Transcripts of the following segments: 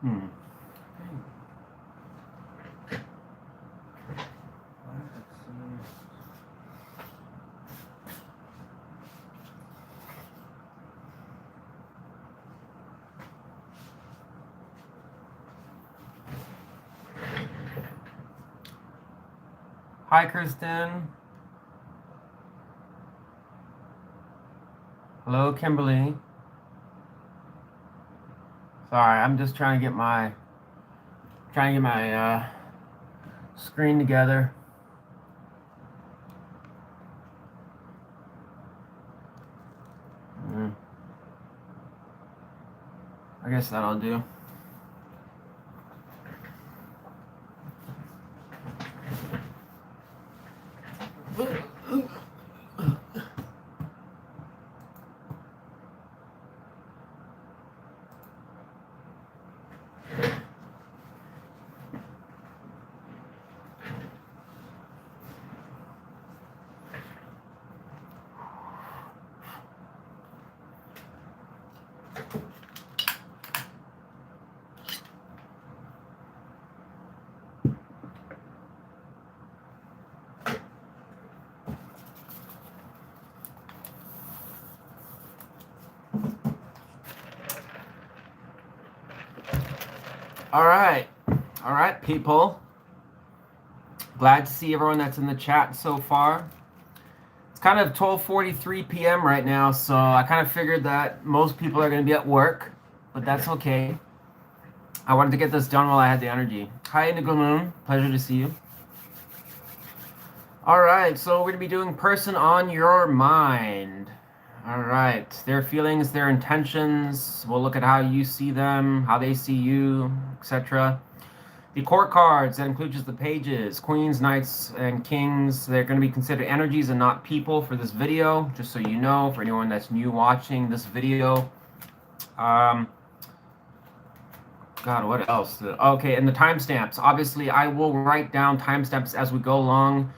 Hmm. Hi, Kristen. Hello, Kimberly. Sorry, I'm just trying to get my screen together. I guess that'll do. All right, people. Glad to see everyone that's in the chat so far. It's kind of 12:43 p.m. right now, so I kind of figured that most people are going to be at work, but that's okay. I wanted to get this done while I had the energy. Hi, Indigo Moon. Pleasure to see you. All right, so we're going to be doing person on your mind. All right, their feelings, their intentions. We'll look at how you see them, how they see you, etc. The court cards, that includes the pages, queens, knights, and kings. They're going to be considered energies and not people for this video, just so you know, for anyone that's new watching this video. God, what else? Okay, and the timestamps. Obviously, I will write down timestamps as we go along.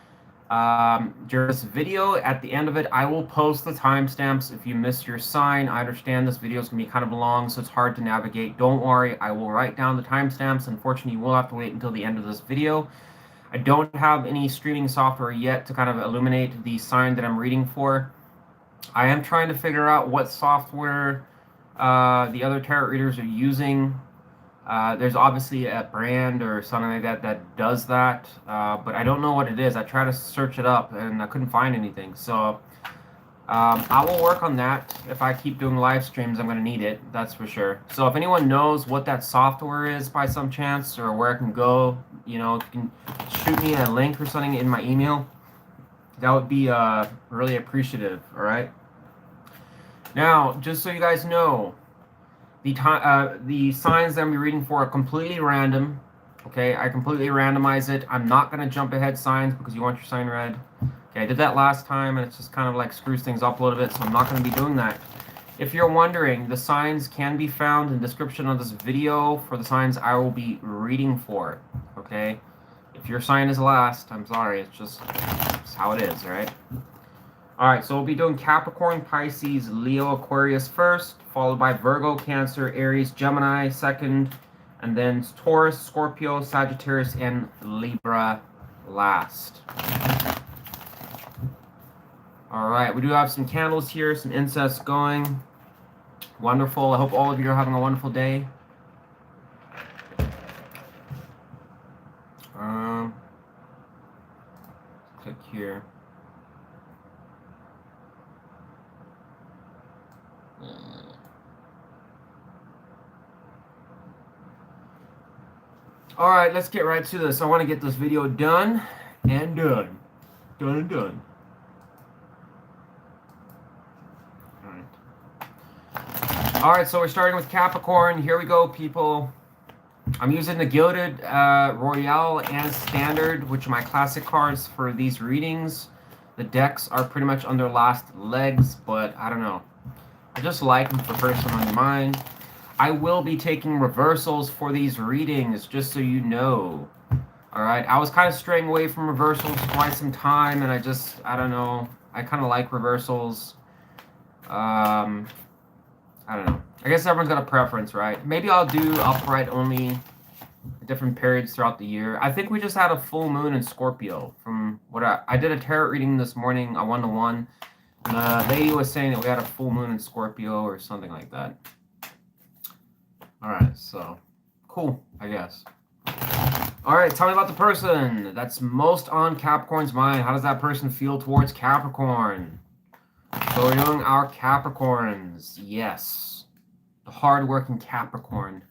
During this video, at the end of it, I will post the timestamps. If you missed your sign, I understand this video is going to be kind of long, so it's hard to navigate. Don't worry, I will write down the timestamps. Unfortunately, you will have to wait until the end of this video. I don't have any streaming software yet to kind of illuminate the sign that I'm reading for. I am trying to figure out what software the other tarot readers are using. There's obviously a brand or something like that that does that, but I don't know what it is. I tried to search it up and I couldn't find anything. So I will work on that. If I keep doing live streams, I'm going to need it. That's for sure. So if anyone knows what that software is by some chance or where I can go, you know, if you can shoot me a link or something in my email, that would be really appreciative. All right. Now, just so you guys know, the signs that I'm reading for are completely random. Okay, I completely randomize it. I'm not going to jump ahead signs because you want your sign read. Okay, I did that last time and it's just kind of like screws things up a little bit, so I'm not going to be doing that. If you're wondering, the signs can be found in the description of this video for the signs I will be reading for. Okay, if your sign is last, I'm sorry, it's how it is, right? Alright, so we'll be doing Capricorn, Pisces, Leo, Aquarius first, followed by Virgo, Cancer, Aries, Gemini second, and then Taurus, Scorpio, Sagittarius, and Libra last. Alright, we do have some candles here, some incense going. Wonderful. I hope all of you are having a wonderful day. Click here. Alright, let's get right to this. I want to get this video done and done. Done and done. Alright, so we're starting with Capricorn. Here we go, people. I'm using the Gilded Royale and Standard, which are my classic cards for these readings. The decks are pretty much on their last legs, but I don't know. I just like them for person on your mind. I will be taking reversals for these readings, just so you know. Alright, I was kind of straying away from reversals for quite some time, and I don't know. I kind of like reversals. I don't know. I guess everyone's got a preference, right? Maybe I'll do upright only at different periods throughout the year. I think we just had a full moon in Scorpio. From what I did a tarot reading this morning, a 1-to-1. And the lady was saying that we had a full moon in Scorpio or something like that. All right, so cool, I guess. All right, tell me about the person that's most on Capricorn's mind. How does that person feel towards Capricorn? So we're doing our Capricorns. Yes. The hard-working Capricorn.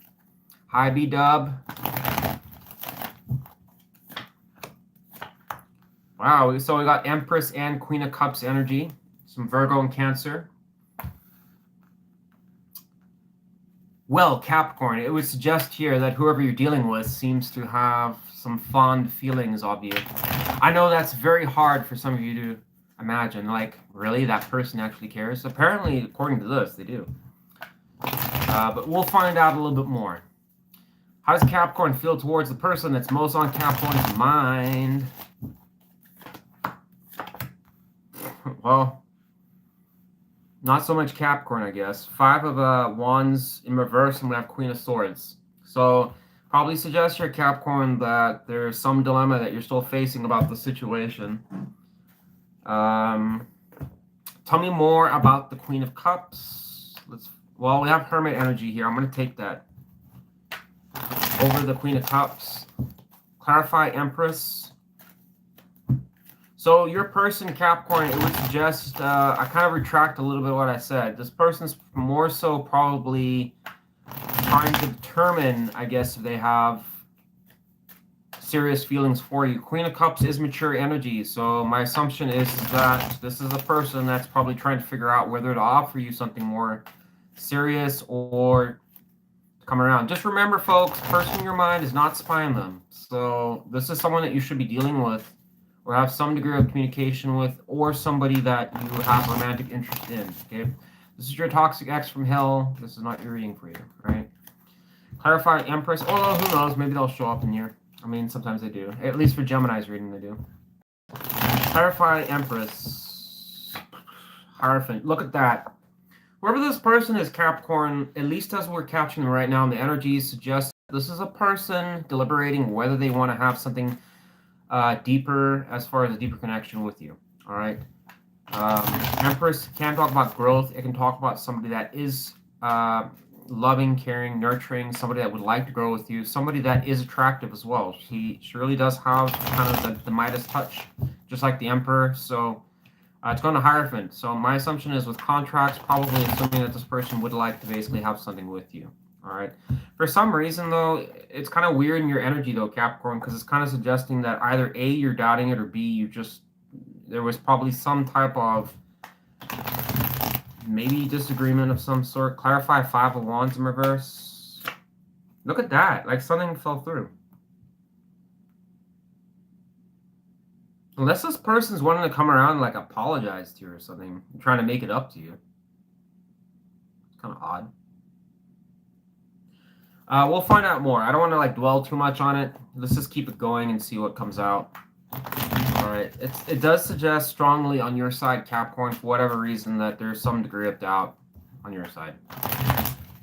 Hi, B-Dub. Wow, so we got Empress and Queen of Cups energy. Some Virgo and Cancer. Well, Capricorn, it would suggest here that whoever you're dealing with seems to have some fond feelings of you. I know that's very hard for some of you to imagine. Like, really? That person actually cares? Apparently, according to this, they do. But we'll find out a little bit more. How does Capricorn feel towards the person that's most on Capricorn's mind? Well, not so much Capricorn, I guess. 5 of Wands in reverse, and we have Queen of Swords. So, probably suggests here, Capricorn, that there's some dilemma that you're still facing about the situation. Tell me more about the Queen of Cups. Well, we have Hermit energy here. I'm going to take that over the Queen of Cups. Clarify Empress. So your person, Capricorn, it would suggest, I kind of retract a little bit what I said. This person's more so probably trying to determine, I guess, if they have serious feelings for you. Queen of Cups is mature energy, so my assumption is that this is a person that's probably trying to figure out whether to offer you something more serious or come around. Just remember, folks, person in your mind is not spying them. So this is someone that you should be dealing with or have some degree of communication with, or somebody that you have romantic interest in, okay? This is your toxic ex from hell. This is not your reading for you, right? Clarify Empress. Oh, who knows? Maybe they'll show up in here. I mean, sometimes they do. At least for Gemini's reading, they do. Clarify Empress. Hierophant. Look at that. Whoever this person is, Capricorn, at least as we're capturing them right now, and the energies suggest this is a person deliberating whether they want to have something deeper, as far as a deeper connection with you. All right. Empress can talk about growth. It can talk about somebody that is loving, caring, nurturing, somebody that would like to grow with you, somebody that is attractive as well. She really does have kind of the Midas touch, just like the Emperor. So it's going to Hierophant. So my assumption is with contracts, probably assuming that this person would like to basically have something with you. All right. For some reason, though, it's kind of weird in your energy, though, Capricorn, because it's kind of suggesting that either A, you're doubting it, or B, there was probably some type of maybe disagreement of some sort. Clarify 5 of Wands in reverse. Look at that. Like something fell through. Unless this person's wanting to come around and like apologize to you or something, trying to make it up to you. It's kind of odd. We'll find out more. I don't want to like dwell too much on it. Let's just keep it going and see what comes out. All right. It does suggest strongly on your side, Capricorn, for whatever reason, that there's some degree of doubt on your side.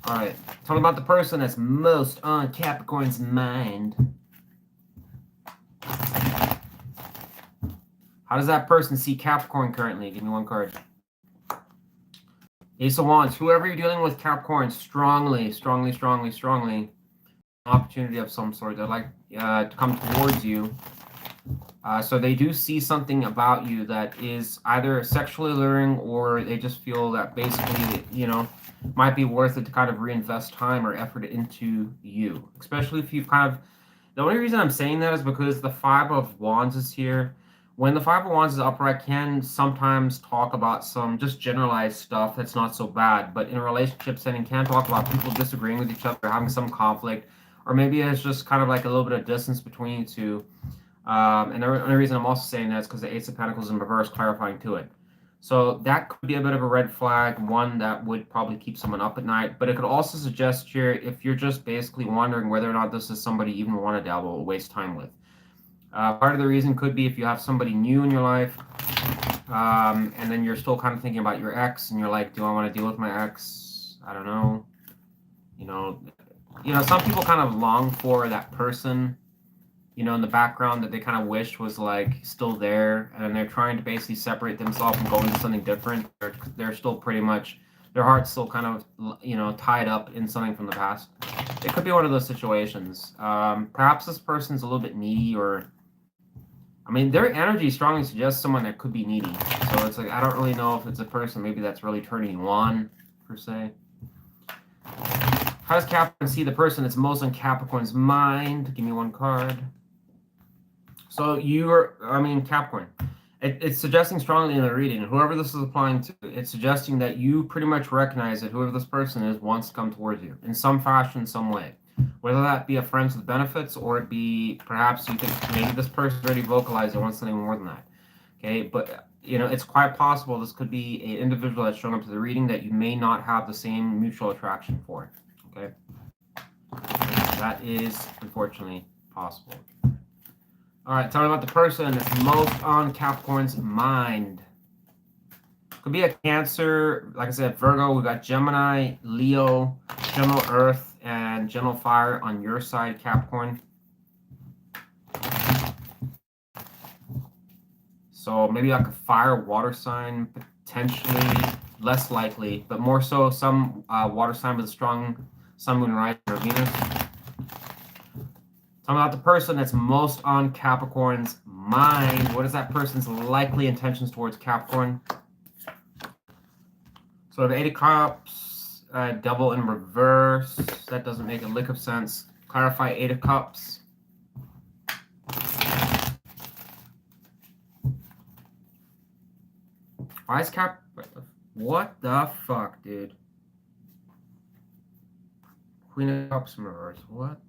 All right. Tell me about the person that's most on Capricorn's mind. How does that person see Capricorn currently? Give me one card. Ace of Wands. Whoever you're dealing with, Capricorn, strongly, opportunity of some sort. They'd like to come towards you. So they do see something about you that is either sexually alluring, or they just feel that basically, might be worth it to kind of reinvest time or effort into you. Especially if you've kind of... The only reason I'm saying that is because the 5 of Wands is here. When the 5 of Wands is upright, can sometimes talk about some just generalized stuff that's not so bad. But in a relationship setting, can talk about people disagreeing with each other, having some conflict, or maybe it's just kind of like a little bit of distance between you two. And the only reason I'm also saying that is because the Ace of Pentacles in reverse, clarifying to it. So that could be a bit of a red flag, one that would probably keep someone up at night. But it could also suggest here, if you're just basically wondering whether or not this is somebody you even want to dabble or waste time with. Part of the reason could be if you have somebody new in your life, and then you're still kind of thinking about your ex, and you're like, do I want to deal with my ex? I don't know. Some people kind of long for that person, in the background that they kind of wish was like still there, and they're trying to basically separate themselves and go into something different. They're still pretty much, their heart's still kind of, tied up in something from the past. It could be one of those situations. Perhaps this person's a little bit needy, or, their energy strongly suggests someone that could be needy. So it's like, I don't really know if it's a person maybe that's really turning you on, per se. How does Capricorn see the person that's most on Capricorn's mind? Give me one card. So Capricorn, it's suggesting strongly in the reading, whoever this is applying to, it's suggesting that you pretty much recognize that whoever this person is wants to come towards you in some fashion, some way. Whether that be a friends with benefits, or it be perhaps you think maybe this person already vocalized it wants something more than that. Okay, but it's quite possible this could be an individual that's showing up to the reading that you may not have the same mutual attraction for. Okay, that is unfortunately possible. All right, tell me about the person that's most on Capricorn's mind. Could be a Cancer, like I said, Virgo. We got Gemini, Leo, General Earth, and General Fire on your side, Capricorn. So maybe like a fire, water sign, potentially, less likely, but more so some water sign with a strong sun, moon, rising, or Venus. Tell me about the person that's most on Capricorn's mind. What is that person's likely intentions towards Capricorn? So the Eight of Cups, double in reverse. That doesn't make a lick of sense. Clarify Eight of Cups. Why is what the fuck, dude? Queen of Cups in reverse. What?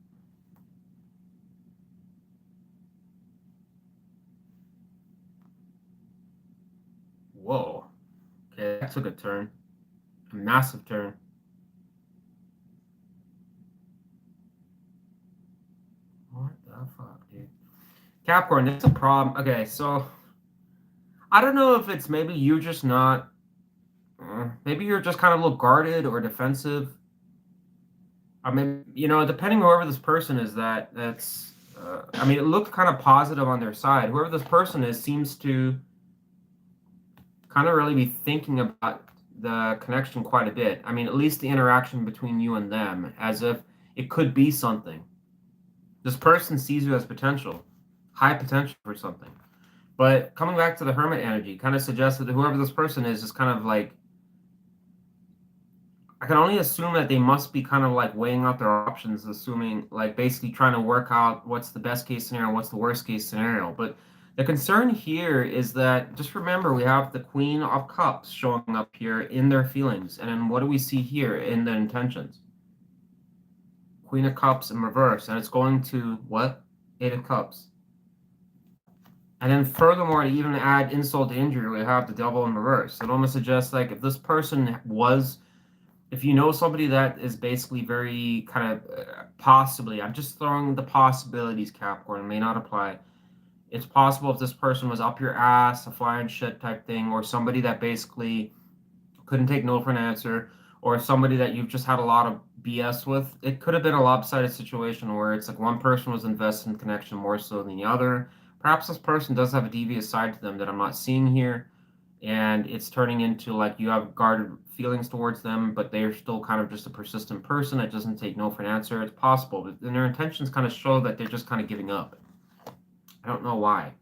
Whoa. Okay, that took a turn. A massive turn. What the fuck, dude? Capricorn, that's a problem. Okay, so I don't know if it's maybe you're just not, maybe you're just kind of a little guarded or defensive. I mean, depending on whoever this person is, that's, it looked kind of positive on their side. Whoever this person is seems to kind of really be thinking about the connection quite a bit. At least the interaction between you and them, as if it could be something. This person sees you as potential, high potential for something. But coming back to the Hermit energy, kind of suggests that whoever this person is kind of like, I can only assume that they must be kind of like weighing out their options, assuming like basically trying to work out what's the best case scenario, what's the worst case scenario. But the concern here is that, just remember, we have the Queen of Cups showing up here in their feelings. And then what do we see here in the intentions? Queen of Cups in reverse. And it's going to what? Eight of Cups. And then furthermore, to even add insult to injury, we have the Devil in reverse. It almost suggests like if this person was, if you know somebody that is basically very kind of possibly, I'm just throwing the possibilities, Capricorn, may not apply. It's possible if this person was up your ass, a flying shit type thing, or somebody that basically couldn't take no for an answer, or somebody that you've just had a lot of BS with. It could have been a lopsided situation where it's like one person was invested in connection more so than the other. Perhaps this person does have a devious side to them that I'm not seeing here, and it's turning into like you have guarded feelings towards them, but they're still kind of just a persistent person that doesn't take no for an answer. It's possible, but then their intentions kind of show that they're just kind of giving up. I don't know why.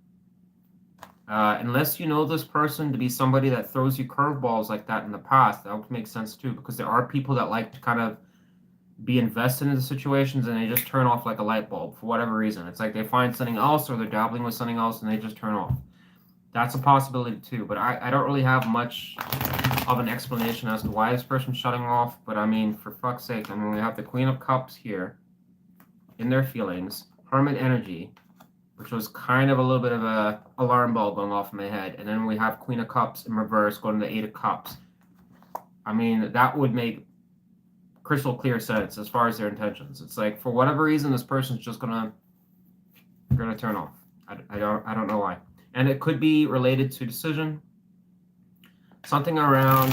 Unless you know this person to be somebody that throws you curveballs like that in the past, that would make sense too, because there are people that like to kind of be invested in the situations and they just turn off like a light bulb for whatever reason. It's like they find something else or they're dabbling with something else and they just turn off. That's a possibility too, but I don't really have much of an explanation as to why this person's shutting off. But for fuck's sake, we have the Queen of Cups here in their feelings, Hermit energy, which was kind of a little bit of a alarm bell going off in my head. And then we have Queen of Cups in reverse going to the Eight of Cups. That would make crystal clear sense as far as their intentions. It's like, for whatever reason, this person's just gonna turn off. I don't know why. And it could be related to decision. Something around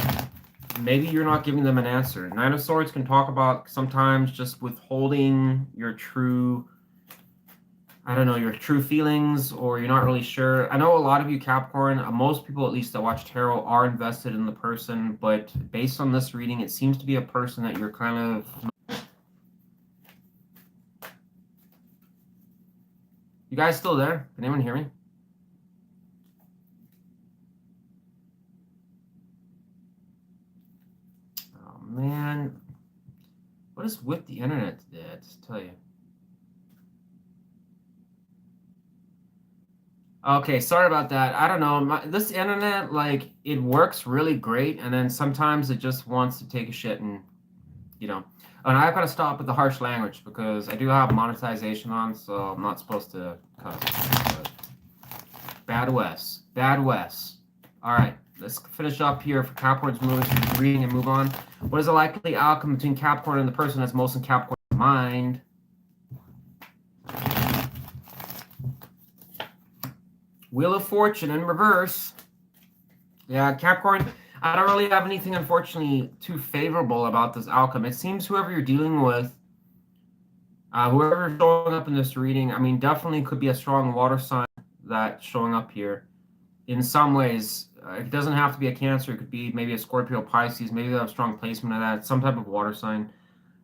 maybe you're not giving them an answer. Nine of Swords can talk about sometimes just withholding your true, I don't know, your true feelings, or you're not really sure. I know a lot of you Capricorn, most people at least that watch tarot are invested in the person, but based on this reading, it seems to be a person that you're kind of... You guys still there? Can anyone hear me? Oh man, what is with the internet today? I just tell you. Okay, sorry about that. I don't know. This internet, like, it works really great, and then sometimes it just wants to take a shit and, you know. And I've got to stop with the harsh language because I do have monetization on, so I'm not supposed to cuss. But bad West. Bad West. All right, let's finish up here for Capricorn's moving through the reading and move on. What is the likely outcome between Capricorn and the person that's most in Capricorn's mind? Wheel of Fortune in reverse. Yeah, Capricorn, I don't really have anything, unfortunately, too favorable about this outcome. It seems whoever you're dealing with, whoever's showing up in this reading, I mean, definitely could be a strong water sign that's showing up here. In some ways, it doesn't have to be a Cancer. It could be maybe a Scorpio, Pisces. Maybe they have strong placement of that. Some type of water sign.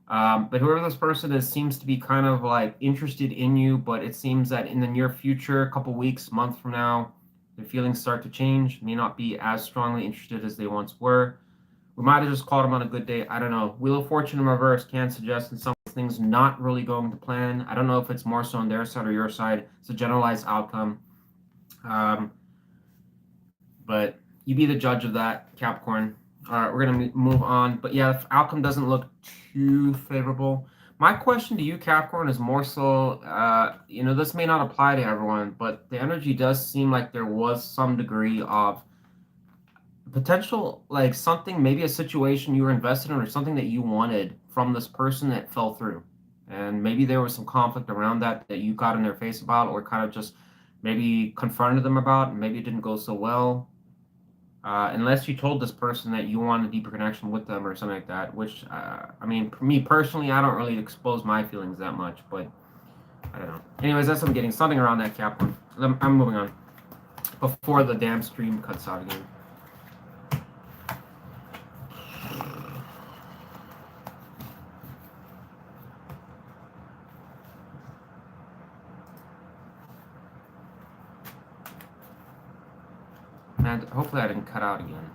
But whoever this person is seems to be kind of like interested in you, but it seems that in the near future, a couple weeks, month from now, their feelings start to change, may not be as strongly interested as they once were. We might have just caught them on a good day. I don't know. Wheel of Fortune in reverse can suggest in some things not really going to plan. I don't know if it's more so on their side or your side. It's a generalized outcome. But you be the judge of that, Capricorn. All right, we're going to move on. But yeah, the outcome doesn't look too favorable. My question to you, Capricorn, is more so, this may not apply to everyone, but the energy does seem like there was some degree of potential, like something, maybe a situation you were invested in or something that you wanted from this person that fell through. And maybe there was some conflict around that you got in their face about, or kind of just maybe confronted them about, and maybe it didn't go so well. Unless you told this person that you want a deeper connection with them or something like that, which, I mean, for me personally, I don't really expose my feelings that much, but I don't know. Anyways, that's what I'm getting. Something around that, Capricorn. I'm moving on before the damn stream cuts out again. And hopefully I didn't cut out again.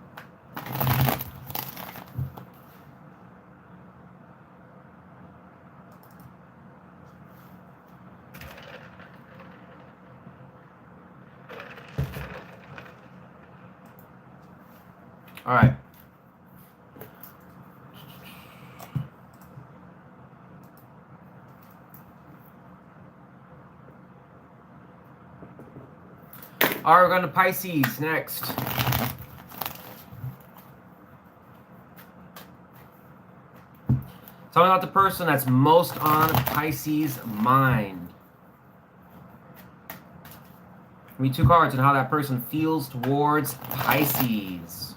All right. All right, we're going to Pisces next. Tell me about the person that's most on Pisces' mind. Give me 2 cards and how that person feels towards Pisces.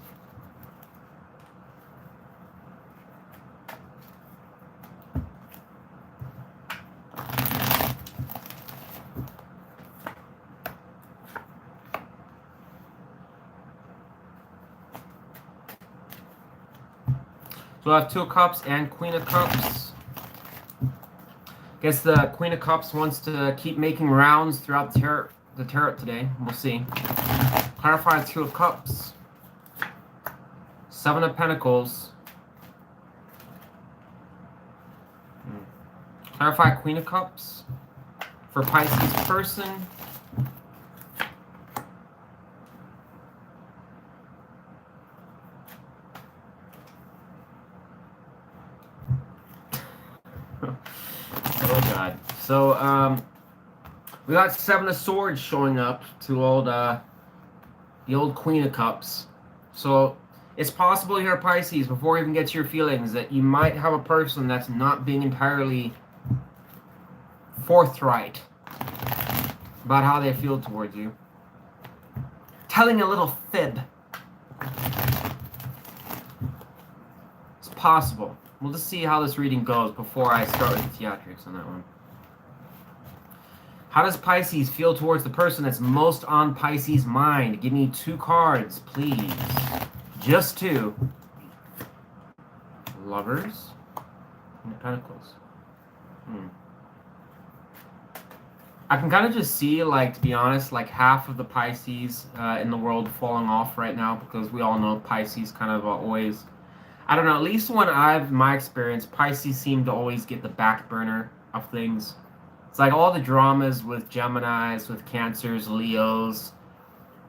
So I have 2 of Cups and Queen of Cups. Guess the Queen of Cups wants to keep making rounds throughout the tarot today. We'll see. Clarify 2 of Cups. 7 of Pentacles. Clarify Queen of Cups for Pisces person. Oh God. So we got 7 of Swords showing up to the old Queen of Cups. So it's possible here, Pisces, before you even get to your feelings, that you might have a person that's not being entirely forthright about how they feel towards you. Telling a little fib. possible. We'll just see how this reading goes before I start with the theatrics on that one. How does Pisces feel towards the person that's most on Pisces' mind? Give me 2 cards, please. Just 2. Lovers and Pentacles. I can kind of just see, like, to be honest, like half of the Pisces in the world falling off right now, because we all know Pisces kind of always, I don't know, at least when my experience, Pisces seem to always get the back burner of things. It's like all the dramas with Geminis, with Cancers, Leos,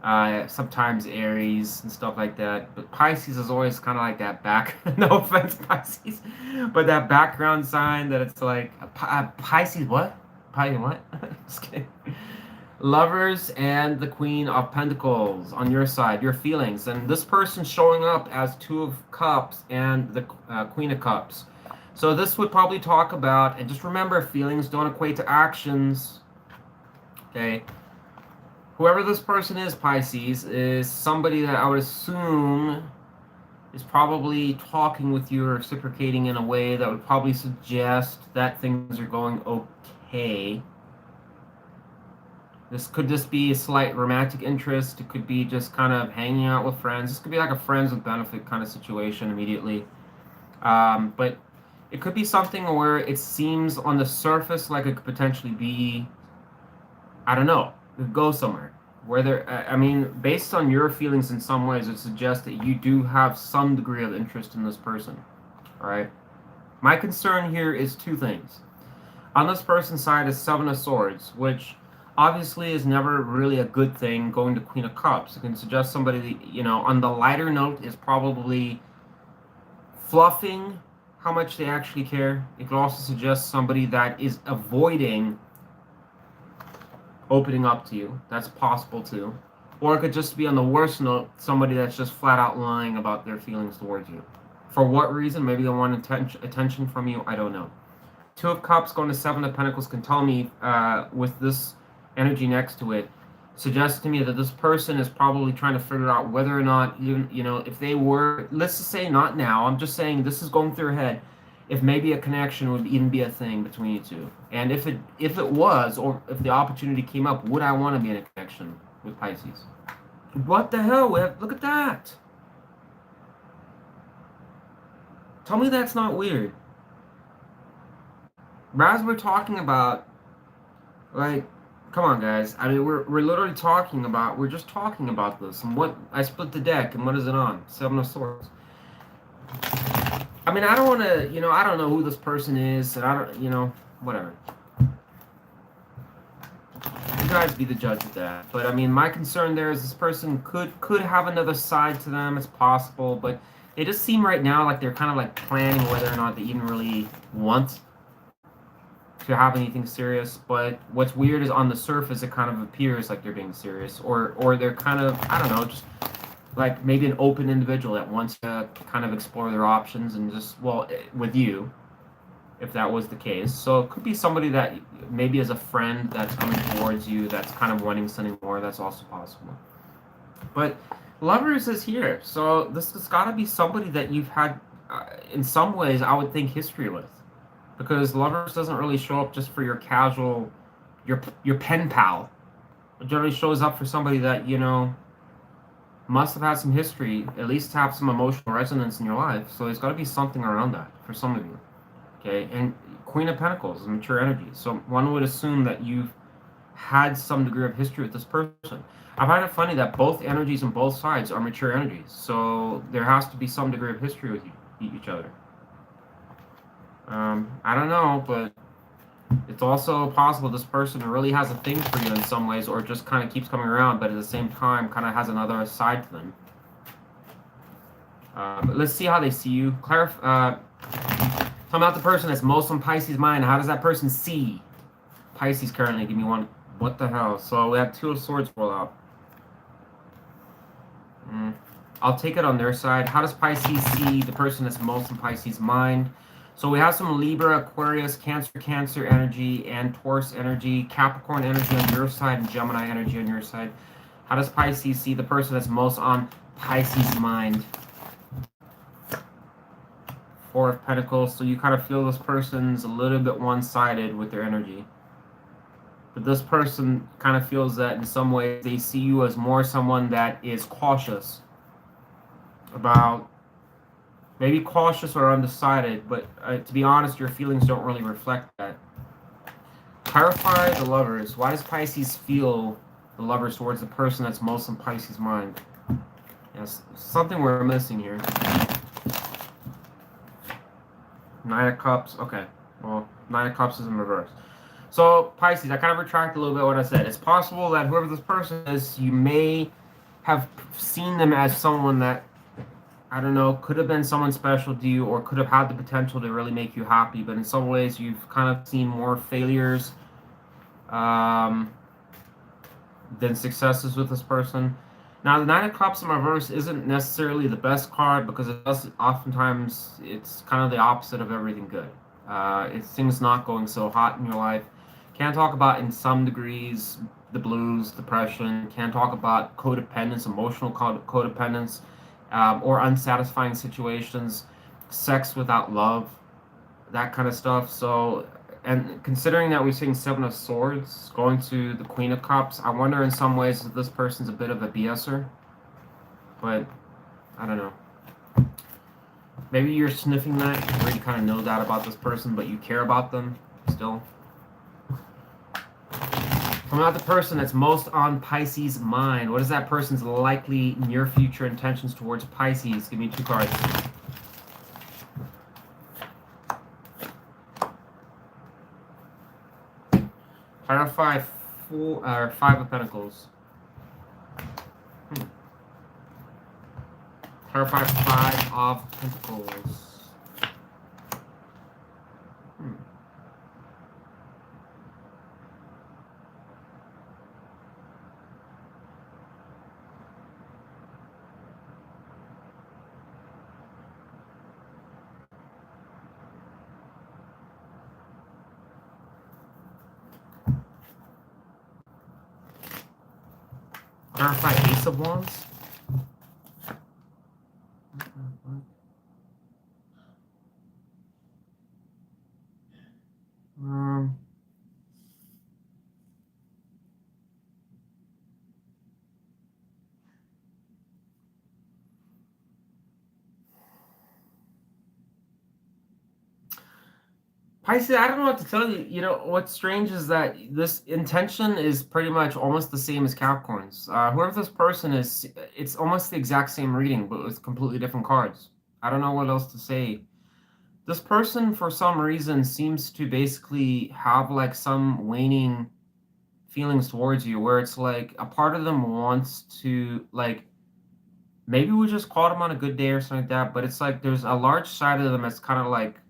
sometimes Aries and stuff like that. But Pisces is always kind of like that back, no offense, Pisces, but that background sign that it's like, Pisces what? Pisces what? Just kidding. Lovers and the Queen of Pentacles on your side, your feelings. And this person showing up as 2 of Cups and the Queen of Cups. So this would probably talk about, and just remember, feelings don't equate to actions. Okay. Whoever this person is, Pisces, is somebody that I would assume is probably talking with you or reciprocating in a way that would probably suggest that things are going okay. This could just be a slight romantic interest. It could be just kind of hanging out with friends. This could be like a friends with benefit kind of situation immediately. But it could be something where it seems on the surface like it could potentially be, I don't know, it could go somewhere. I mean, based on your feelings in some ways, it suggests that you do have some degree of interest in this person. All right? My concern here is 2 things. On this person's side is 7 of Swords, which obviously is never really a good thing going to Queen of Cups. It can suggest somebody that, you know, on the lighter note is probably fluffing how much they actually care. It could also suggest somebody that is avoiding opening up to you. That's possible too. Or it could just be on the worst note, somebody that's just flat out lying about their feelings towards you. For what reason? Maybe they want attention from you. I don't know. 2 of Cups going to 7 of Pentacles can tell me, with this energy next to it, suggests to me that this person is probably trying to figure out whether or not, even, you know, if they were, let's just say not now, I'm just saying this is going through her head, if maybe a connection would even be a thing between you 2. And if it was, or if the opportunity came up, would I want to be in a connection with Pisces? What the hell? Look at that. Tell me that's not weird. As we're talking about, like, come on, guys. I mean, we're literally talking about, we're just talking about this. And what, I split the deck, and what is it on? 7 of Swords. I mean, I don't want to, you know, I don't know who this person is, and I don't, you know, whatever. You guys be the judge of that. But, I mean, my concern there is this person could have another side to them. It's possible, but they just seem right now like they're kind of like planning whether or not they even really want to have anything serious. But what's weird is on the surface it kind of appears like they're being serious, or they're kind of, I don't know, just like maybe an open individual that wants to kind of explore their options and just, well, with you, if that was the case. So it could be somebody that maybe is a friend that's coming towards you that's kind of wanting something more. That's also possible. But Lovers is here, so this has got to be somebody that you've had in some ways I would think history with. Because Lovers doesn't really show up just for your casual, your pen pal. It generally shows up for somebody that, you know, must have had some history, at least have some emotional resonance in your life. So there's got to be something around that for some of you. Okay, and Queen of Pentacles is mature energy. So one would assume that you've had some degree of history with this person. I find it funny that both energies on both sides are mature energies. So there has to be some degree of history with each other. I don't know, but it's also possible this person really has a thing for you in some ways, or just kind of keeps coming around, but at the same time kind of has another side to them. But let's see how they see you. Tell me about the person that's most on Pisces' mind. How does that person see Pisces currently? Give me one. What the hell? So we have 2 of Swords roll out. I'll take it on their side. How does Pisces see the person that's most on Pisces' mind? So we have some Libra, Aquarius, Cancer energy, and Taurus energy, Capricorn energy on your side, and Gemini energy on your side. How does Pisces see the person that's most on Pisces' mind? Four of Pentacles. So you kind of feel this person's a little bit one-sided with their energy. But this person kind of feels that in some ways they see you as more someone that is cautious about, maybe cautious or undecided, but to be honest, your feelings don't really reflect that. Clarify the Lovers. Why does Pisces feel the Lovers towards the person that's most in Pisces' mind? Yes, something we're missing here. Nine of Cups. Okay, well, Nine of Cups is in reverse. So, Pisces, I kind of retract a little bit what I said. It's possible that whoever this person is, you may have seen them as someone that, I don't know, could have been someone special to you or could have had the potential to really make you happy. But in some ways, you've kind of seen more failures than successes with this person. Now, the Nine of Cups in reverse isn't necessarily the best card because it does oftentimes, it's kind of the opposite of everything good. It's things not going so hot in your life. Can talk about, in some degrees, the blues, depression. Can talk about codependence, emotional codependence, or unsatisfying situations, sex without love, that kind of stuff. So, and considering that we're seeing Seven of Swords going to the Queen of Cups, I wonder in some ways if this person's a bit of a BSer. But, I don't know. Maybe you're sniffing that. You already kind of know that about this person, but you care about them still. Coming out the person that's most on Pisces' mind. What is that person's likely near future intentions towards Pisces? Give me 2 cards. Clarify 5 of Pentacles. Clarify 5 of Pentacles. Clarify Ace of Wands. Pisces, I don't know what to tell you. You know, what's strange is that this intention is pretty much almost the same as Capricorn's. Whoever this person is, it's almost the exact same reading, but with completely different cards. I don't know what else to say. This person, for some reason, seems to basically have like some waning feelings towards you, where it's like a part of them wants to, like, maybe we just caught them on a good day or something like that, but it's like there's a large side of them that's kind of like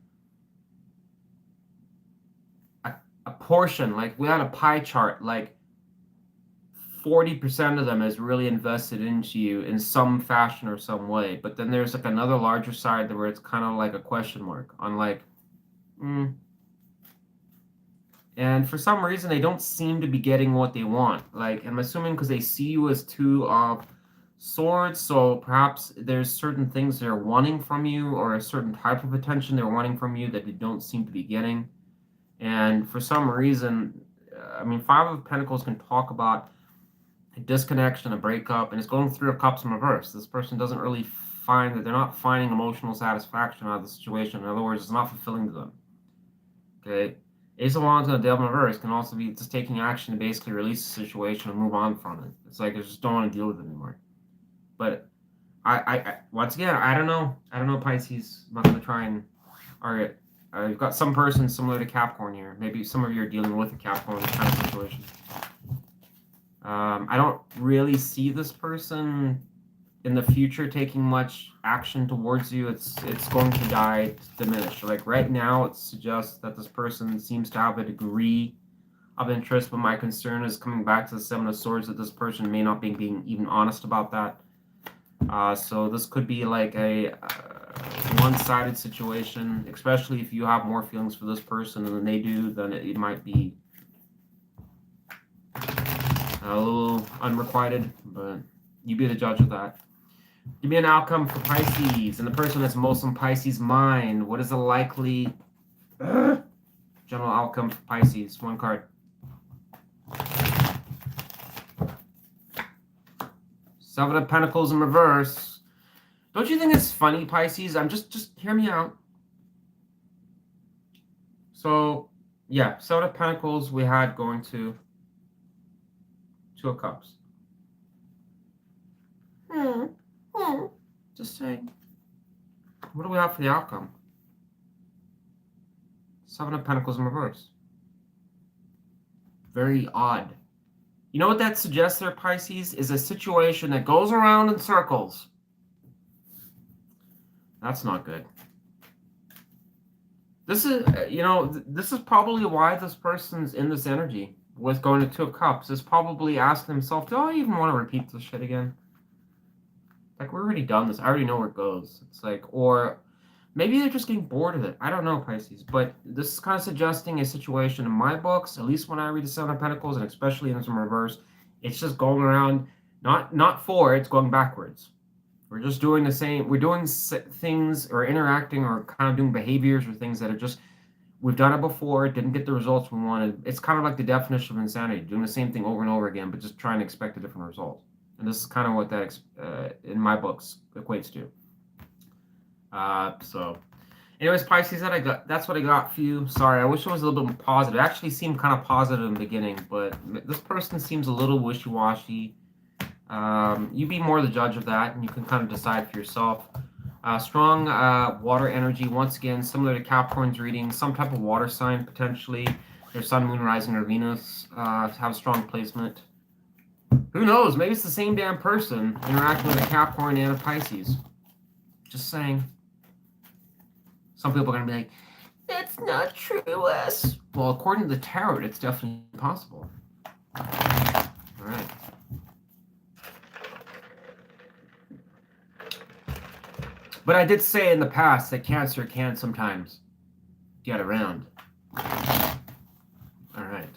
a portion, like we had a pie chart, like 40% of them is really invested into you in some fashion or some way. But then there's like another larger side where it's kind of like a question mark on like, And for some reason, they don't seem to be getting what they want. Like, I'm assuming because they see you as 2 of Swords, so perhaps there's certain things they're wanting from you or a certain type of attention they're wanting from you that they don't seem to be getting. And for some reason, I mean, 5 of Pentacles can talk about a disconnection, a breakup, and it's going through a Cups in reverse. This person doesn't really find that they're not finding emotional satisfaction out of the situation. In other words, it's not fulfilling to them. Okay? Ace of Wands and the Devil in reverse can also be just taking action to basically release the situation and move on from it. It's like they just don't want to deal with it anymore. But I once again, I don't know. I don't know, Pisces. I'm not going to try and argue. You've got some person similar to Capricorn here. Maybe some of you are dealing with a Capricorn kind of situation. I don't really see this person in the future taking much action towards you. It's going to die, diminish. Like right now, it suggests that this person seems to have a degree of interest, but my concern is coming back to the Seven of Swords that this person may not be being even honest about that. So this could be like a one-sided situation, especially if you have more feelings for this person than they do, then it might be a little unrequited, but you be the judge of that. Give me an outcome for Pisces and the person that's most on Pisces' mind. What is the likely general outcome for Pisces? One card. Seven of Pentacles in reverse. Don't you think it's funny, Pisces? Just hear me out. So, yeah, Seven of Pentacles we had going to Two of Cups. Just saying. What do we have for the outcome? Seven of Pentacles in reverse. Very odd. You know what that suggests there, Pisces? Is a situation that goes around in circles. That's not good. This is, this is probably why this person's in this energy with going to Two of Cups. Is probably asking himself, do I even want to repeat this shit again? Like, we're already done this. I already know where it goes. It's like, or maybe they're just getting bored of it. I don't know, Pisces. But this is kind of suggesting a situation in my books, at least when I read the Seven of Pentacles, and especially in some reverse, it's just going around, not forward, it's going backwards. We're just doing the same. We're doing things or interacting or kind of doing behaviors or things that are just, we've done it before, didn't get the results we wanted. It's kind of like the definition of insanity, doing the same thing over and over again, but just trying to expect a different result. And this is kind of what that, in my books, equates to. So, anyways, Pisces, that's what I got for you. Sorry, I wish it was a little bit more positive. It actually seemed kind of positive in the beginning, but this person seems a little wishy-washy. You be more the judge of that, and you can kind of decide for yourself. Strong water energy, once again, similar to Capricorn's reading, some type of water sign, potentially. Their Sun, Moon, Rising, or Venus have strong placement. Who knows? Maybe it's the same damn person interacting with a Capricorn and a Pisces. Just saying. Some people are going to be like, that's not true, Wes. Well, according to the tarot, it's definitely possible. All right. But I did say in the past that Cancer can sometimes get around. All right.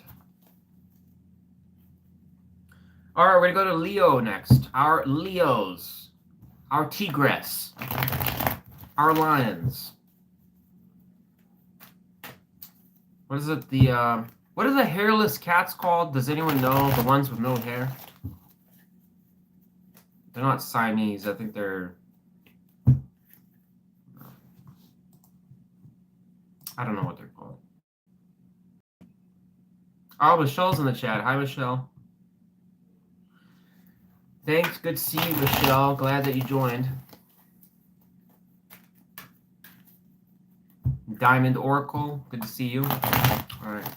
All right, we're going to go to Leo next. Our Leos. Our Tigress. Our Lions. What is it? What are the hairless cats called? Does anyone know? The ones with no hair? They're not Siamese. I think they're... I don't know what they're called. Oh, Michelle's in the chat. Hi, Michelle. Thanks. Good to see you, Michelle. Glad that you joined. Diamond Oracle. Good to see you. All right.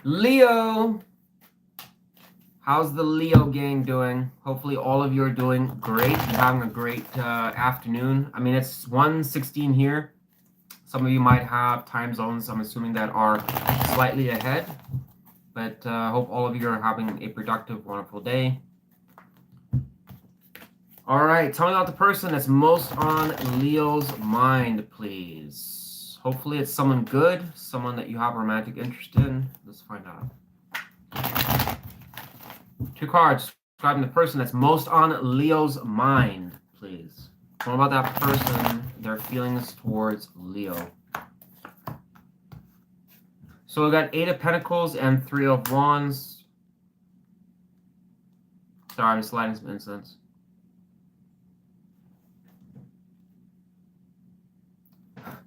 Leo. How's the Leo gang doing? Hopefully all of you are doing great. You're having a great afternoon. I mean, it's 1:16 here. Some of you might have time zones, I'm assuming, that are slightly ahead. But I hope all of you are having a productive, wonderful day. All right, tell me about the person that's most on Leo's mind, please. Hopefully it's someone good, someone that you have a romantic interest in. Let's find out. Two cards describing the person that's most on Leo's mind, please. What about that person, their feelings towards Leo? So we got Eight of Pentacles and Three of Wands. Sorry, I'm just lighting some incense. Oh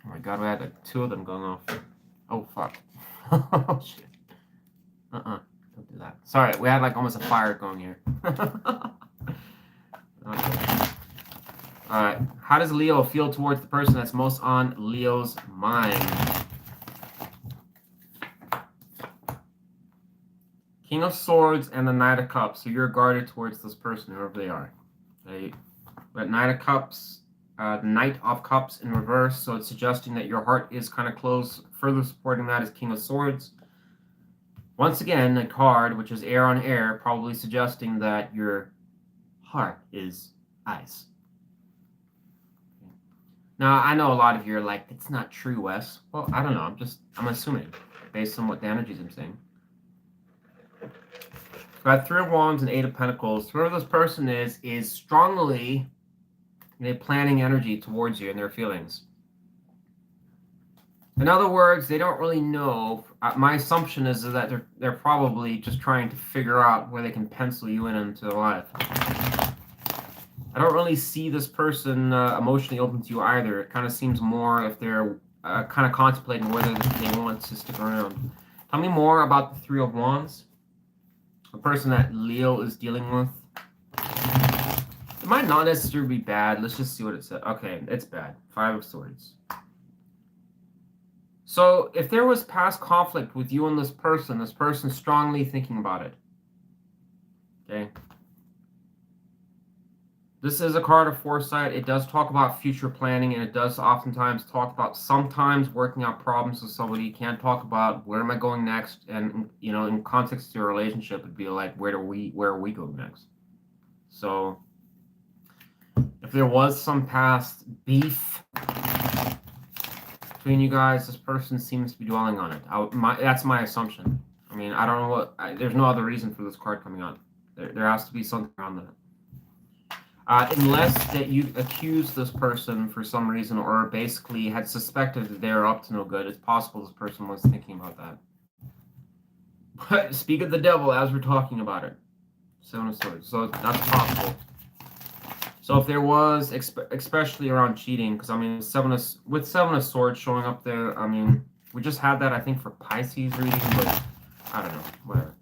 my god, we had like two of them going off. Oh, fuck. Oh, shit. Don't do that. Sorry, we had like almost a fire going here. Okay. Alright. How does Leo feel towards the person that's most on Leo's mind? King of Swords and the Knight of Cups. So you're guarded towards this person, whoever they are. Okay. But Knight of Cups, the Knight of Cups in reverse. So it's suggesting that your heart is kind of close. Further supporting that is King of Swords. Once again, a card, which is air on air, probably suggesting that your heart is ice. Now, I know a lot of you are like, it's not true, Wes. Well, I don't know. I'm assuming based on what the energies I'm seeing. Got Three of Wands and Eight of Pentacles. Whoever this person is strongly planning energy towards you and their feelings. In other words, they don't really know. My assumption is that they're probably just trying to figure out where they can pencil you in into their life. I don't really see this person emotionally open to you either. It kind of seems more if they're kind of contemplating whether they want to stick around. Tell me more about the Three of Wands. The person that Leo is dealing with. It might not necessarily be bad. Let's just see what it says. Okay, it's bad. Five of Swords. So if there was past conflict with you and this person strongly thinking about it. Okay. This is a card of foresight. It does talk about future planning, and it does oftentimes talk about sometimes working out problems with somebody. You can't talk about where am I going next, and in context to your relationship, it'd be like where are we going next? So if there was some past beef between you guys, this person seems to be dwelling on it. That's my assumption. I mean, I don't know what. There's no other reason for this card coming on. There has to be something around that. Unless that you accuse this person for some reason, or basically had suspected that they're up to no good, it's possible this person was thinking about that. But speak of the devil as we're talking about it. Seven of Swords. So that's possible. So if there was, especially around cheating, because I mean, with Seven of Swords showing up there, I mean, we just had that I think for Pisces reading, but I don't know, whatever.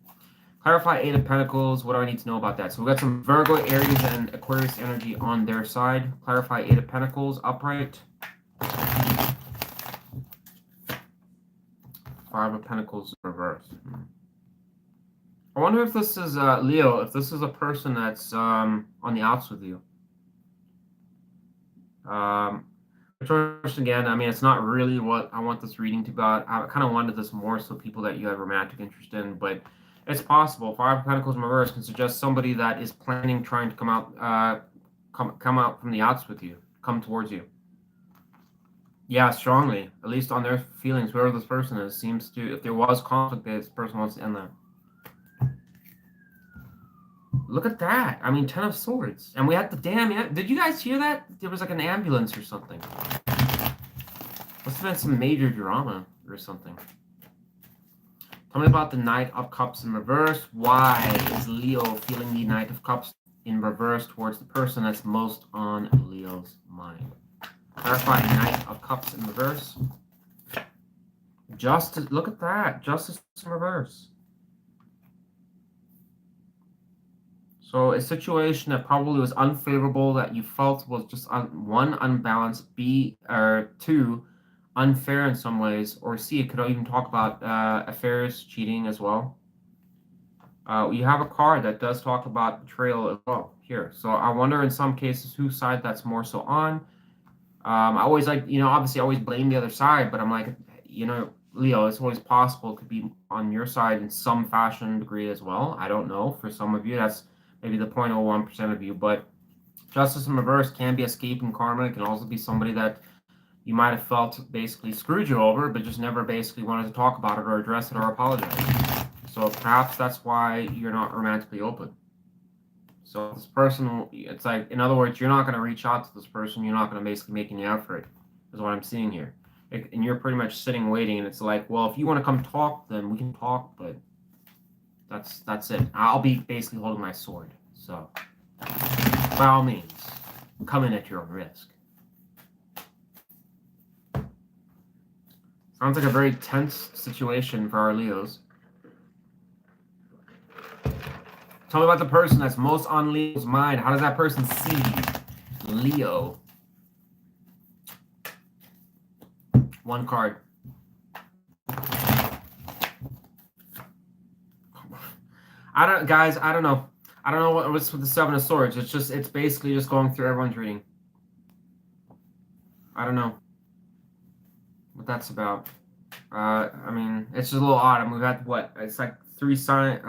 Clarify Eight of Pentacles. What do I need to know about that? So we've got some Virgo, Aries, and Aquarius energy on their side. Clarify Eight of Pentacles, upright. Five of Pentacles, reverse. I wonder if this is, Leo, if this is a person that's on the outs with you. Which again, I mean, it's not really what I want this reading to be about. I kind of wanted this more so people that you have romantic interest in, but it's possible. Five of Pentacles in reverse can suggest somebody that is planning, trying to come out from the outs with you, come towards you. Yeah, strongly, at least on their feelings. Whoever this person is seems to, if there was conflict, this person wants to end that. Look at that. I mean, 10 of Swords. And we had the damn... Did you guys hear that? There was like an ambulance or something. Must have been some major drama or something. Tell me about the Knight of Cups in reverse. Why is Leo feeling the Knight of Cups in reverse towards the person that's most on Leo's mind? Clarify Knight of Cups in reverse. Justice. Look at that. Justice in reverse. So a situation that probably was unfavorable, that you felt was just one, unbalanced, or two, unfair in some ways, or C, it could even talk about affairs, cheating as well. You have a card that does talk about betrayal as well here. So I wonder in some cases whose side that's more so on. I always like, obviously I always blame the other side, but I'm like, Leo, it's always possible it could be on your side in some fashion degree as well. I don't know. For some of you, that's maybe the 0.01% of you, but justice in reverse can be escaping karma. It can also be somebody that you might have felt basically screwed you over, but just never basically wanted to talk about it or address it or apologize. So perhaps that's why you're not romantically open. So this person, it's like, in other words, you're not going to reach out to this person. You're not going to basically make any effort, is what I'm seeing here. And you're pretty much sitting waiting, and it's like, well, if you want to come talk, then we can talk, but that's it. I'll be basically holding my sword. So by all means, come in at your own risk. Sounds like a very tense situation for our Leos. Tell me about the person that's most on Leo's mind. How does that person see Leo? One card. I don't know. I don't know what's with the Seven of Swords. It's basically just going through everyone's reading. I don't know what that's about. I mean, it's just a little odd. I mean, we've had what? It's like three sign.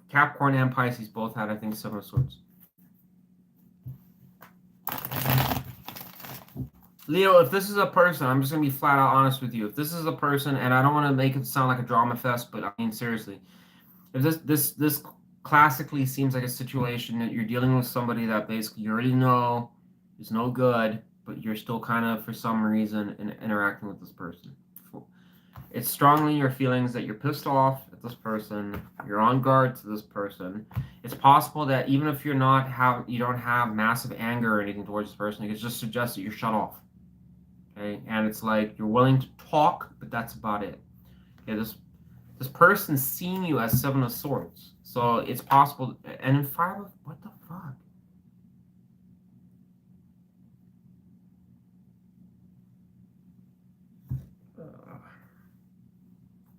Capricorn and Pisces both had, I think, Seven of Swords. Leo, if this is a person, I'm just gonna be flat out honest with you. If this is a person, and I don't want to make it sound like a drama fest, but I mean seriously, if this classically seems like a situation that you're dealing with somebody that basically you already know is no good, but you're still kind of for some reason interacting with this person. It's strongly your feelings that you're pissed off at this person, you're on guard to this person. It's possible that even if you don't have massive anger or anything towards this person, it just suggests that you're shut off. Okay, and it's like you're willing to talk, but that's about it. Okay, this person's seeing you as Seven of Swords, so it's possible. And in Five of what the fuck?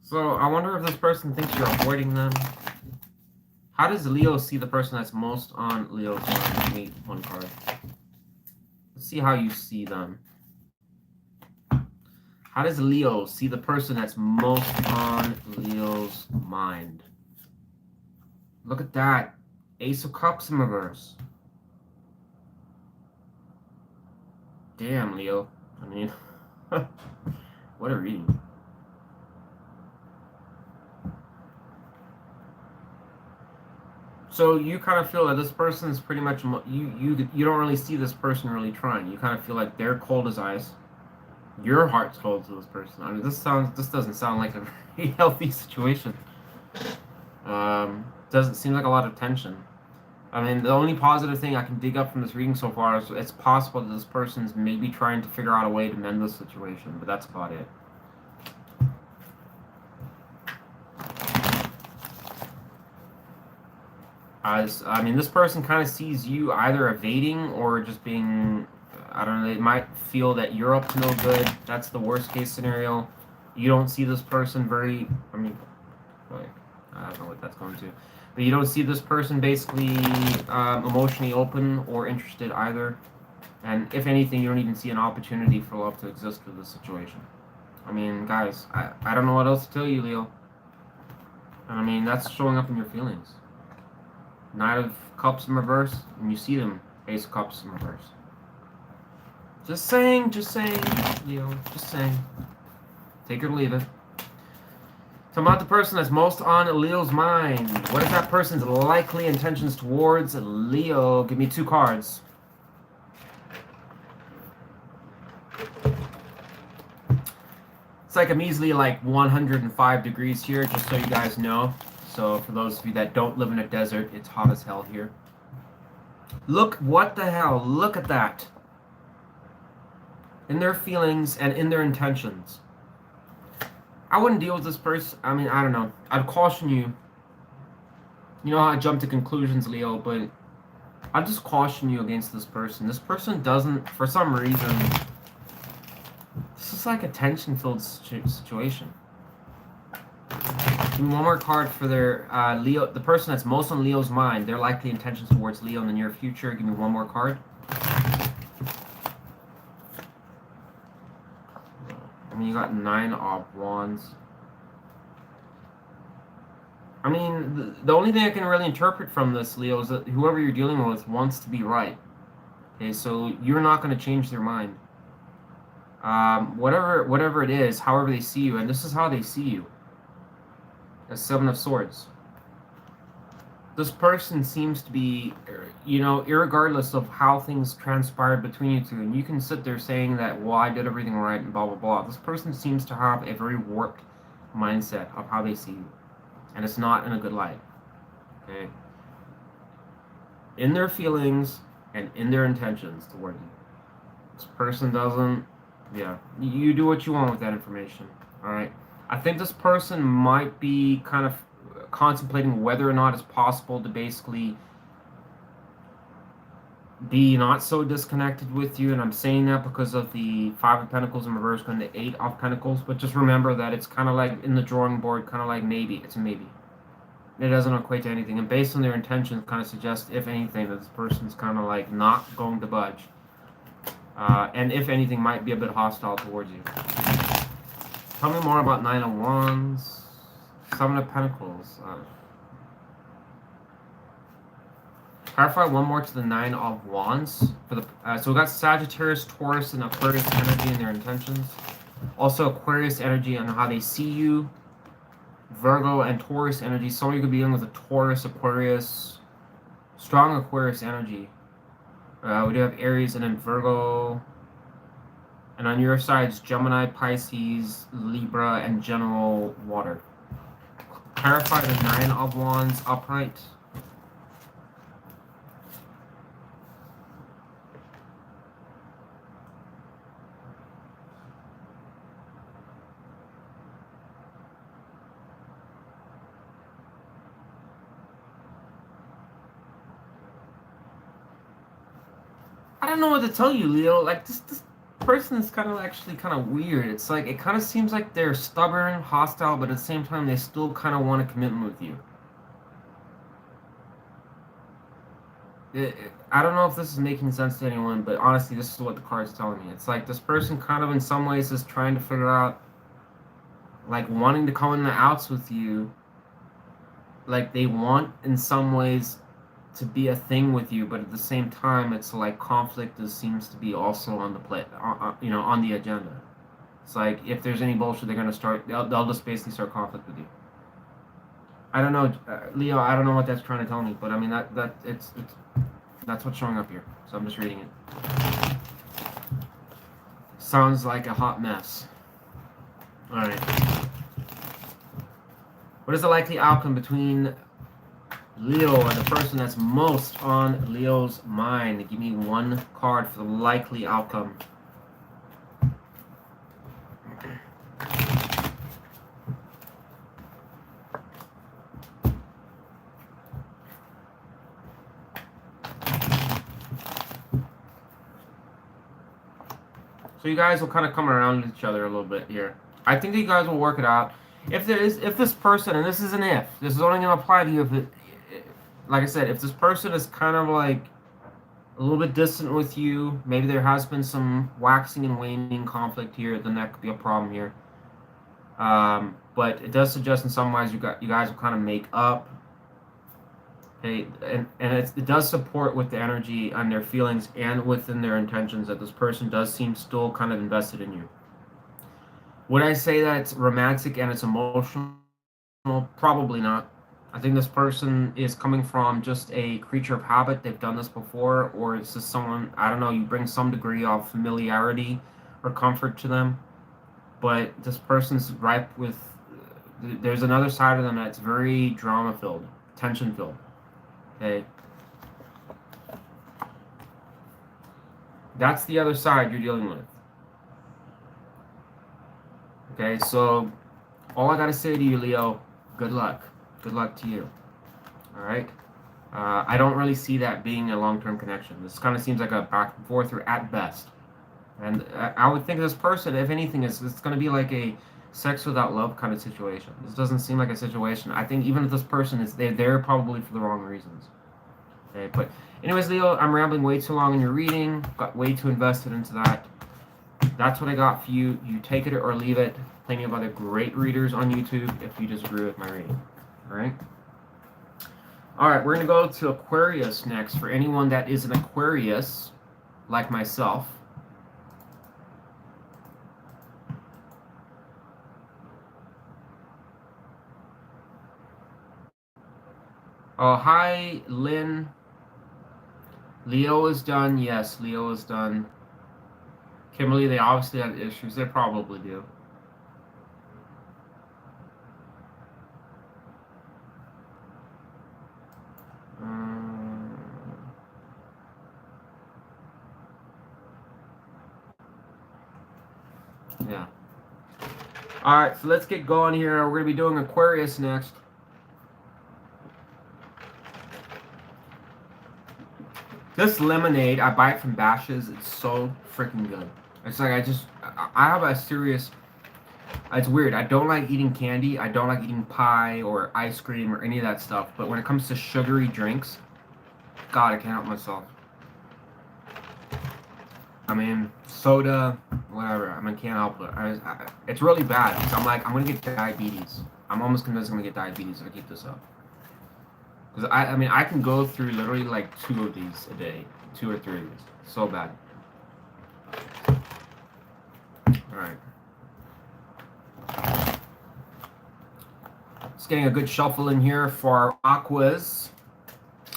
So I wonder if this person thinks you're avoiding them. How does Leo see the person that's most on Leo's mind? Give me one card. Let's see how you see them. How does Leo see the person that's most on Leo's mind? Look at that. Ace of Cups in reverse. Damn, Leo. I mean, what a reading. So you kind of feel that this person is pretty much you don't really see this person really trying. You kind of feel like they're cold as ice. Your heart's cold to this person. I mean, this doesn't sound like a very healthy situation. Doesn't seem like a lot of tension. I mean, the only positive thing I can dig up from this reading so far is it's possible that this person's maybe trying to figure out a way to mend this situation, but that's about it. I mean, this person kind of sees you either evading or just being, I don't know, they might feel that you're up to no good. That's the worst case scenario. You don't see this person very, I mean, like, I don't know what that's going to. But you don't see this person basically emotionally open or interested either. And if anything, you don't even see an opportunity for love to exist with this situation. I mean, guys, I don't know what else to tell you, Leo. And I mean, that's showing up in your feelings. Knight of Cups in reverse, and you see them, Ace of Cups in reverse. Just saying, Leo, just saying. Take it or leave it. So about the person that's most on Leo's mind. What is that person's likely intentions towards Leo? Give me 2 cards. It's like I'm easily like 105 degrees here, just so you guys know. So for those of you that don't live in a desert, it's hot as hell here. Look, what the hell? Look at that. In their feelings and in their intentions. I wouldn't deal with this person. I mean, I don't know. I'd caution you. You know how I jump to conclusions, Leo, but I'd just caution you against this person. This person doesn't, for some reason, this is like a tension-filled situation. Give me one more card for their Leo, the person that's most on Leo's mind, their likely intentions towards Leo in the near future. Give me one more card. I mean, you got 9 of Wands. I mean, the only thing I can really interpret from this, Leo, is that whoever you're dealing with wants to be right. Okay, so you're not going to change their mind. Whatever it is, however they see you, and this is how they see you. As 7 of Swords. This person seems to be, you know, irregardless of how things transpired between you two, and you can sit there saying that, well, I did everything right and blah, blah, blah. This person seems to have a very warped mindset of how they see you, and it's not in a good light, okay? In their feelings and in their intentions toward you. This person doesn't, yeah, you do what you want with that information, all right? I think this person might be kind of contemplating whether or not it's possible to basically be not so disconnected with you, and I'm saying that because of the 5 of Pentacles in reverse going to 8 of Pentacles, but just remember that it's kind of like in the drawing board, kind of like maybe, it's a maybe. It doesn't equate to anything, and based on their intentions, kind of suggests, if anything, that this person's kind of like not going to budge, and if anything, might be a bit hostile towards you. Tell me more about 9 of Wands, 7 of Pentacles. Clarify one more to the Nine of Wands. For the so we got Sagittarius, Taurus, and Aquarius energy and their intentions. Also Aquarius energy and how they see you. Virgo and Taurus energy. Some of you could be dealing with a Taurus, Aquarius, strong Aquarius energy. We do have Aries and then Virgo. And on your side, it's Gemini, Pisces, Libra, and general water. Clarify the Nine of Wands upright. I don't know what to tell you, Leo. Like this person is kind of actually kind of weird. It's like it kind of seems like they're stubborn, hostile, but at the same time they still kind of want a commitment with you. I don't know if this is making sense to anyone, but honestly, this is what the card's telling me. It's like this person kind of in some ways is trying to figure out, like wanting to come in the outs with you. Like they want in some ways to be a thing with you, but at the same time, it's like conflict seems to be also on the plate, on the agenda. It's like if there's any bullshit, they're gonna start. They'll just basically start conflict with you. I don't know, Leo. I don't know what that's trying to tell me, but I mean that's what's showing up here. So I'm just reading it. Sounds like a hot mess. All right. What is the likely outcome between Leo and the person that's most on Leo's mind? Give me one card for the likely outcome. So you guys will kind of come around each other a little bit here. I think that you guys will work it out. If this person, and this is an if, this is only going to apply to you if it, like I said, if this person is kind of like a little bit distant with you, maybe there has been some waxing and waning conflict here, then that could be a problem here. But it does suggest in some ways you guys will kind of make up. Okay, and it does support with the energy and their feelings and within their intentions that this person does seem still kind of invested in you. Would I say that it's romantic and it's emotional? Probably not. I think this person is coming from just a creature of habit. They've done this before, or it's just someone, I don't know, you bring some degree of familiarity or comfort to them. But this person's ripe with, there's another side of them that's very drama-filled, tension-filled. Okay. That's the other side you're dealing with. Okay, so all I gotta say to you, Leo, good luck. Good luck to you. All right. I don't really see that being a long-term connection. This kind of seems like a back and forth or at best. And I would think this person, if anything, it's going to be like a sex without love kind of situation. This doesn't seem like a situation. I think even if this person is they're there probably for the wrong reasons. Okay, but anyways, Leo, I'm rambling way too long in your reading. Got way too invested into that. That's what I got for you. You take it or leave it. Plenty of other great readers on YouTube if you disagree with my reading. All right. All right, we're going to go to Aquarius next. For anyone that is an Aquarius, like myself. Oh, hi, Lynn. Leo is done. Yes, Leo is done. Kimberly, they obviously have issues. They probably do. Yeah. All right, so let's get going here. We're going to be doing Aquarius next. This lemonade, I buy it from Bash's'. It's so freaking good. It's like I have a serious, it's weird. I don't like eating candy. I don't like eating pie or ice cream or any of that stuff. But when it comes to sugary drinks, God, I can't help myself. I mean, soda, whatever. I mean, can't help it. It's really bad. So I'm like, I'm going to get diabetes. I'm almost convinced I'm going to get diabetes if I keep this up. Because I mean, I can go through literally like 2 of these a day, 2 or 3 of these. So bad. All right. Just getting a good shuffle in here for our aquas.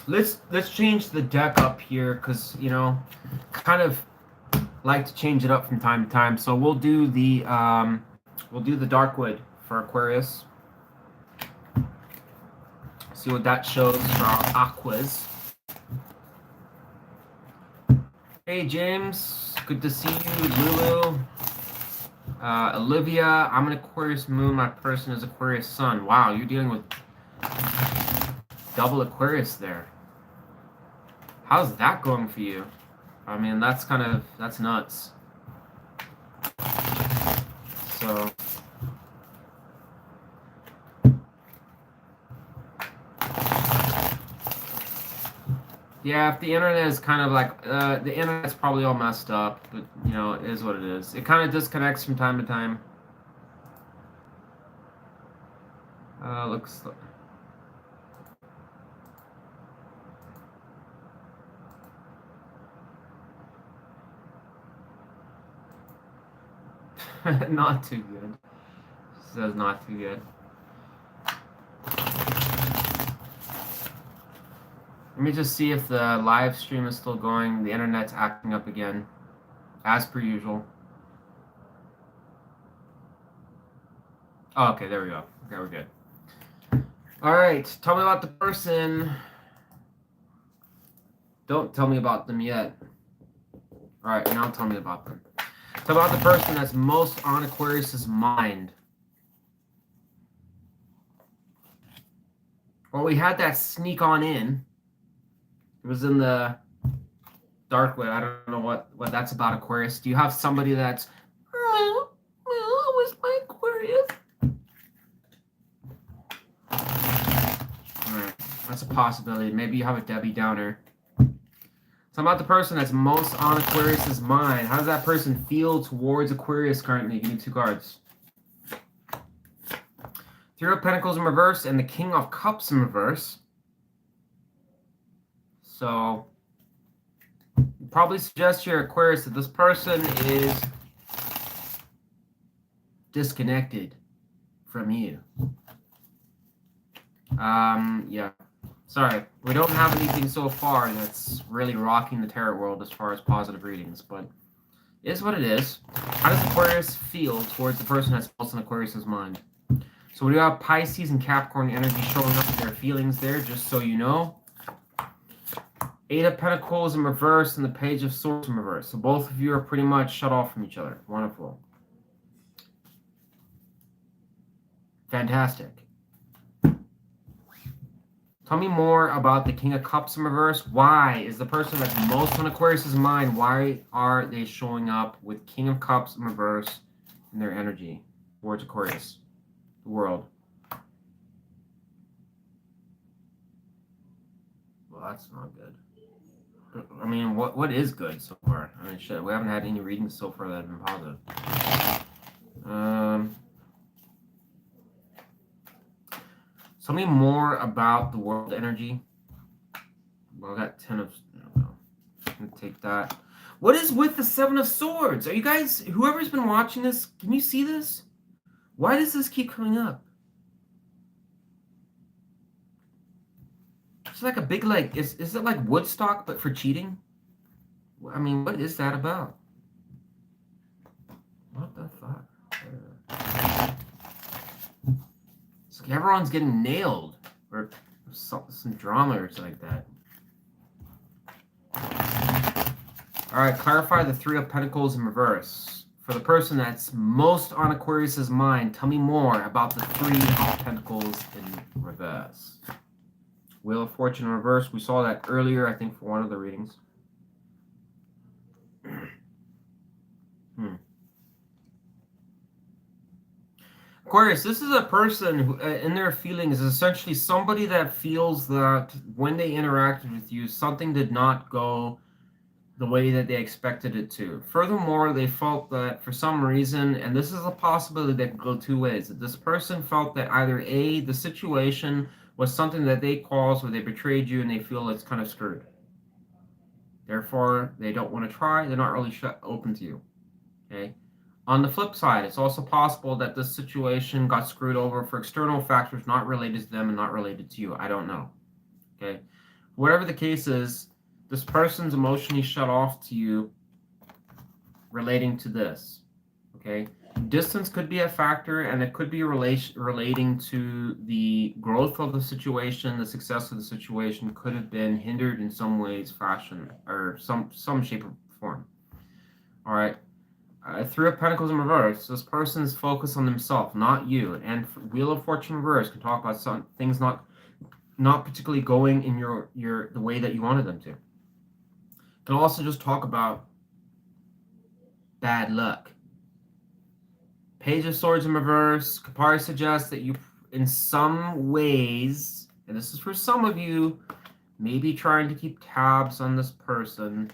Let's change the deck up here because you know, kind of like to change it up from time to time. So we'll do the dark wood for Aquarius. See what that shows for our aquas. Hey James, good to see you. Lulu, Olivia, I'm an Aquarius moon. My person is Aquarius sun. Wow, you're dealing with double Aquarius there. How's that going for you? I mean, that's nuts. So. Yeah, if the internet is kind of like, the internet's probably all messed up, but, you know, it is what it is. It kind of disconnects from time to time. Looks... Not too good. Says not too good. Let me just see if the live stream is still going. The internet's acting up again, as per usual. Oh, okay, there we go. Okay, we're good. All right, tell me about the person. Don't tell me about them yet. All right, now tell me about them. Tell me about the person that's most on Aquarius's mind. Well, we had that sneak on in. It was in the dark way. I don't know what that's about, Aquarius. Do you have somebody that's, where's my Aquarius? All right, that's a possibility. Maybe you have a Debbie Downer. So about the person that's most on Aquarius's mind. How does that person feel towards Aquarius currently? Give me 2 cards. 3 of Pentacles in reverse and the King of Cups in reverse. So, probably suggest your Aquarius that this person is disconnected from you. Yeah. Sorry, we don't have anything so far that's really rocking the tarot world as far as positive readings, but it is what it is. How does Aquarius feel towards the person that's most in Aquarius's mind? So we do have Pisces and Capricorn energy showing up in their feelings there, just so you know. 8 of Pentacles in reverse and the Page of Swords in reverse. So both of you are pretty much shut off from each other. Wonderful. Fantastic. Tell me more about the King of Cups in reverse. Why is the person that's most on Aquarius's mind, why are they showing up with King of Cups in reverse in their energy towards Aquarius, the world? Well, that's not good. I mean, what is good so far? I mean, shit, we haven't had any readings so far that have been positive. Tell me more about the world energy. Well, I got 10 of... I'm going to take that. What is with the 7 of Swords? Are you guys... Whoever's been watching this, can you see this? Why does this keep coming up? It's like a big, like... Is it like Woodstock, but for cheating? I mean, what is that about? What the fuck? It's like everyone's getting nailed. Or some drama or something like that. Alright, clarify the 3 of Pentacles in reverse. For the person that's most on Aquarius's mind, tell me more about the 3 of Pentacles in reverse. Wheel of Fortune in reverse. We saw that earlier, I think, for one of the readings. Aquarius, this is a person who, in their feelings, is essentially somebody that feels that when they interacted with you, something did not go the way that they expected it to. Furthermore, they felt that for some reason, and this is a possibility that could go 2 ways, that this person felt that either A, the situation was something that they caused, where they betrayed you and they feel it's kind of screwed. Therefore, they don't want to try. They're not really open to you. Okay. On the flip side, it's also possible that this situation got screwed over for external factors not related to them and not related to you. I don't know. Okay. Whatever the case is, this person's emotionally shut off to you relating to this. Okay. Distance could be a factor, and it could be relating to the growth of the situation. The success of the situation could have been hindered in some ways, fashion, or some shape or form. All right. Three of Pentacles in reverse. This person's focused on themselves, not you. And Wheel of Fortune reverse can talk about some things not particularly going in the way that you wanted them to. Can also just talk about bad luck. Page of Swords in reverse could probably suggest that you, in some ways, and this is for some of you, maybe trying to keep tabs on this person.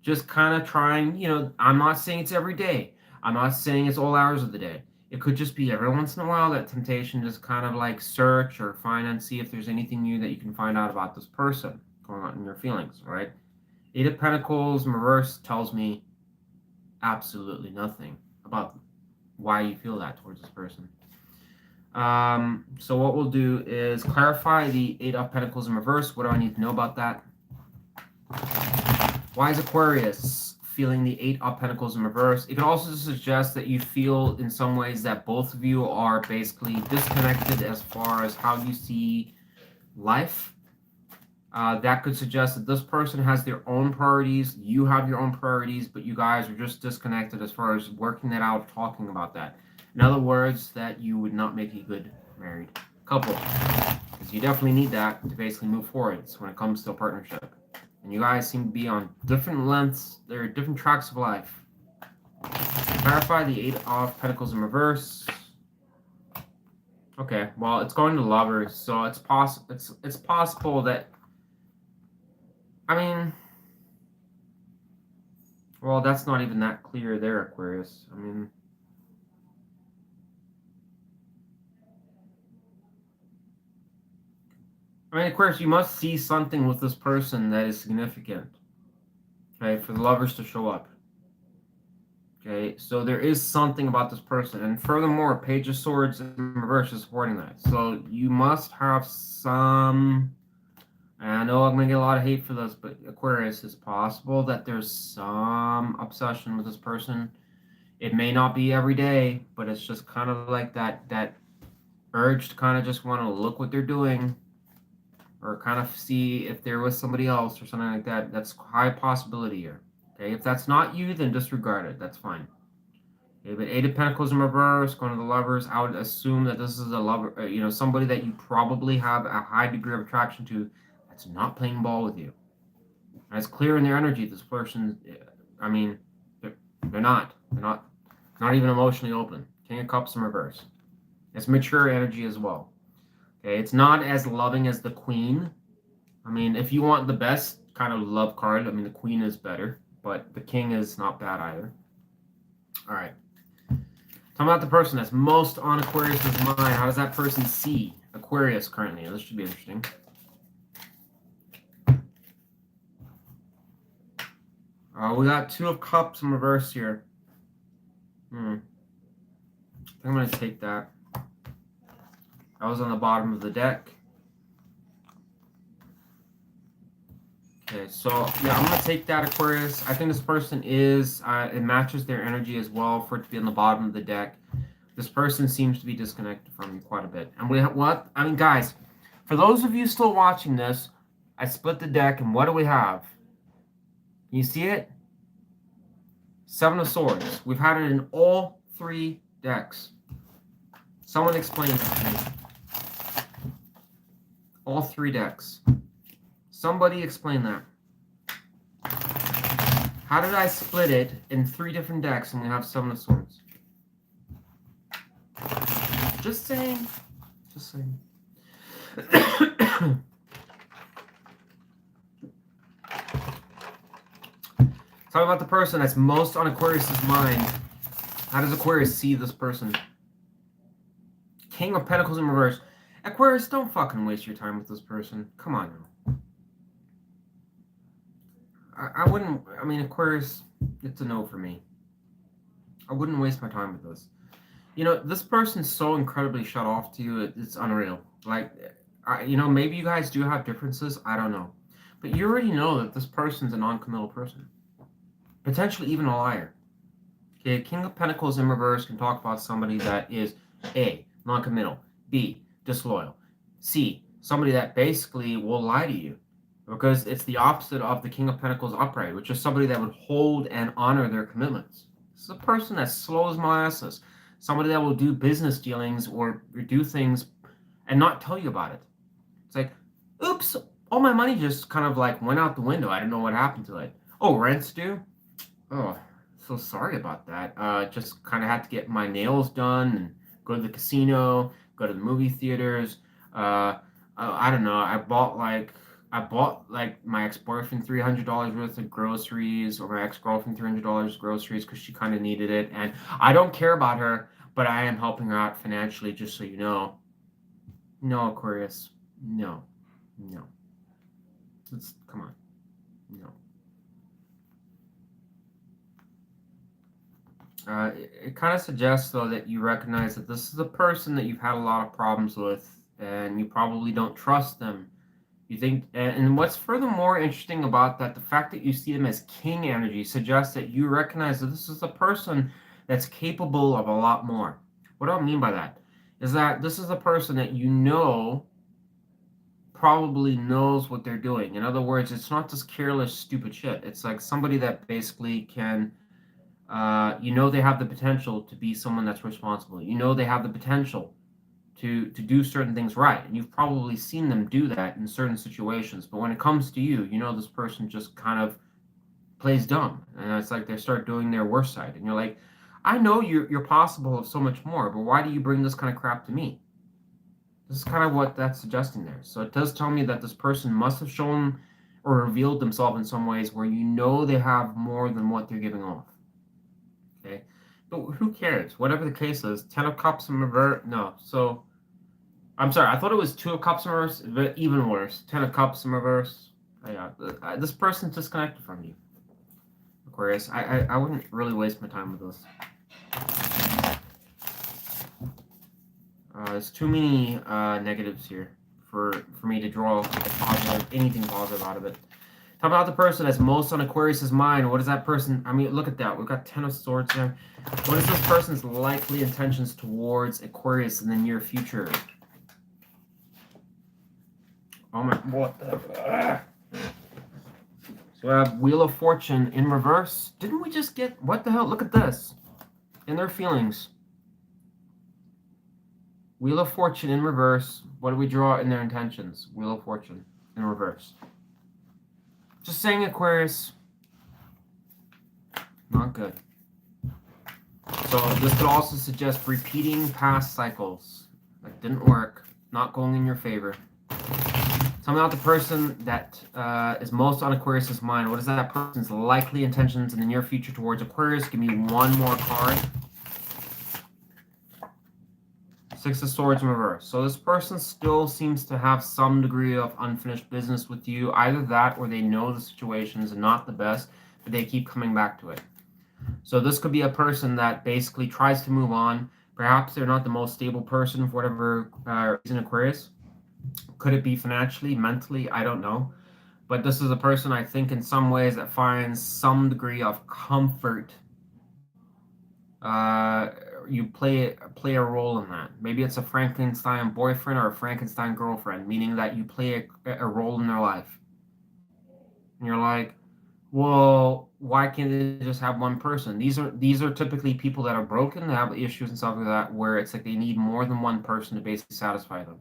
Just kind of trying, I'm not saying it's every day. I'm not saying it's all hours of the day. It could just be every once in a while that temptation, just kind of like search or find and see if there's anything new that you can find out about this person going on in your feelings, right? Eight of Pentacles in reverse tells me absolutely nothing about why you feel that towards this person. So what we'll do is clarify the Eight of Pentacles in reverse. What do I need to know about that? Why is Aquarius feeling the Eight of Pentacles in reverse? It can also suggest that you feel in some ways that both of you are basically disconnected as far as how you see life. That could suggest that this person has their own priorities, you have your own priorities, but you guys are just disconnected as far as working that out, talking about that. In other words, that you would not make a good married couple, because you definitely need that to basically move forwards when it comes to a partnership. And you guys seem to be on different lengths. There are different tracks of life. Clarify the Eight of Pentacles in reverse. Okay, well, it's going to Lovers, so it's possible that, well, that's not even that clear there, Aquarius. Aquarius, you must see something with this person that is significant, okay, for the Lovers to show up. Okay, so there is something about this person. And furthermore, Page of Swords in reverse is supporting that. So you must have some, and I know I'm going to get a lot of hate for this, but Aquarius, it's possible that there's some obsession with this person. It may not be every day, but it's just kind of like that urge to kind of just want to look what they're doing, or kind of see if they're with somebody else or something like that. That's high possibility here. Okay, if that's not you, then disregard it. That's fine. Okay, but Eight of Pentacles in reverse, going to the Lovers, I would assume that this is a lover, somebody that you probably have a high degree of attraction to that's not playing ball with you. And it's clear in their energy, this person, they're not even emotionally open. King of Cups in reverse. It's mature energy as well. Okay, it's not as loving as the Queen. If you want the best kind of love card, the Queen is better, but the King is not bad either. All right. Tell me about the person that's most on Aquarius' mind. How does that person see Aquarius currently? This should be interesting. We got Two of Cups in reverse here. I'm going to take that. That was on the bottom of the deck. Okay, so yeah, I'm going to take that, Aquarius. I think this person is, it matches their energy as well for it to be on the bottom of the deck. This person seems to be disconnected from you quite a bit. And we have what? Guys, for those of you still watching this, I split the deck, and what do we have? Can you see it? Seven of Swords. We've had it in all three decks. Someone explain that to me. All three decks. Somebody explain that. How did I split it in three different decks and we have Seven of Swords? Just saying. Just saying. Talk about the person that's most on Aquarius' mind. How does Aquarius see this person? King of Pentacles in reverse. Aquarius, don't fucking waste your time with this person. Come on now. I wouldn't, I mean, Aquarius, it's a no for me. I wouldn't waste my time with this. You know, this person's so incredibly shut off to you, it's unreal. Like, you know, maybe you guys do have differences, I don't know. But you already know that this person's a non-committal person. Potentially even a liar. Okay, King of Pentacles in reverse can talk about somebody that is A, non-committal, B, disloyal, C, somebody that basically will lie to you. Because it's the opposite of the King of Pentacles upright, which is somebody that would hold and honor their commitments. This is a person that slows molasses. Somebody that will do business dealings or do things and not tell you about it. It's like, oops, all my money just kind of like went out the window. I don't know what happened to it. Oh, rent's due? Oh, so sorry about that. Just kind of had to get my nails done and go to the casino, go to the movie theaters. I don't know. I bought like my ex-boyfriend $300 worth of groceries, or my ex-girlfriend $300 groceries because she kind of needed it. And I don't care about her, but I am helping her out financially, just so you know. No, Aquarius. No. No. Come on. No. It kind of suggests, though, that you recognize that this is a person that you've had a lot of problems with, and you probably don't trust them. You think, and what's furthermore interesting about that, the fact that you see them as king energy suggests that you recognize that this is a person that's capable of a lot more. What do I mean by that? Is that this is a person that you know probably knows what they're doing. In other words, it's not just careless, stupid shit. It's like somebody that basically can, you know, they have the potential to be someone that's responsible. You know, they have the potential to do certain things right, and you've probably seen them do that in certain situations. But when it comes to you, you know this person just kind of plays dumb, and it's like they start doing their worst side, and you're like, I know you're possible of so much more, but why do you bring this kind of crap to me? This is kind of what that's suggesting there. So it does tell me that this person must have shown or revealed themselves in some ways where you know they have more than what they're giving off. Okay, but who cares? Whatever the case is, Ten of Cups in reverse. No, so I'm sorry. I thought it was Two of Cups in reverse, but even worse, Ten of Cups in reverse. Yeah, this person's disconnected from you, Aquarius. I wouldn't really waste my time with this. There's too many negatives here for me to draw anything positive out of it. Talk about the person that's most on Aquarius's mind. What is that person? I mean, look at that. We've got Ten of Swords there. What is this person's likely intentions towards Aquarius in the near future? Oh my, what the? So I have Wheel of Fortune in reverse. Didn't we just get, what the hell? Look at this. In their feelings. Wheel of Fortune in reverse. What do we draw in their intentions? Wheel of Fortune in reverse. Just saying, Aquarius. Not good. So this could also suggest repeating past cycles. That didn't work. Not going in your favor. Tell me about the person that is most on Aquarius's mind. What is that person's likely intentions in the near future towards Aquarius? Give me one more card. Six of Swords in reverse. So this person still seems to have some degree of unfinished business with you. Either that or they know the situation is not the best, but they keep coming back to it. So this could be a person that basically tries to move on. Perhaps they're not the most stable person for whatever reason, Aquarius. Could it be financially, mentally? I don't know. But this is a person, I think, in some ways that finds some degree of comfort. You play a role in that. Maybe it's a Frankenstein boyfriend or a Frankenstein girlfriend, meaning that you play a role in their life. And you're like, well, why can't they just have one person? These are typically people that are broken, that have issues and stuff like that, where it's like they need more than one person to basically satisfy them.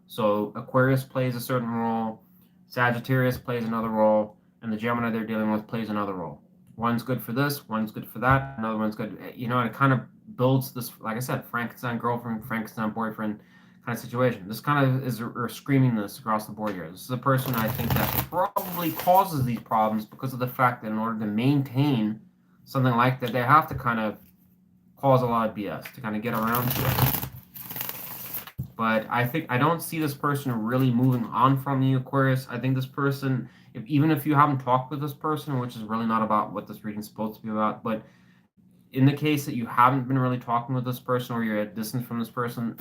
So Aquarius plays a certain role, Sagittarius plays another role, and the Gemini they're dealing with plays another role. One's good for this, one's good for that, another one's good. You know, and it kind of builds this, like I said, Frankenstein girlfriend, Frankenstein boyfriend kind of situation. This kind of is screaming this across the board here. This is a person I think that probably causes these problems because of the fact that in order to maintain something like that, they have to kind of cause a lot of BS to kind of get around to it. But I don't see this person really moving on from you, Aquarius. I think this person, even if you haven't talked with this person, which is really not about what this reading is supposed to be about, but in the case that you haven't been really talking with this person or you're at distance from this person,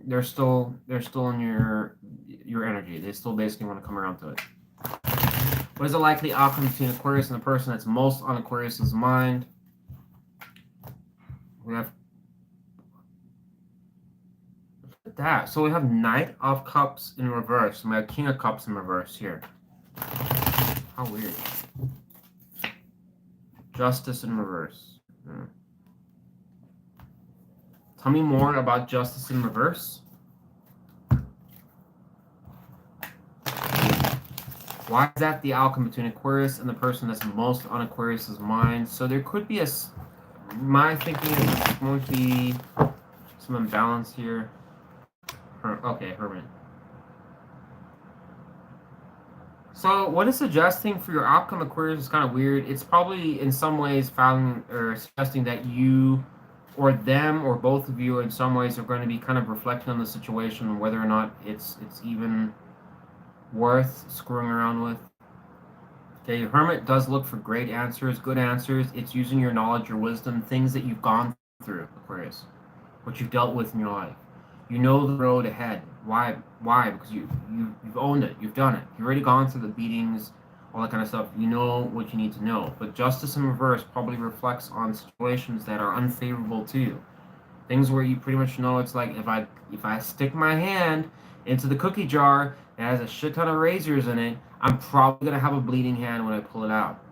they're still in your energy. They still basically want to come around to it. What is the likely outcome between Aquarius and the person that's most on Aquarius's mind? We have that. So we have Knight of Cups in reverse, and we have King of Cups in reverse here. How weird. Justice in reverse. Tell me more about Justice in reverse. Why is that the outcome between Aquarius and the person that's most on Aquarius's mind? So there could be my thinking is there's going to be some imbalance here. Okay, Hermit. So what it's suggesting for your outcome, Aquarius, is kind of weird. It's probably in some ways suggesting that you or them or both of you in some ways are going to be kind of reflecting on the situation and whether or not it's even worth screwing around with. Okay, Hermit does look for great answers, good answers. It's using your knowledge, your wisdom, things that you've gone through, Aquarius, what you've dealt with in your life. You know the road ahead. Why? Because you've owned it. You've done it. You've already gone through the beatings, all that kind of stuff. You know what you need to know. But Justice in reverse probably reflects on situations that are unfavorable to you. Things where you pretty much know it's like if I stick my hand into the cookie jar that has a shit ton of razors in it, I'm probably gonna have a bleeding hand when I pull it out.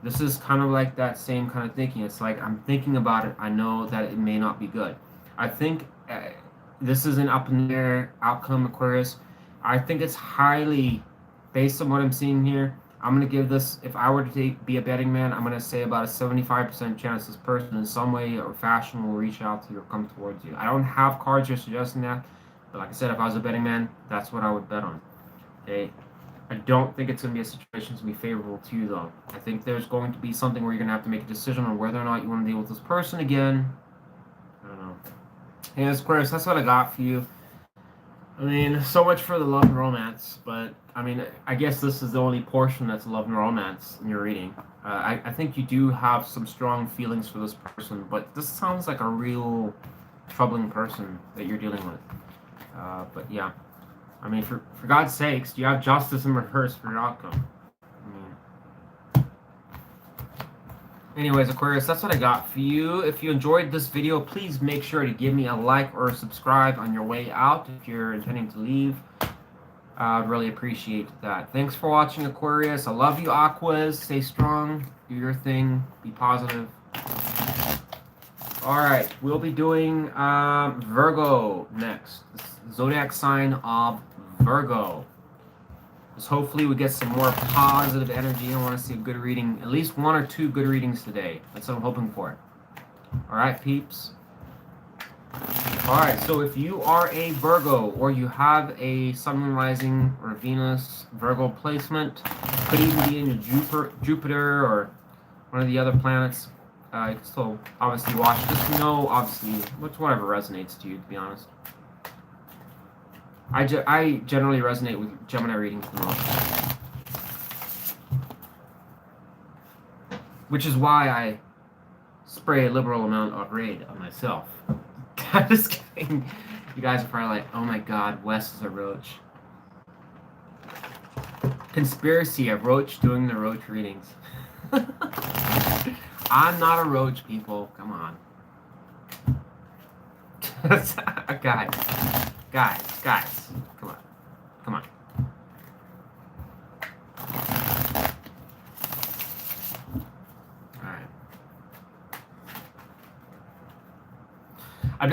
This is kind of like that same kind of thinking. It's like I'm thinking about it. I know that it may not be good. I think this is an up in the air outcome, Aquarius. I think it's highly based on what I'm seeing here. I'm going to give this, if I were to be a betting man, I'm going to say about a 75% chance this person in some way or fashion will reach out to you or come towards you. I don't have cards here suggesting that, but like I said, if I was a betting man, that's what I would bet on. Okay. I don't think it's going to be a situation that's going to be favorable to you, though. I think there's going to be something where you're going to have to make a decision on whether or not you want to deal with this person again. I don't know. Hey, Aquarius, that's what I got for you. I mean, so much for the love and romance, but I mean, I guess this is the only portion that's love and romance in your reading. I think you do have some strong feelings for this person, but this sounds like a real troubling person that you're dealing with. But yeah, I mean, for God's sakes, do you have Justice in reverse for your outcome? Anyways, Aquarius, that's what I got for you. If you enjoyed this video, please make sure to give me a like or a subscribe on your way out if you're intending to leave. I'd really appreciate that. Thanks for watching, Aquarius. I love you, Aquas. Stay strong. Do your thing. Be positive. All right, we'll be doing Virgo next. Zodiac sign of Virgo. Just hopefully we get some more positive energy. I want to see a good reading, at least one or two good readings today. That's what I'm hoping for. All right, peeps. All right, so if you are a Virgo or you have a Sun, Moon, Rising, or Venus Virgo placement, could even be in your Jupiter or one of the other planets, you can still obviously watch. Just know, obviously, whatever resonates to you, to be honest. I generally resonate with Gemini readings the most. Which is why I spray a liberal amount of raid on myself. I'm just kidding. You guys are probably like, oh my god, Wes is a roach. Conspiracy of Roach doing the Roach readings. I'm not a roach, people. Come on. Guys, come on. Come on. Alright. I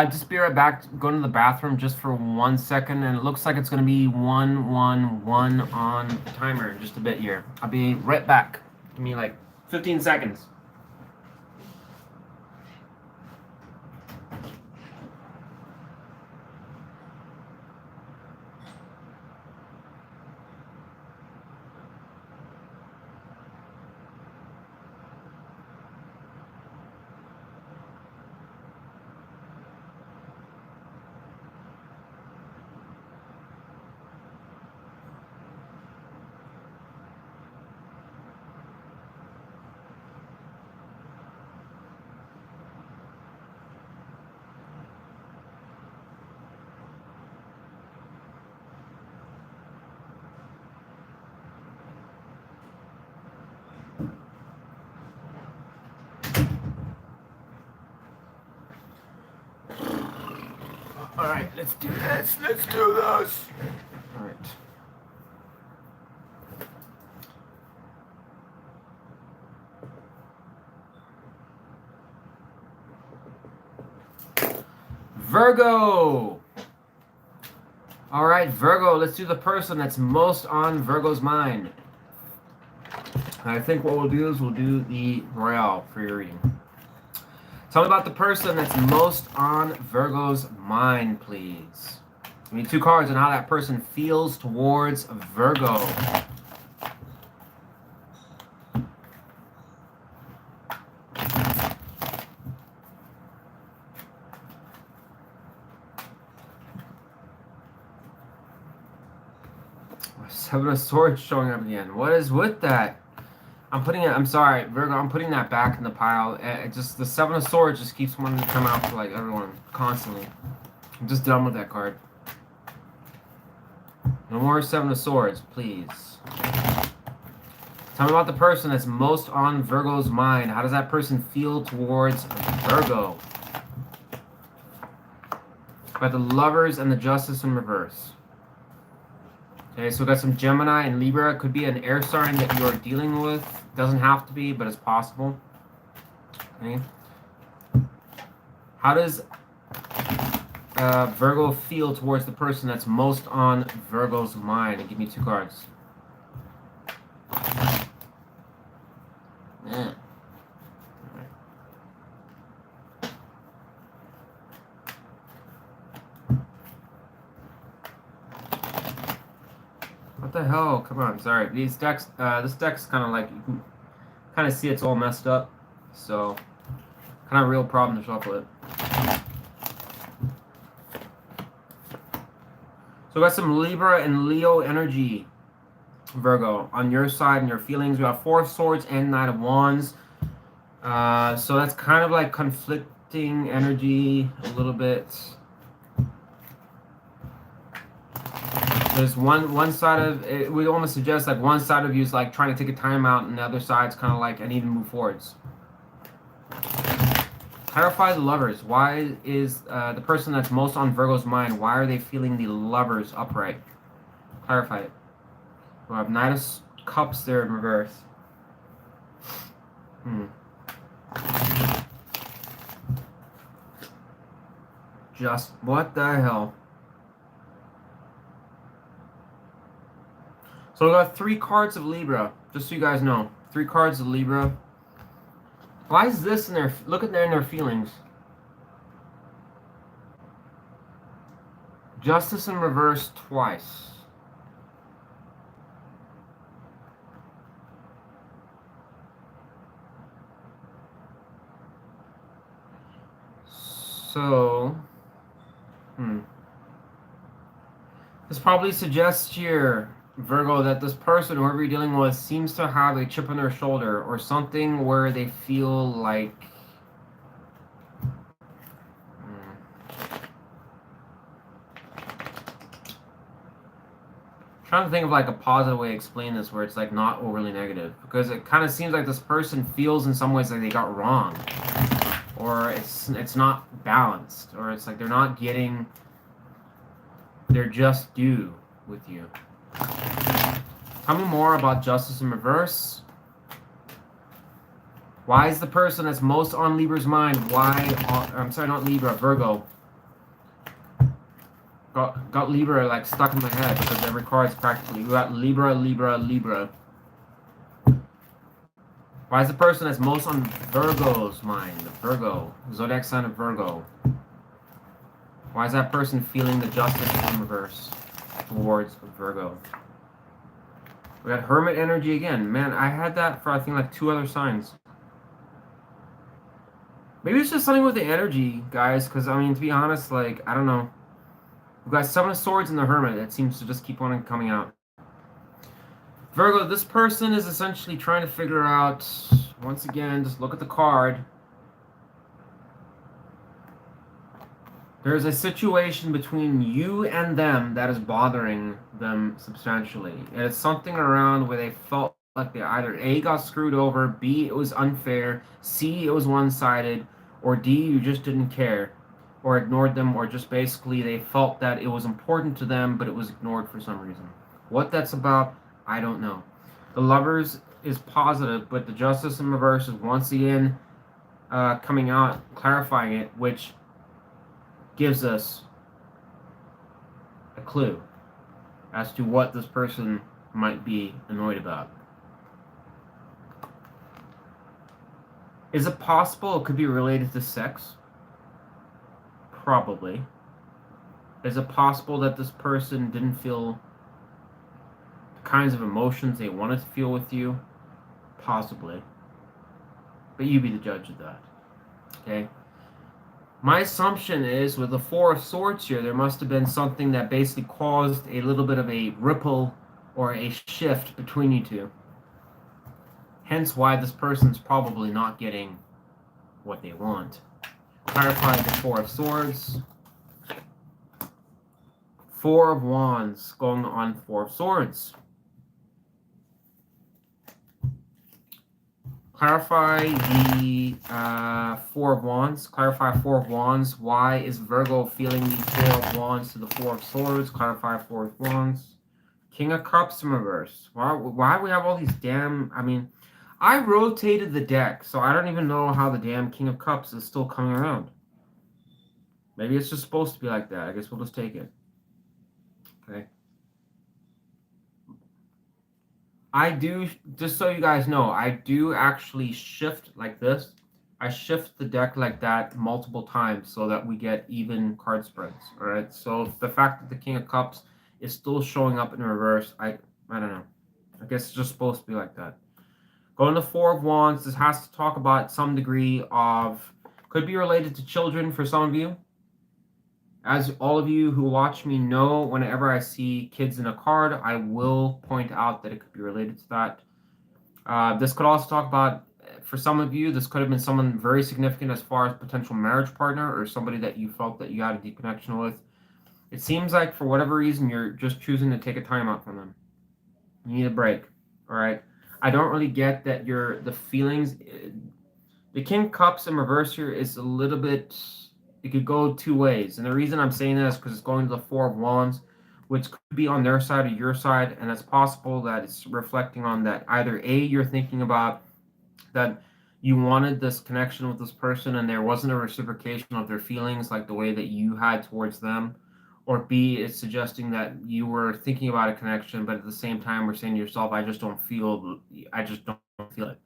just be right back, going to the bathroom just for 1 second, and it looks like it's gonna be 111 on the timer in just a bit here. I'll be right back. Give me like 15 seconds. All right, let's do this. Let's do this. All right. Virgo. All right, Virgo, let's do the person that's most on Virgo's mind. I think what we'll do is we'll do the Royale for your reading. Tell me about the person that's most on Virgo's mind, please. Give me 2 cards on how that person feels towards Virgo. Seven of Swords showing up again. What is with that? I'm sorry, Virgo, I'm putting that back in the pile. Just the Seven of Swords just keeps wanting to come out for like everyone constantly. I'm just done with that card. No more Seven of Swords, please. Tell me about the person that's most on Virgo's mind. How does that person feel towards Virgo? Got the Lovers and the Justice in reverse. Okay, so we got some Gemini and Libra. It could be an air sign that you are dealing with. Doesn't have to be, but it's possible. Okay. How does Virgo feel towards the person that's most on Virgo's mind? And give me 2 cards. Yeah. What the hell? Come on, sorry. These decks, this deck's kind of like, you can kind of see it's all messed up. So, kind of a real problem to shuffle it. So we got some Libra and Leo energy, Virgo, on your side and your feelings. We got 4 of Swords and 9 of Wands. So that's kind of like conflicting energy a little bit. There's one side of it, we almost suggest like one side of you is like trying to take a time out, and the other side's kind of like I need to move forwards. Clarify the Lovers. Why is the person that's most on Virgo's mind, why are they feeling the Lovers upright? Clarify it. We have Knight of Cups there in reverse. Just what the hell? So we got 3 cards of Libra, just so you guys know. 3 cards of Libra. Why is this in their, look at their feelings. Justice in reverse twice. So, this probably suggests here, Virgo, that this person, whoever you're dealing with, seems to have a chip on their shoulder or something where they feel like trying to think of like a positive way to explain this where it's like not overly negative, because it kind of seems like this person feels in some ways like they got wrong, or it's not balanced, or it's like they're not getting their just due with you. Tell me more about Justice in reverse. Why is the person that's most on Libra's mind? I'm sorry, not Libra, Virgo. Got Libra like stuck in my head because every card's practically. We got Libra, Libra, Libra. Why is the person that's most on Virgo's mind? Virgo. Zodiac sign of Virgo. Why is that person feeling the Justice in reverse towards Virgo? We got Hermit energy again. Man, I had that for I think like 2 other signs. Maybe it's just something with the energy, guys, because I mean, to be honest, like, I don't know. We've got 7 of Swords and the Hermit. That seems to just keep on coming out. Virgo, this person is essentially trying to figure out, once again, just look at the card. There's a situation between you and them that is bothering them substantially. And it's something around where they felt like they either A, got screwed over, B, it was unfair, C, it was one-sided, or D, you just didn't care. or ignored them, or just basically they felt that it was important to them, but it was ignored for some reason. What that's about, I don't know. The Lovers is positive, but the Justice in reverse is once again coming out, clarifying it, which gives us a clue as to what this person might be annoyed about. Is it possible it could be related to sex? Probably. Is it possible that this person didn't feel the kinds of emotions they wanted to feel with you? Possibly. But you be the judge of that. Okay? My assumption is with the Four of Swords here, there must have been something that basically caused a little bit of a ripple or a shift between you two. Hence why this person's probably not getting what they want. Clarify the Four of Swords. Four of Wands going on Four of Swords. Clarify the Four of Wands. Clarify Four of Wands. Why is Virgo feeling the Four of Wands to the Four of Swords? Clarify Four of Wands. King of Cups in reverse. Why do we have all these damn... I mean, I rotated the deck, so I don't even know how the damn King of Cups is still coming around. Maybe it's just supposed to be like that. I guess we'll just take it. Okay. I do, just so you guys know, I do actually shift like this. I shift the deck like that multiple times so that we get even card spreads. All right. So the fact that the King of Cups is still showing up in reverse, I don't know. I guess it's just supposed to be like that. Going to Four of Wands, this has to talk about some degree of, could be related to children for some of you. As all of you who watch me know, whenever I see kids in a card, I will point out that it could be related to that. This could also talk about, for some of you, this could have been someone very significant as far as potential marriage partner or somebody that you felt that you had a deep connection with. It seems like for whatever reason, you're just choosing to take a time out from them. You need a break, all right? I don't really get that the feelings... The King of Cups in reverse here is a little bit... It could go two ways. And the reason I'm saying that is because it's going to the Four of Wands, which could be on their side or your side. And it's possible that it's reflecting on that either A, you're thinking about that you wanted this connection with this person and there wasn't a reciprocation of their feelings like the way that you had towards them. Or B, it's suggesting that you were thinking about a connection, but at the same time we're saying to yourself, I just don't feel it.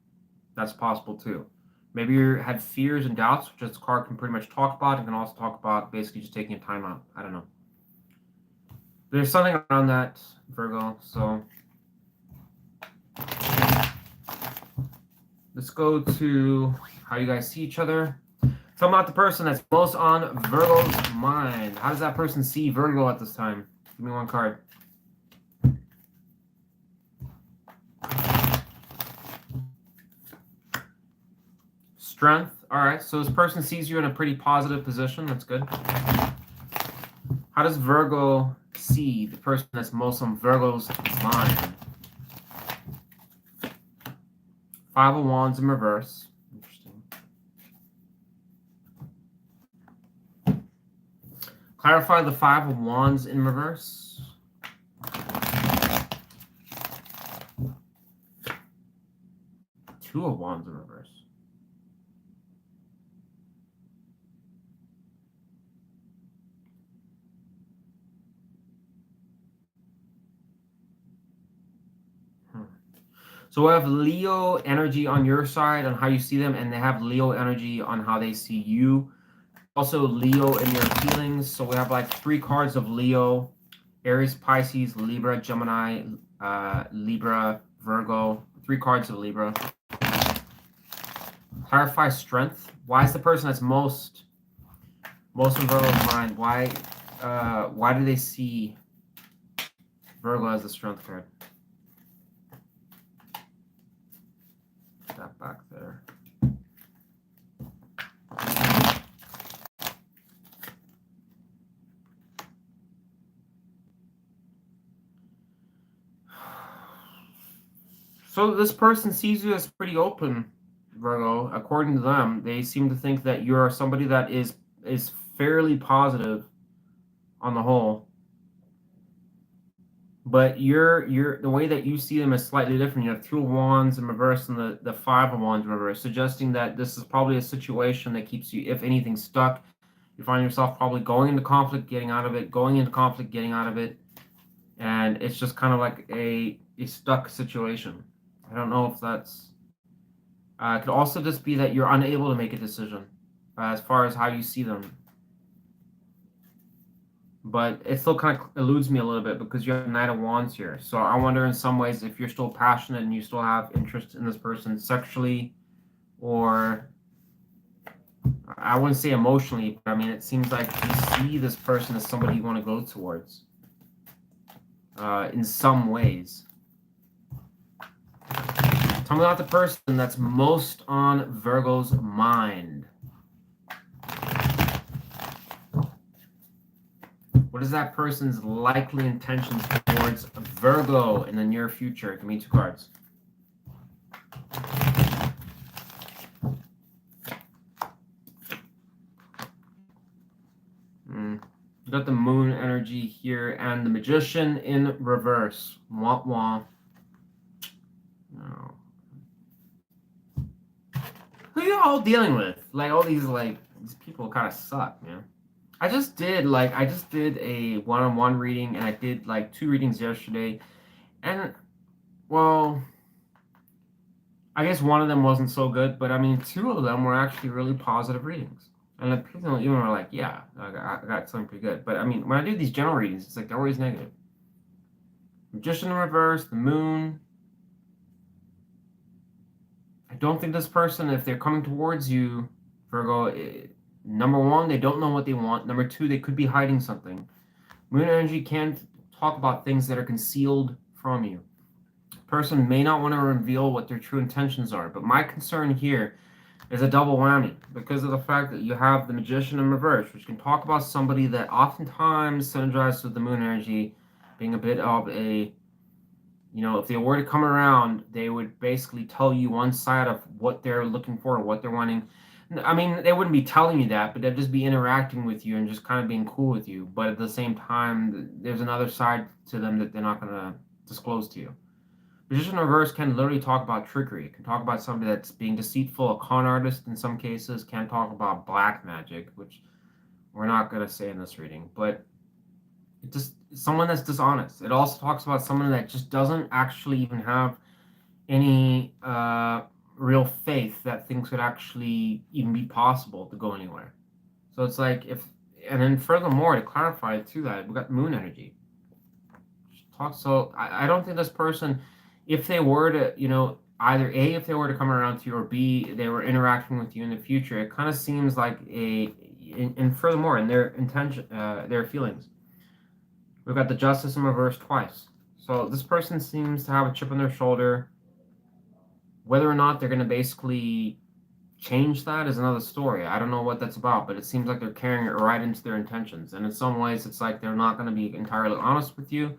That's possible too. Maybe you had fears and doubts, which this card can pretty much talk about. It can also talk about basically just taking a time out. I don't know. There's something around that, Virgo. So let's go to how you guys see each other. Tell me about the person that's most on Virgo's mind. How does that person see Virgo at this time? Give me one card. Strength. All right, so this person sees you in a pretty positive position. That's good. How does Virgo see the person that's most on Virgo's mind? Five of Wands in reverse. Interesting. Clarify the Five of Wands in reverse. Two of Wands in reverse. So we have Leo energy on your side on how you see them, and they have Leo energy on how they see you. Also Leo in your feelings. So we have like three cards of Leo: Aries, Pisces, Libra, Gemini, Libra, Virgo. Three cards of Libra. Clarify strength. Why is the person that's most in Virgo's mind? Why do they see Virgo as the strength card? That back there. So this person sees you as pretty open, Virgo. According to them, they seem to think that you're somebody that is fairly positive on the whole. But the way that you see them is slightly different. You have 2 of Wands in reverse and the 5 of Wands in reverse, suggesting that this is probably a situation that keeps you, if anything, stuck. You find yourself probably going into conflict, getting out of it, going into conflict, getting out of it. And it's just kind of like a stuck situation. I don't know if that's... it could also just be that you're unable to make a decision as far as how you see them. But it still kind of eludes me a little bit because you have Knight of Wands here. So I wonder in some ways if you're still passionate and you still have interest in this person sexually, or I wouldn't say emotionally, but I mean, it seems like you see this person as somebody you want to go towards in some ways. Tell me about the person that's most on Virgo's mind. What is that person's likely intentions towards Virgo in the near future? Give me 2 cards. You got the Moon energy here and the Magician in reverse. Wah wah. No. Who are you all dealing with? Like all these people kind of suck, man. I just did a one-on-one reading, and I did like 2 readings yesterday, and well, I guess one of them wasn't so good, but I mean 2 of them were actually really positive readings, and the people even were like, yeah, I got something pretty good. But I mean, when I do these general readings, it's like they're always negative. Magician in reverse, the Moon. I don't think this person, if they're coming towards you, Virgo, number 1, they don't know what they want. Number 2, they could be hiding something. Moon energy can talk about things that are concealed from you. Person may not want to reveal what their true intentions are, but my concern here is a double whammy because of the fact that you have the Magician in reverse, which can talk about somebody that oftentimes synergizes with the Moon energy being a bit of a, if they were to come around, they would basically tell you one side of what they're looking for, what they're wanting. I mean, they wouldn't be telling you that, but they'd just be interacting with you and just kind of being cool with you. But at the same time, there's another side to them that they're not going to disclose to you. Magician reverse can literally talk about trickery. It can talk about somebody that's being deceitful, a con artist in some cases. Can talk about black magic, which we're not going to say in this reading. But just someone that's dishonest. It also talks about someone that just doesn't actually even have any real faith that things could actually even be possible to go anywhere. So it's like and then furthermore, to clarify to that, we got Moon energy. So I don't think this person, if they were to, either A, if they were to come around to you, or B, they were interacting with you in the future, it kind of seems like and furthermore, in their intention, their feelings. We've got the Justice in reverse twice. So this person seems to have a chip on their shoulder. Whether or not they're going to basically change that is another story. I don't know what that's about, but it seems like they're carrying it right into their intentions. And in some ways, it's like they're not going to be entirely honest with you.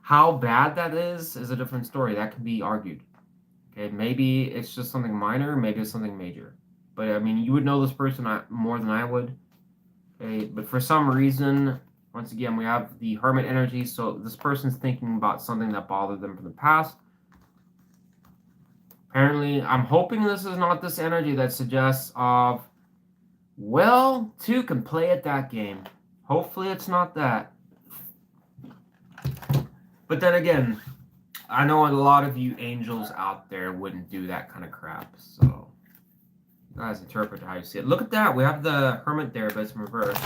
How bad that is a different story. That can be argued. Okay, maybe it's just something minor, maybe it's something major. But I mean, you would know this person more than I would. Okay, but for some reason, once again, we have the Hermit energy. So this person's thinking about something that bothered them from the past. Apparently, I'm hoping this is not this energy that suggests of, well, 2 can play at that game. Hopefully it's not that. But then again, I know a lot of you angels out there wouldn't do that kind of crap. So you guys interpret how you see it. Look at that. We have the Hermit there, but it's in reverse.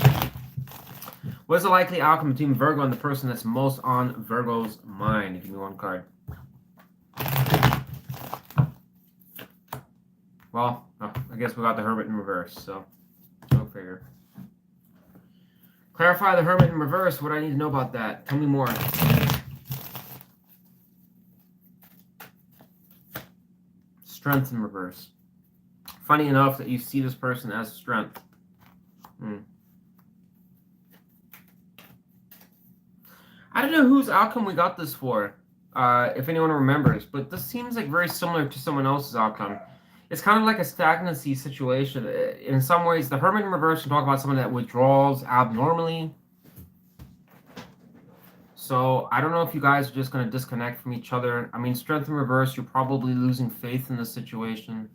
What is the likely outcome between Virgo and the person that's most on Virgo's mind? Give me 1 card. Well, I guess we got the Hermit in reverse, so go figure. Clarify the Hermit in reverse. What do I need to know about that? Tell me more. Strength in reverse. Funny enough that you see this person as strength. I don't know whose outcome we got this for, if anyone remembers, but this seems like very similar to someone else's outcome. it's kind of like a stagnancy situation. In some ways, the Hermit in reverse can talk about someone that withdraws abnormally. So I don't know if you guys are just going to disconnect from each other. I mean, Strength in reverse, you're probably losing faith in this situation.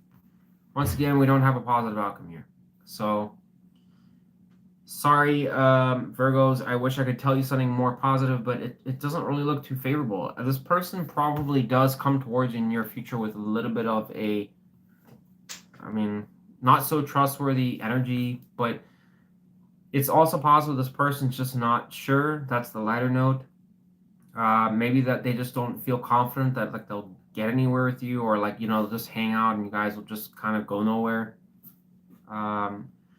Once again, we don't have a positive outcome here. So sorry, Virgos, I wish I could tell you something more positive, but it doesn't really look too favorable. This person probably does come towards you in your future with a little bit of a, I mean, not so trustworthy energy, but it's also possible this person's just not sure. That's the lighter note. Maybe that they just don't feel confident that like they'll get anywhere with you, or like, you know, just hang out and you guys will just kind of go nowhere.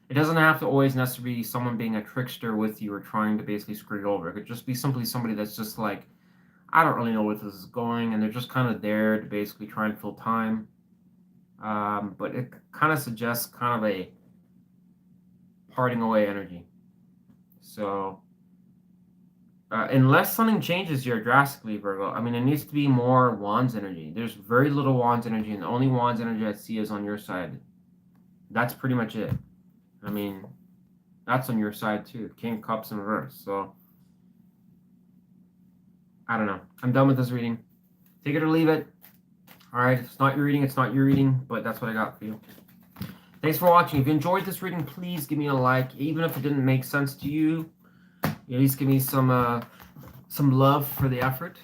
It doesn't have to always necessarily be someone being a trickster with you or trying to basically screw you over. It could just be simply somebody that's just like, I don't really know where this is going, and they're just kind of there to basically try and fill time. But it kind of suggests kind of a parting away energy. So unless something changes here drastically, Virgo, I mean, it needs to be more Wands energy. There's very little Wands energy, and the only Wands energy I see is on your side. That's pretty much it. I mean, that's on your side too. King of Cups in reverse. So, I don't know. I'm done with this reading. Take it or leave it. All right, if it's not your reading, it's not your reading, but that's what I got for you. Thanks for watching. If you enjoyed this reading, please give me a like. Even if it didn't make sense to you, at least give me some love for the effort.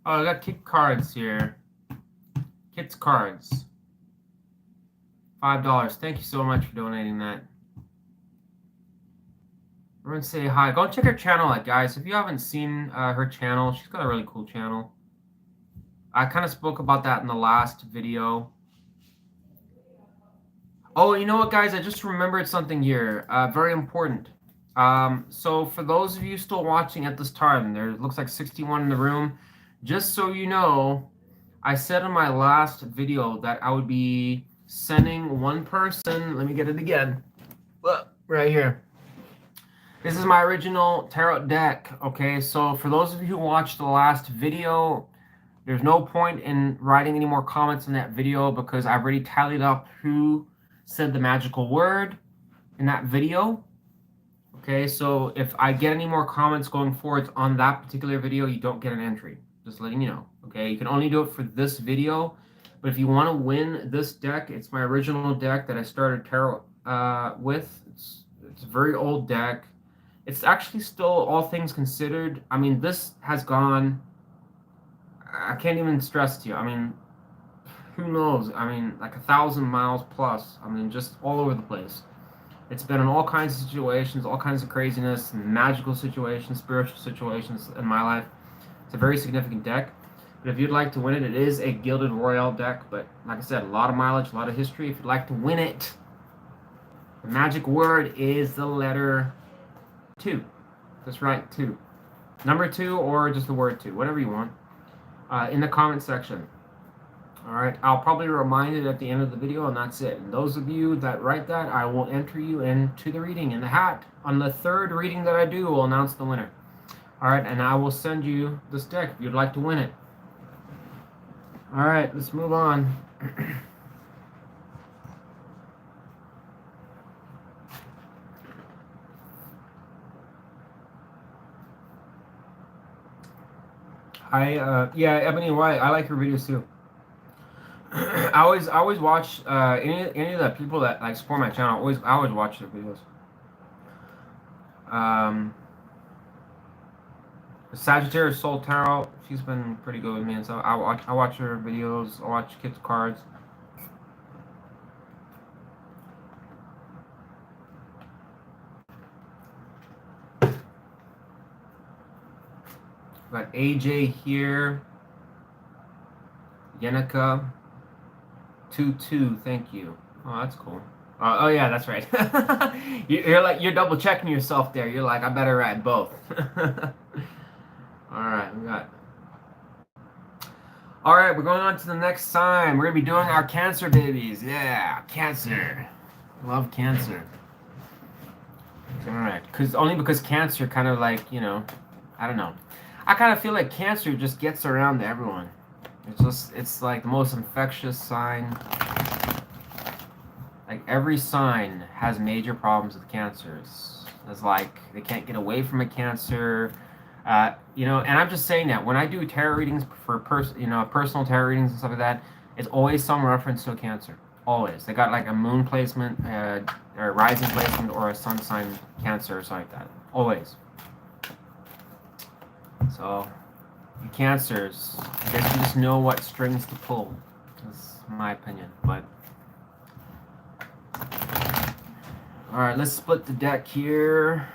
Oh, I got Kit cards here. Kit's cards. $5. Thank you so much for donating that. We're gonna say hi. Go and check her channel out, guys. If you haven't seen her channel, she's got a really cool channel. I kind of spoke about that in the last video. Oh, you know what, guys? I just remembered something here. Very important. So for those of you still watching at this time, there looks like 61 in the room. Just so you know, I said in my last video that I would be sending one person. Let me get it again. Right here. This is my original tarot deck. Okay, so for those of you who watched the last video, there's no point in writing any more comments in that video because I've already tallied up who said the magical word in that video. Okay, so if I get any more comments going forward on that particular video, you don't get an entry. Just letting you know. Okay, you can only do it for this video. But if you want to win this deck, it's my original deck that I started tarot with. It's a very old deck. It's actually still, all things considered, I mean, this has gone, I can't even stress to you. I mean, who knows? I mean, like 1,000 miles plus. I mean, just all over the place. It's been in all kinds of situations, all kinds of craziness, magical situations, spiritual situations in my life. It's a very significant deck. But if you'd like to win it, it is a Gilded Royale deck. But like I said, a lot of mileage, a lot of history. If you'd like to win it, the magic word is the letter 2. That's right, 2. Number 2 or just the word 2, whatever you want, in the comment section. All right, I'll probably remind it at the end of the video, and that's it. And those of you that write that, I will enter you into the reading in the hat. On the third reading that I do, we'll announce the winner. All right, and I will send you this deck if you'd like to win it. All right, let's move on. Yeah, Ebony White, I like your videos too. I always watch any of the people that like support my channel. I always watch their videos. Sagittarius Soul Tarot, she's been pretty good with me, and so I watch her videos. I watch Kit's cards. Got AJ here. Yenica 22, thank you. Oh, that's cool. Oh yeah, that's right. You're like you're double checking yourself there. You're like, I better write both. All right, we got. All right, we're going on to the next sign. We're gonna be doing our Cancer babies. Yeah, Cancer. Love Cancer. All right, because Cancer kind of like, you know, I don't know. I kind of feel like Cancer just gets around to everyone. It's like the most infectious sign. Like every sign has major problems with cancers. It's like they can't get away from a cancer. You know, and I'm just saying that when I do tarot readings for personal tarot readings and stuff like that, it's always some reference to a cancer. Always. They got like a moon placement, or a rising placement, or a sun sign Cancer or something like that. Always. So, you Cancers, I guess you just know what strings to pull. That's my opinion, but. Alright, let's split the deck here.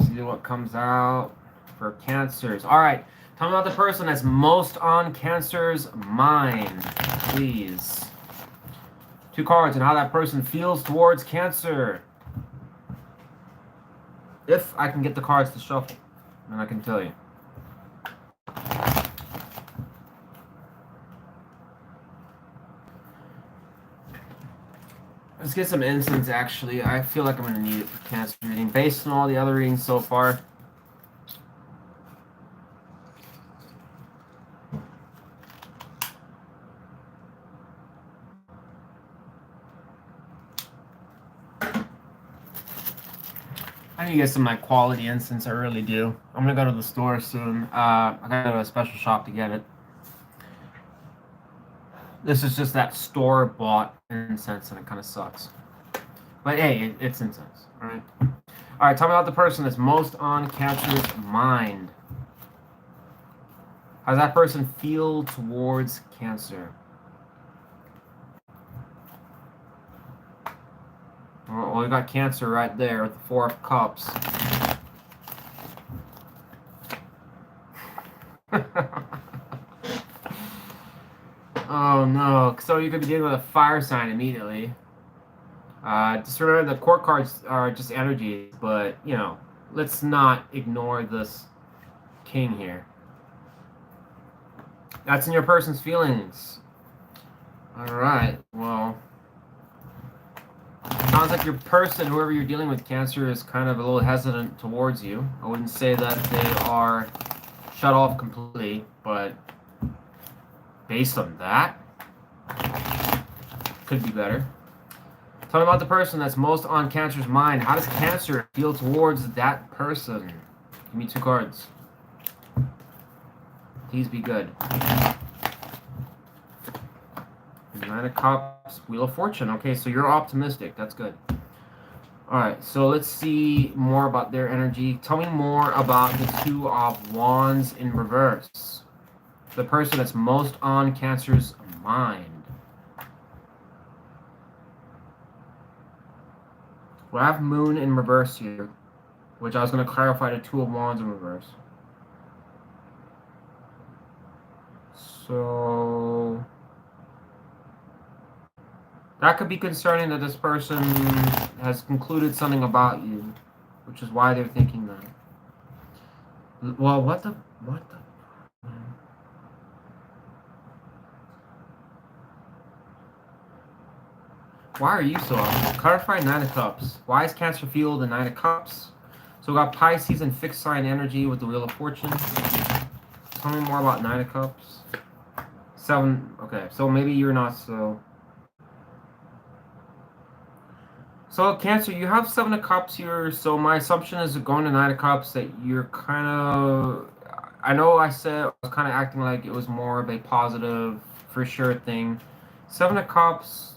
See what comes out for Cancers. Alright, tell me about the person that's most on Cancer's mind, please. 2 cards and how that person feels towards Cancer. If I can get the cards to shuffle, then I can tell you. Let's get some incense, actually. I feel like I'm going to need it for Cancer reading. Based on all the other readings so far. I need to get some like quality incense. I really do. I'm going to go to the store soon. I got to go to a special shop to get it. This is just that store-bought incense, and it kind of sucks. But hey, it's incense, all right? All right, tell me about the person that's most on Cancer's mind. How does that person feel towards Cancer? Well, we got Cancer right there with the 4 of Cups. Oh no, so you could be dealing with a fire sign immediately. Just remember the court cards are just energies, but, you know, let's not ignore this king here. That's in your person's feelings. Alright, well, sounds like your person, whoever you're dealing with, Cancer, is kind of a little hesitant towards you. I wouldn't say that they are shut off completely, but based on that, could be better. Tell me about the person that's most on Cancer's mind. How does Cancer feel towards that person? Give me 2 cards. Please be good. 9 of Cups, Wheel of Fortune. Okay, so you're optimistic. That's good. Alright, so let's see more about their energy. Tell me more about the 2 of Wands in reverse. The person that's most on Cancer's mind. We have Moon in reverse here, which I was going to clarify the 2 of Wands in reverse. So that could be concerning that this person has concluded something about you, which is why they're thinking that. Well, what the? Why are you so off? Clarify 9 of Cups. Why is Cancer feel the 9 of Cups? So we got Pisces and fixed sign energy with the Wheel of Fortune. Tell me more about 9 of Cups. 7. Okay, so maybe you're not so. So Cancer, you have 7 of Cups here. So my assumption is going to 9 of Cups that you're kind of. I know I said I was kind of acting like it was more of a positive, for sure thing. 7 of Cups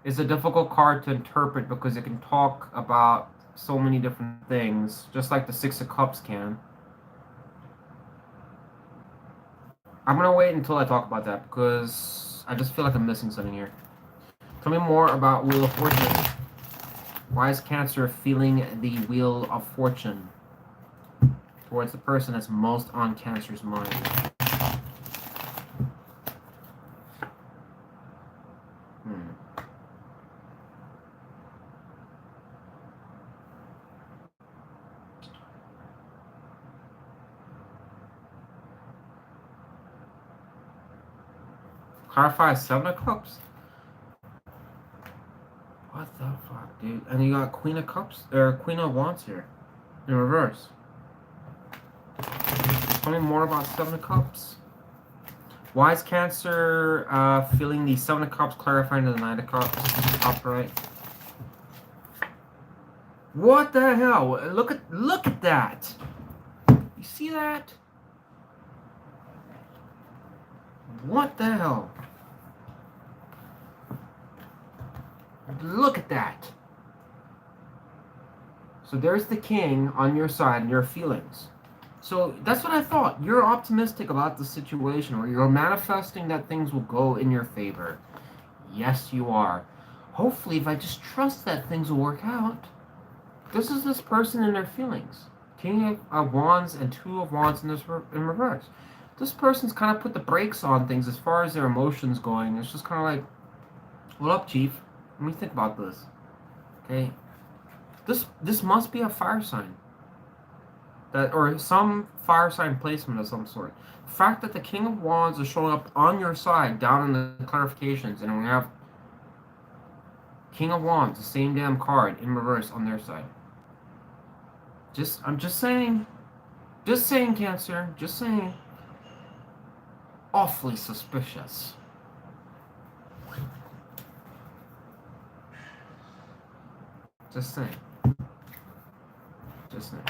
is a difficult card to interpret because it can talk about so many different things, just like the 6 of Cups can. I'm going to wait until I talk about that because I just feel like I'm missing something here. Tell me more about Wheel of Fortune. Why is Cancer feeling the Wheel of Fortune towards the person that's most on Cancer's mind. Clarify 7 of Cups? What the fuck, dude? And you got Queen of Cups, or Queen of Wands here, in reverse. Tell me more about 7 of Cups. Why is Cancer feeling the 7 of Cups clarifying to the 9 of Cups upright? What the hell? Look at that. You see that? What the hell? Look at that. So there's the King on your side and your feelings. So that's what I thought. You're optimistic about the situation, where you're manifesting that things will go in your favor. Yes, you are. Hopefully, if I just trust that things will work out. This is this person and their feelings. King of Wands and 2 of Wands in reverse. This person's kind of put the brakes on things as far as their emotions going. It's just kind of like, what up, Chief? Let me think about this. Okay. This must be a fire sign. Or some fire sign placement of some sort. The fact that the King of Wands is showing up on your side down in the clarifications, and we have King of Wands, the same damn card, in reverse on their side. I'm just saying. Just saying, Cancer. Just saying. Awfully suspicious. Just saying. Just saying.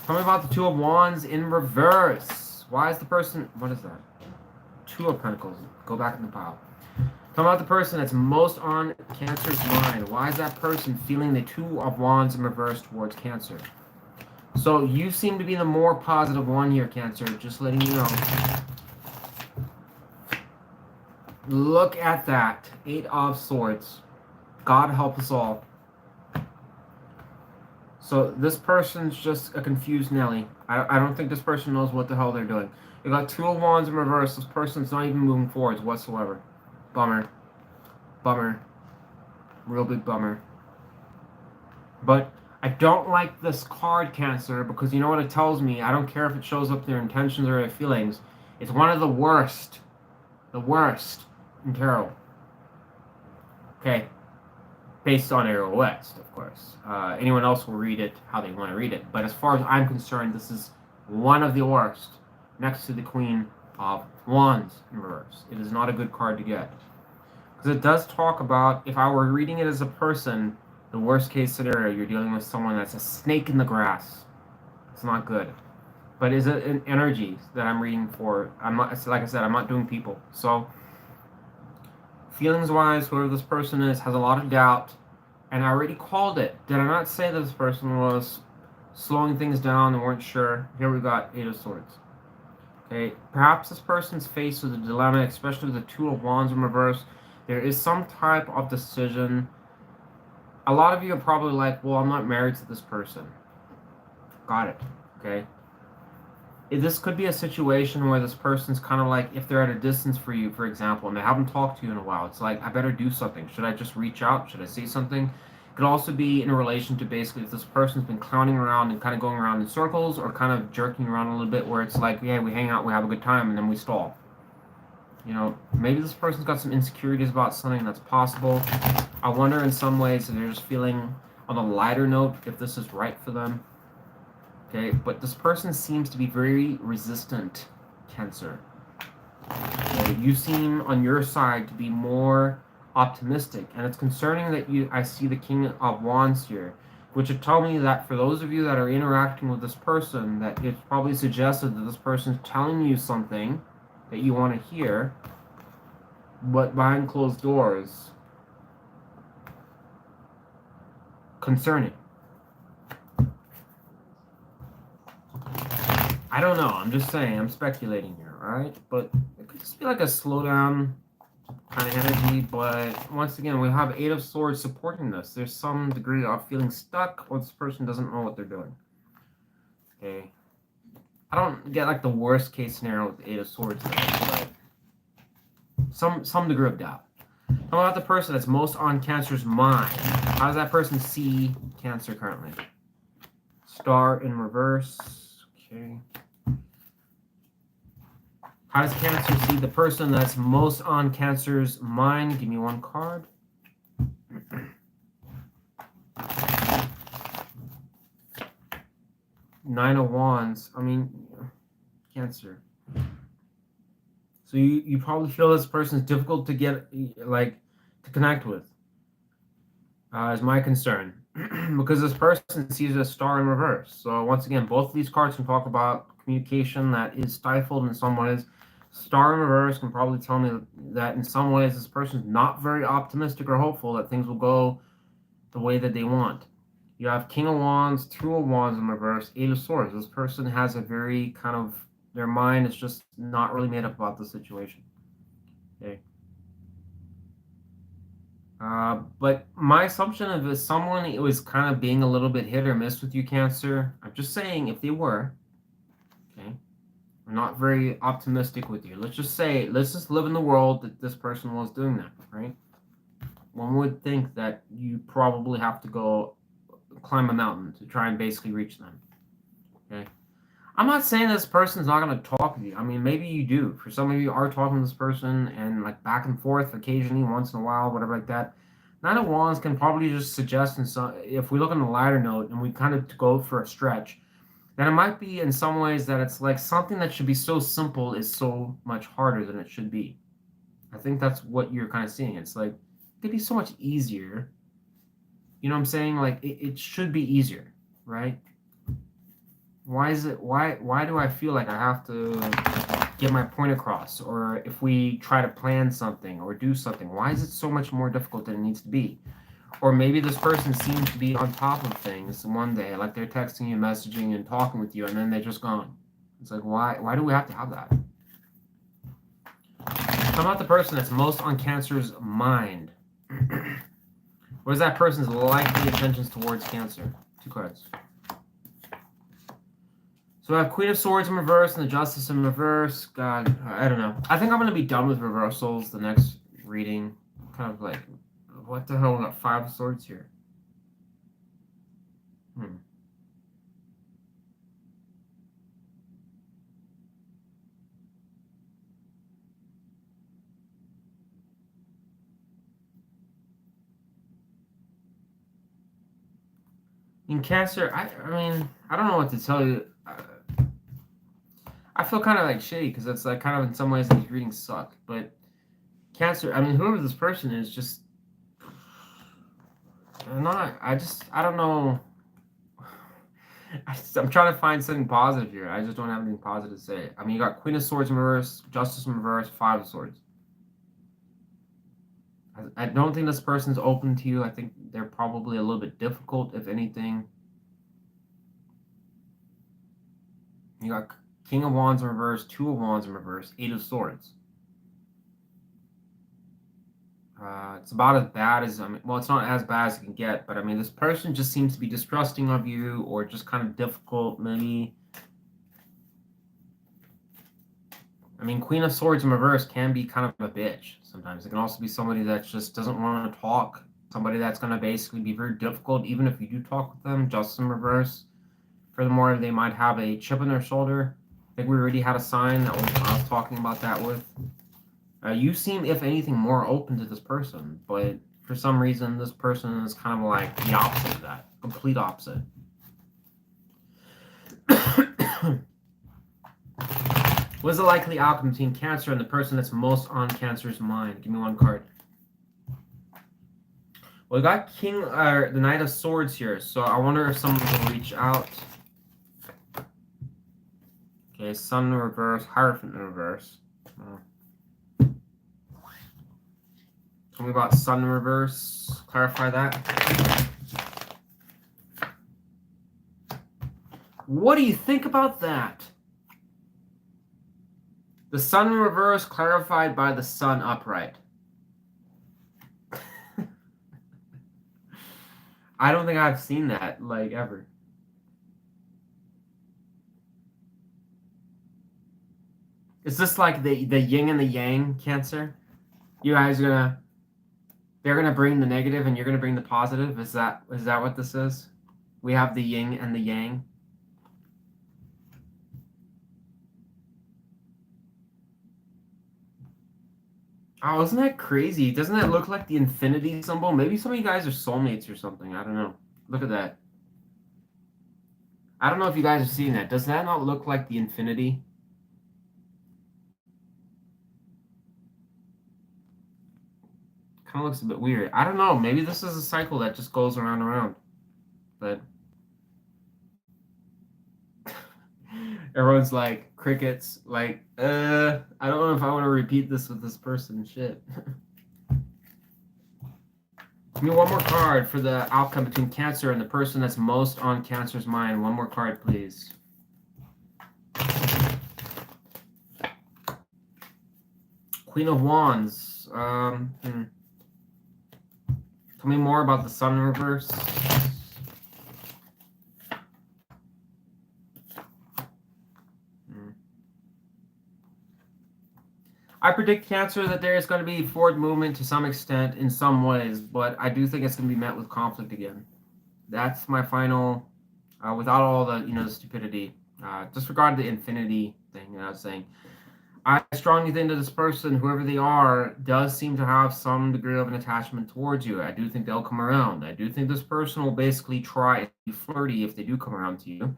Tell me about the 2 of Wands in reverse. Why is the person... What is that? 2 of Pentacles. Go back in the pile. Tell me about the person that's most on Cancer's mind. Why is that person feeling the 2 of Wands in reverse towards Cancer? So you seem to be the more positive one here, Cancer. Just letting you know. Look at that. 8 of Swords. God help us all. So this person's just a confused Nelly. I don't think this person knows what the hell they're doing. You got 2 of Wands in reverse. This person's not even moving forwards whatsoever. Bummer. Bummer. Real big bummer. But I don't like this card, Cancer, because you know what it tells me? I don't care if it shows up their intentions or their feelings. It's one of the worst. The worst in tarot. Okay. Based on Arrow West, of course. Anyone else will read it how they want to read it. But as far as I'm concerned, this is one of the worst, next to the Queen of Wands in reverse. It is not a good card to get. Because it does talk about, if I were reading it as a person, the worst case scenario, you're dealing with someone that's a snake in the grass. It's not good. But is it an energy that I'm reading for? I'm not, like I said, I'm not doing people. So, feelings-wise, whoever this person is has a lot of doubt, and I already called it. Did I not say that this person was slowing things down and weren't sure? Here we got 8 of Swords. Okay, perhaps this person's faced with a dilemma, especially with the 2 of Wands in reverse. There is some type of decision. A lot of you are probably like, well, I'm not married to this person. Got it, okay? This could be a situation where this person's kind of like, if they're at a distance for you, for example, and they haven't talked to you in a while, it's like, I better do something. Should I just reach out? Should I say something? It could also be in relation to basically if this person's been clowning around and kind of going around in circles, or kind of jerking around a little bit, where it's like, yeah, we hang out, we have a good time, and then we stall. You know, maybe this person's got some insecurities about something. That's possible. I wonder in some ways if they're just feeling on a lighter note if this is right for them. Okay, but this person seems to be very resistant, Cancer. Okay, you seem on your side to be more optimistic, and it's concerning that I see the King of Wands here, which would tell me that for those of you that are interacting with this person, that it's probably suggested that this person's telling you something that you want to hear, but behind closed doors, concerning. I don't know. I'm just saying. I'm speculating here, alright? But it could just be like a slowdown kind of energy. But once again, we have 8 of Swords supporting this. There's some degree of feeling stuck, or this person doesn't know what they're doing. Okay. I don't get like the worst case scenario with the Eight of Swords, but some degree of doubt. How about the person that's most on Cancer's mind? How does that person see Cancer currently? Star in reverse. Okay. How does Cancer see the person that's most on Cancer's mind? Give me one card. Nine of Wands. I mean, Cancer. So you probably feel this person is difficult to get, like, to connect with. Is my concern. Because this person sees a star in reverse. So once again, both of these cards can talk about communication that is stifled in some ways. Star in reverse can probably tell me that in some ways this person is not very optimistic or hopeful that things will go the way that they want. You have King of Wands, Two of Wands in reverse, Eight of Swords. This person has a very kind of, their mind is just not really made up about the situation. Okay. But my assumption of is someone it was kind of being a little bit hit or miss with you, Cancer. I'm just saying if they were, okay, I'm not very optimistic with you. Let's just live in the world that this person was doing that, right? One would think that you probably have to go climb a mountain to try and basically reach them, okay? I'm not saying this person's not going to talk with you. I mean, maybe you do. For some of you are talking to this person and like back and forth occasionally, once in a while, whatever like that. Nine of Wands can probably just suggest, if we look on the lighter note and we kind of go for a stretch, then it might be in some ways that it's like something that should be so simple is so much harder than it should be. I think that's what you're kind of seeing. It's like, it could be so much easier. You know what I'm saying? Like, it should be easier, right? Why do I feel like I have to get my point across? Or if we try to plan something or do something, why is it so much more difficult than it needs to be? Or maybe this person seems to be on top of things one day, like they're texting you, messaging, and talking with you, and then they're just gone. It's like, why do we have to have that? How about the person that's most on Cancer's mind? What is that person's likely intentions towards Cancer? Two cards. So I have Queen of Swords in reverse and the Justice in reverse. God, I don't know. I think I'm going to be done with reversals the next reading. Kind of like, what the hell? We got Five of Swords here. In Cancer, I mean, I don't know what to tell you. I feel kind of like shitty because it's like kind of in some ways these readings suck. But Cancer, I mean, whoever this person is, just I don't know. I'm trying to find something positive here. I just don't have anything positive to say. I mean, you got Queen of Swords in reverse, Justice in reverse, Five of Swords. I don't think this person's open to you. I think they're probably a little bit difficult, if anything. You got King of Wands in reverse, Two of Wands in reverse, Eight of Swords. It's about as bad as, I mean, well, it's not as bad as it can get, but I mean, this person just seems to be distrusting of you or just kind of difficult, maybe. I mean, Queen of Swords in reverse can be kind of a bitch sometimes. It can also be somebody that just doesn't want to talk, somebody that's going to basically be very difficult, even if you do talk with them, Justice in reverse. Furthermore, they might have a chip on their shoulder. I think we already had a sign that I was talking about that with. You seem, if anything, more open to this person, but for some reason, this person is kind of like the opposite of that. Complete opposite. What is the likely outcome between Cancer and the person that's most on Cancer's mind? Give me one card. Well, we got the Knight of Swords here, so I wonder if someone will reach out. Okay, Sun in reverse, Hierophant in reverse. Tell me about Sun in reverse. Clarify that. What do you think about that? The Sun in reverse clarified by the Sun upright. I don't think I've seen that, like, ever. Is this like the yin and the yang, Cancer? You guys are they're gonna bring the negative and you're gonna bring the positive. Is that what this is? We have the yin and the yang. Oh, isn't that crazy? Doesn't that look like the infinity symbol? Maybe some of you guys are soulmates or something. I don't know. Look at that. I don't know if you guys are seeing that. Does that not look like the infinity? Kind of looks a bit weird. I don't know. Maybe this is a cycle that just goes around and around. But everyone's like crickets. Like, I don't know if I want to repeat this with this person. Shit. Give me one more card for the outcome between Cancer and the person that's most on Cancer's mind. One more card, please. Queen of Wands. Tell me more about the Sun reverse. I predict Cancer that there is going to be forward movement to some extent in some ways, but I do think it's going to be met with conflict again. That's my final, without all the, the stupidity. Disregard the infinity thing that I was saying. I strongly think that this person, whoever they are, does seem to have some degree of an attachment towards you. I do think they'll come around. I do think this person will basically try to be flirty if they do come around to you.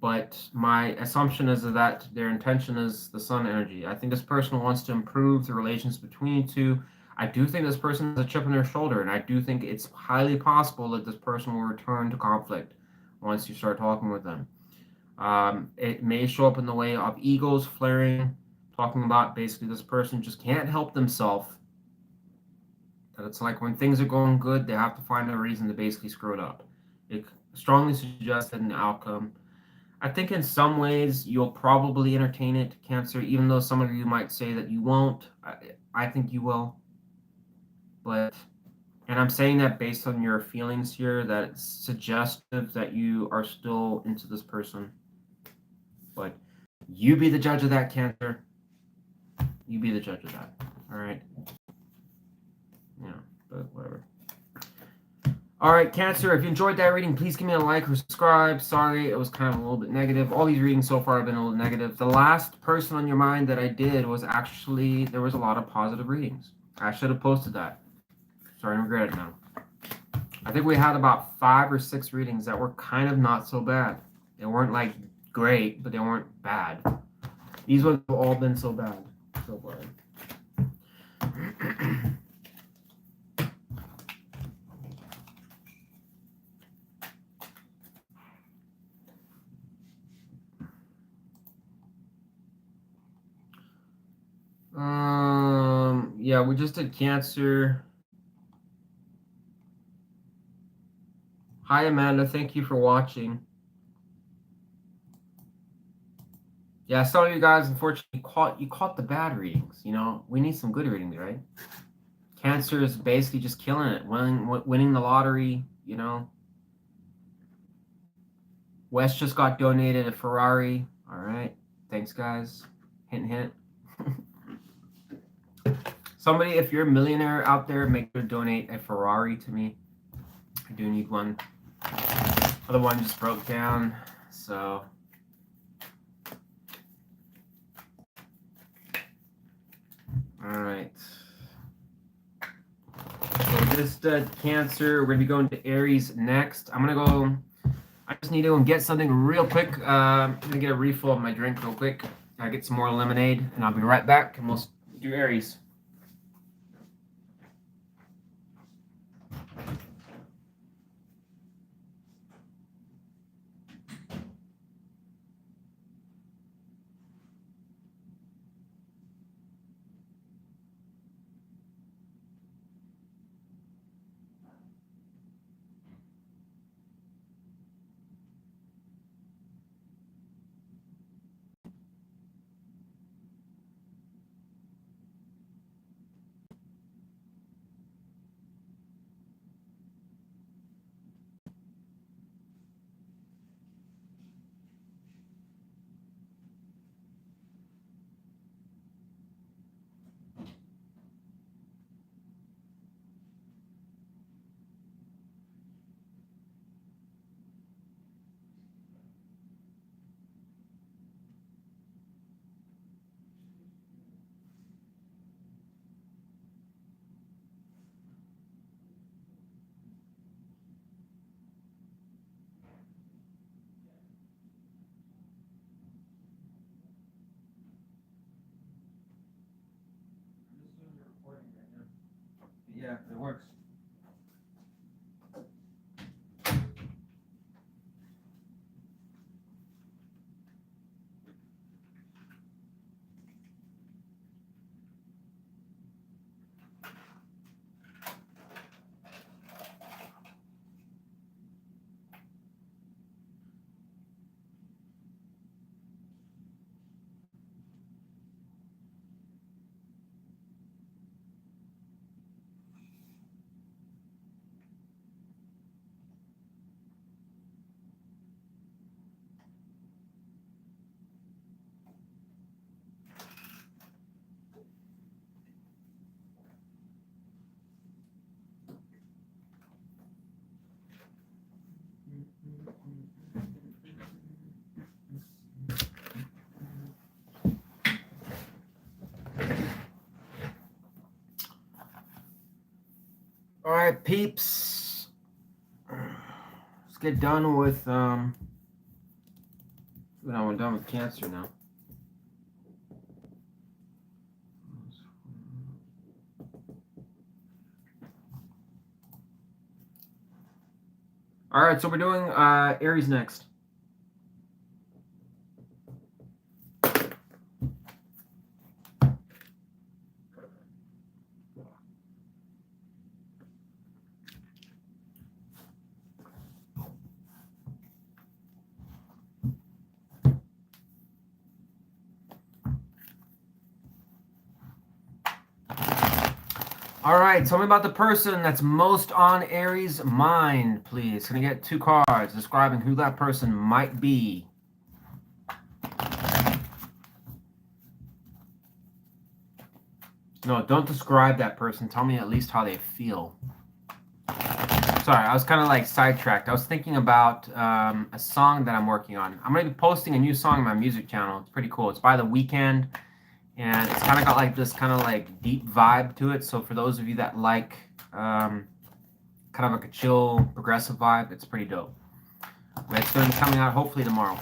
But my assumption is that their intention is the Sun energy. I think this person wants to improve the relations between you two. I do think this person has a chip on their shoulder, and I do think it's highly possible that this person will return to conflict once you start talking with them. It may show up in the way of egos flaring, talking about basically this person just can't help themselves. That it's like when things are going good, they have to find a reason to basically screw it up. It strongly suggests that an outcome. I think in some ways you'll probably entertain it, Cancer, even though some of you might say that you won't. I think you will. But, and I'm saying that based on your feelings here, that it's suggestive that you are still into this person. But you be the judge of that, Cancer. You be the judge of that. All right. Yeah, but whatever. All right, Cancer, if you enjoyed that reading, please give me a like or subscribe. Sorry, it was kind of a little bit negative. All these readings so far have been a little negative. The last person on your mind that I did was actually, there was a lot of positive readings. I should have posted that. Starting to regret it now. I think we had about 5 or 6 readings that were kind of not so bad. They weren't like great, but they weren't bad. These ones have all been so bad so far. Yeah, we just did Cancer. Hi, Amanda. Thank you for watching. Yeah, some of you guys, unfortunately, caught the bad readings. You know, we need some good readings, right? Cancer is basically just killing it, winning the lottery. You know, Wes just got donated a Ferrari. All right, thanks, guys. Hint, hint. Somebody, if you're a millionaire out there, make sure to donate a Ferrari to me. I do need one. Other one just broke down, so. All right. So just Cancer. We're gonna be going to Aries next. I'm gonna go. I just need to go and get something real quick. I'm gonna get a refill of my drink real quick. I get some more lemonade, and I'll be right back. And we'll do Aries. Yeah, it works. All right, peeps. Let's get done with no, we're done with Cancer now. All right, so we're doing Aries next. All right, tell me about the person that's most on Aries' mind, please. Can I get 2 cards describing who that person might be? No, don't describe that person. Tell me at least how they feel. Sorry, I was kind of like sidetracked. I was thinking about a song that I'm working on. I'm going to be posting a new song on my music channel. It's pretty cool. It's by The Weeknd. And it's kind of got like this kind of like deep vibe to it. So for those of you that like kind of like a chill, progressive vibe, it's pretty dope. But it's going to be coming out hopefully tomorrow.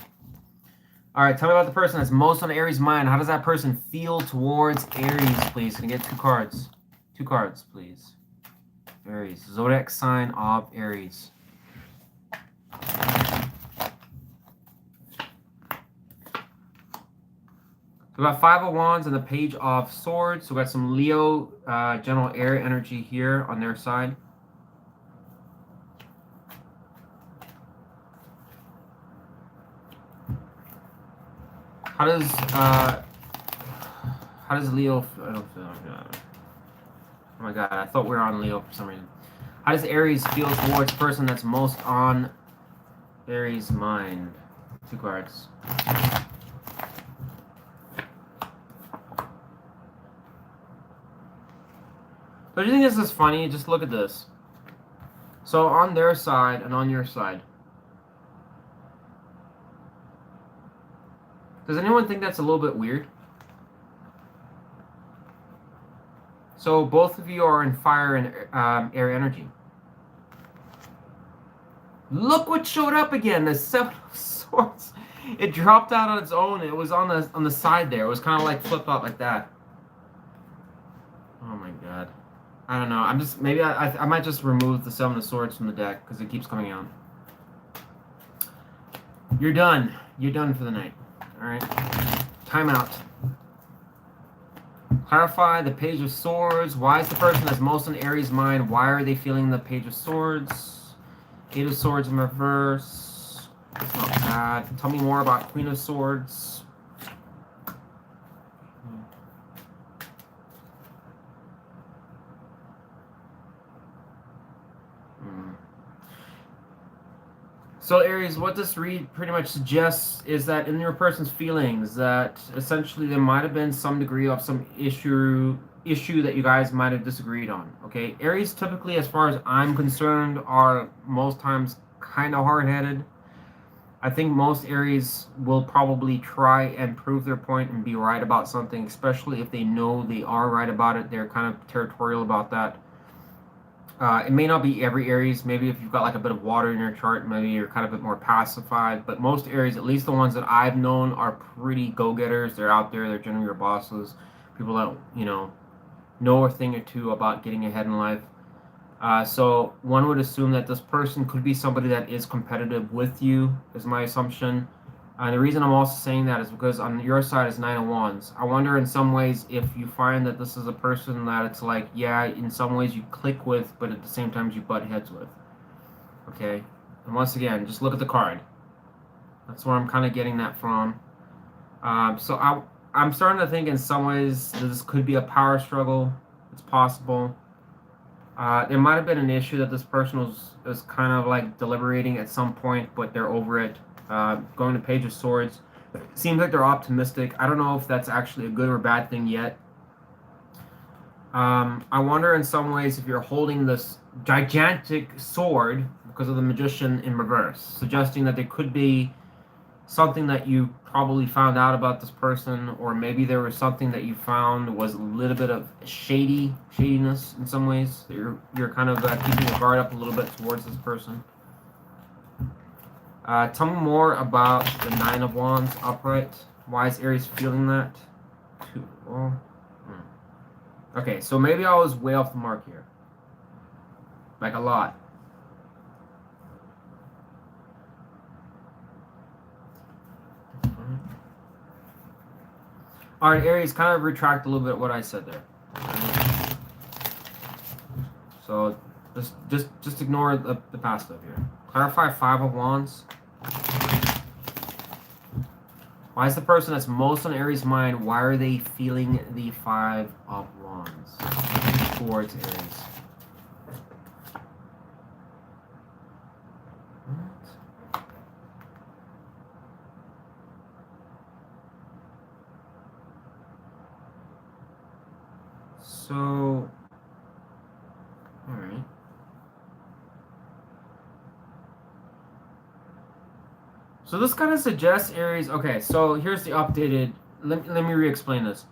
All right, tell me about the person that's most on Aries' mind. How does that person feel towards Aries, please? Can I get 2 cards? 2 cards, please. Aries. Zodiac sign of Aries. We got 5 of Wands and the Page of Swords. So we got some Leo, general air energy here on their side. How does Leo? I don't feel like that. Oh my god, I thought we were on Leo for some reason. How does Aries feel towards the person that's most on Aries' mind? 2 cards. Don't you think this is funny? Just look at this. So on their side and on your side. Does anyone think that's a little bit weird? So both of you are in fire and air energy. Look what showed up again. The 7 of Swords. It dropped out on its own. It was on the side there. It was kind of like flip out like that. Oh my god. I don't know. I'm just maybe I might just remove the 7 of Swords from the deck because it keeps coming out. You're done. You're done for the night. All right. Time out. Clarify the Page of Swords. Why is the person that's most on Aries' mind? Why are they feeling the Page of Swords? 8 of Swords in reverse. It's not bad. Tell me more about Queen of Swords. So Aries, what this read pretty much suggests is that in your person's feelings, that essentially there might have been some degree of some issue that you guys might have disagreed on. Okay, Aries typically, as far as I'm concerned, are most times kind of hard-headed. I think most Aries will probably try and prove their point and be right about something, especially if they know they are right about it. They're kind of territorial about that. It may not be every Aries. Maybe if you've got like a bit of water in your chart, maybe you're kind of a bit more pacified. But most Aries, at least the ones that I've known, are pretty go-getters. They're out there. They're generally your bosses. People that, you know, know a thing or two about getting ahead in life. So one would assume that this person could be somebody that is competitive with you, is my assumption. And the reason I'm also saying that is because on your side is Nine of Wands. I wonder in some ways if you find that this is a person that it's like, yeah, in some ways you click with, but at the same time you butt heads with. Okay? And once again, just look at the card. That's where I'm kind of getting that from. I'm starting to think in some ways that this could be a power struggle. It's possible. There might have been an issue that this person was kind of like deliberating at some point, but they're over it. Going to Page of Swords. Seems like they're optimistic. I don't know if that's actually a good or bad thing yet. I wonder in some ways if you're holding this gigantic sword because of the Magician in reverse, suggesting that there could be something that you probably found out about this person, or maybe there was something that you found was a little bit of shadiness in some ways. You're kind of keeping your guard up a little bit towards this person. Tell me more about the Nine of Wands upright. Why is Aries feeling that? Okay, so maybe I was way off the mark here. Like a lot. All right, Aries, kind of retract a little bit what I said there. So just ignore the past stuff here. Clarify Five of Wands. Why is the person that's most on Aries' mind, why are they feeling the Five of Wands towards Aries? So, all right. So this kind of suggests Aries. Okay, so here's the updated. Let me re-explain this.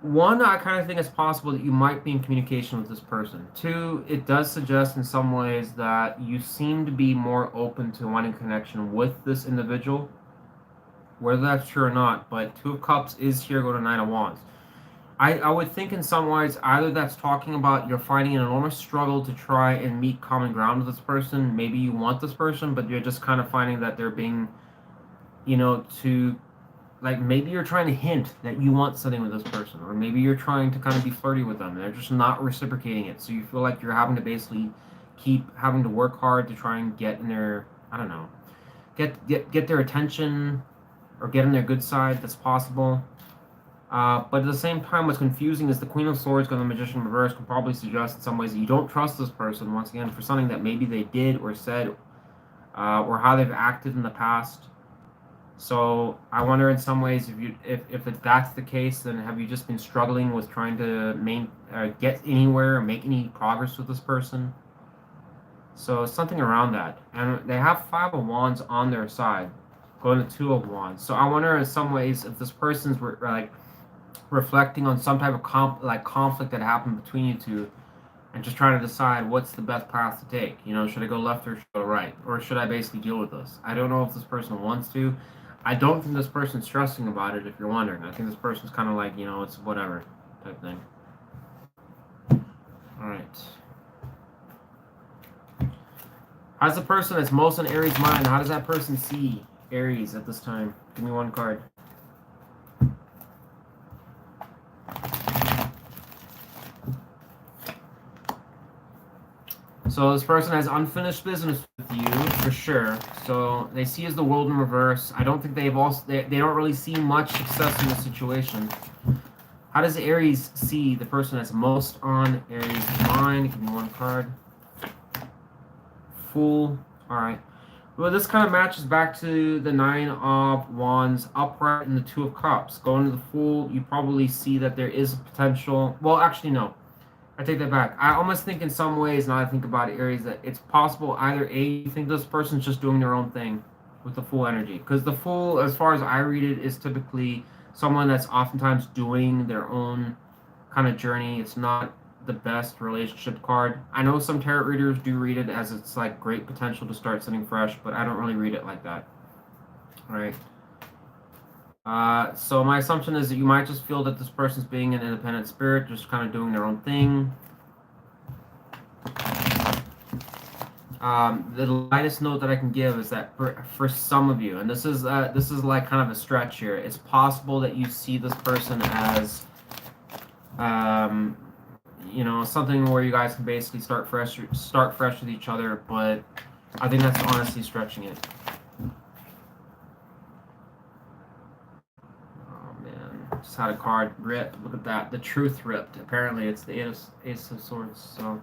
One, I kind of think it's possible that you might be in communication with this person. Two, it does suggest in some ways that you seem to be more open to wanting connection with this individual. Whether that's true or not, but Two of Cups is here, go to Nine of Wands. I would think in some ways either that's talking about you're finding an enormous struggle to try and meet common ground with this person. Maybe you want this person, but you're just kind of finding that they're being, like maybe you're trying to hint that you want something with this person, or maybe you're trying to kind of be flirty with them and they're just not reciprocating it. So you feel like you're having to basically keep having to work hard to try and get in their, I don't know, get their attention or get on their good side. That's possible. But at the same time, what's confusing is the Queen of Swords going to the Magician in reverse can probably suggest in some ways that you don't trust this person, once again, for something that maybe they did or said, or how they've acted in the past. So I wonder in some ways if that's the case, then have you just been struggling with trying to get anywhere or make any progress with this person? So something around that. And they have Five of Wands on their side, going to Two of Wands. So I wonder in some ways if this person's like reflecting on some type of conflict that happened between you two and just trying to decide what's the best path to take. Should I go left or should I go right? Or should I basically deal with this? I don't know if this person wants to. I don't think this person's stressing about it, if you're wondering. I think this person's kind of like, it's whatever type thing. All right. How's the person that's most on Aries' mind? How does that person see Aries at this time? Give me one card. So this person has unfinished business with you for sure. So they see as the world in reverse. I don't think they don't really see much success in this situation. How does Aries see the person that's most on Aries' mind? Give me one card. Fool. All right. Well, this kind of matches back to the Nine of Wands upright and the Two of Cups. Going to the Fool, you probably see that there is a potential. Well, actually, no. I take that back. I almost think in some ways, now I think about it, Aries, that it's possible either A, you think this person's just doing their own thing with the Fool energy. Because the Fool, as far as I read it, is typically someone that's oftentimes doing their own kind of journey. It's not the best relationship card. I know some tarot readers do read it as it's like great potential to start something fresh, but I don't really read it like that. All right. So my assumption is that you might just feel that this person's being an independent spirit, just kind of doing their own thing. The lightest note that I can give is that for some of you, and this is like kind of a stretch here, it's possible that you see this person as, you know, something where you guys can basically start fresh with each other, but I think that's honestly stretching it. Oh man, just had a card rip. Look at that, the truth ripped. Apparently, it's the Ace of Swords. So.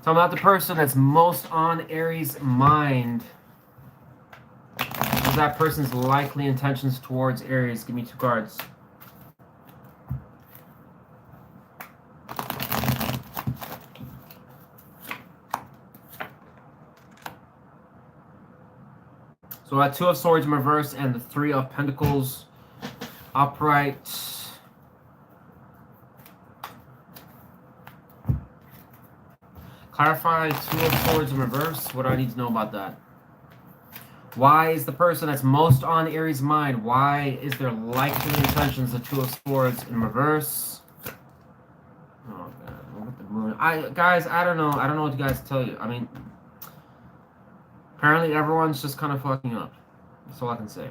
Talking about the person that's most on Aries' mind. What is that person's likely intentions towards Aries? Give me 2 cards. So I got 2 of Swords in reverse and the 3 of Pentacles upright. Clarify 2 of Swords in reverse. What do I need to know about that? Why is the person that's most on Aries' mind? Why is their likely intentions the 2 of Swords in reverse? Oh man, look at the moon. Guys, I don't know. I don't know what you guys tell you. I mean, apparently everyone's just kind of fucking up. That's all I can say.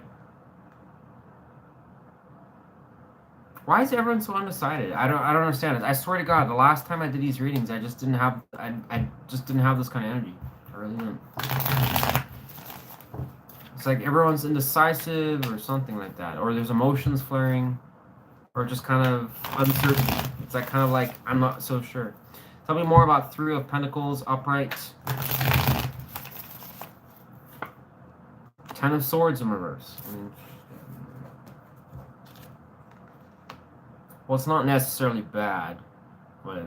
Why is everyone so undecided? I don't understand it. I swear to God, the last time I did these readings, I just didn't have I just didn't have this kind of energy. I really didn't. It's like everyone's indecisive or something like that, or there's emotions flaring, or just kind of uncertain. It's like kind of like I'm not so sure. Tell me more about 3 of Pentacles upright. 10 of Swords in reverse. I mean, well, it's not necessarily bad, but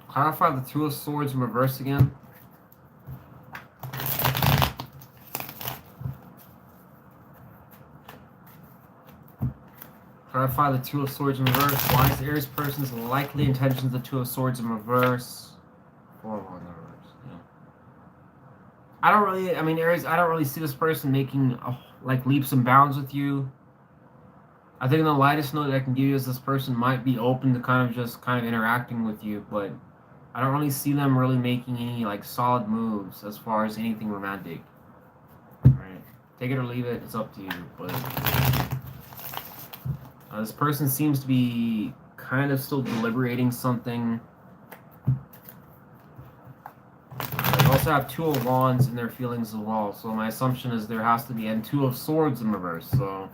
clarify the 2 of Swords in reverse again. Clarify the 2 of Swords in reverse. Why is Aries person's likely intentions the 2 of Swords in reverse? 4 of Wands in reverse. Yeah. I don't really. I mean, Aries. I don't really see this person making like leaps and bounds with you. I think the lightest note that I can give you is this person might be open to kind of interacting with you, but I don't really see them really making any like solid moves as far as anything romantic. Right? Take it or leave it. It's up to you, but. This person seems to be kind of still deliberating something. They also have 2 of Wands in their feelings as well, so my assumption is there has to be, and 2 of Swords in reverse, so.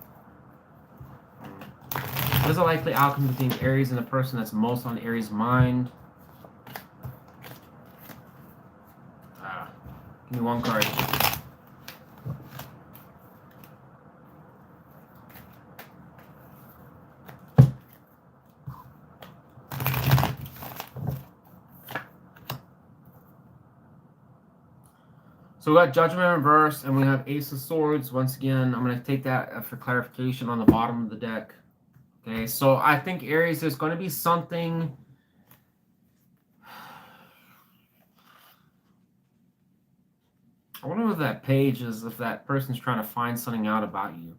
What is a likely outcome between Aries and the person that's most on Aries' mind? Give me 1 card. So we got Judgment in reverse, and we have Ace of Swords. Once again, I'm going to take that for clarification on the bottom of the deck. Okay, so I think Aries, there's going to be something. I wonder what that page is, if that person's trying to find something out about you.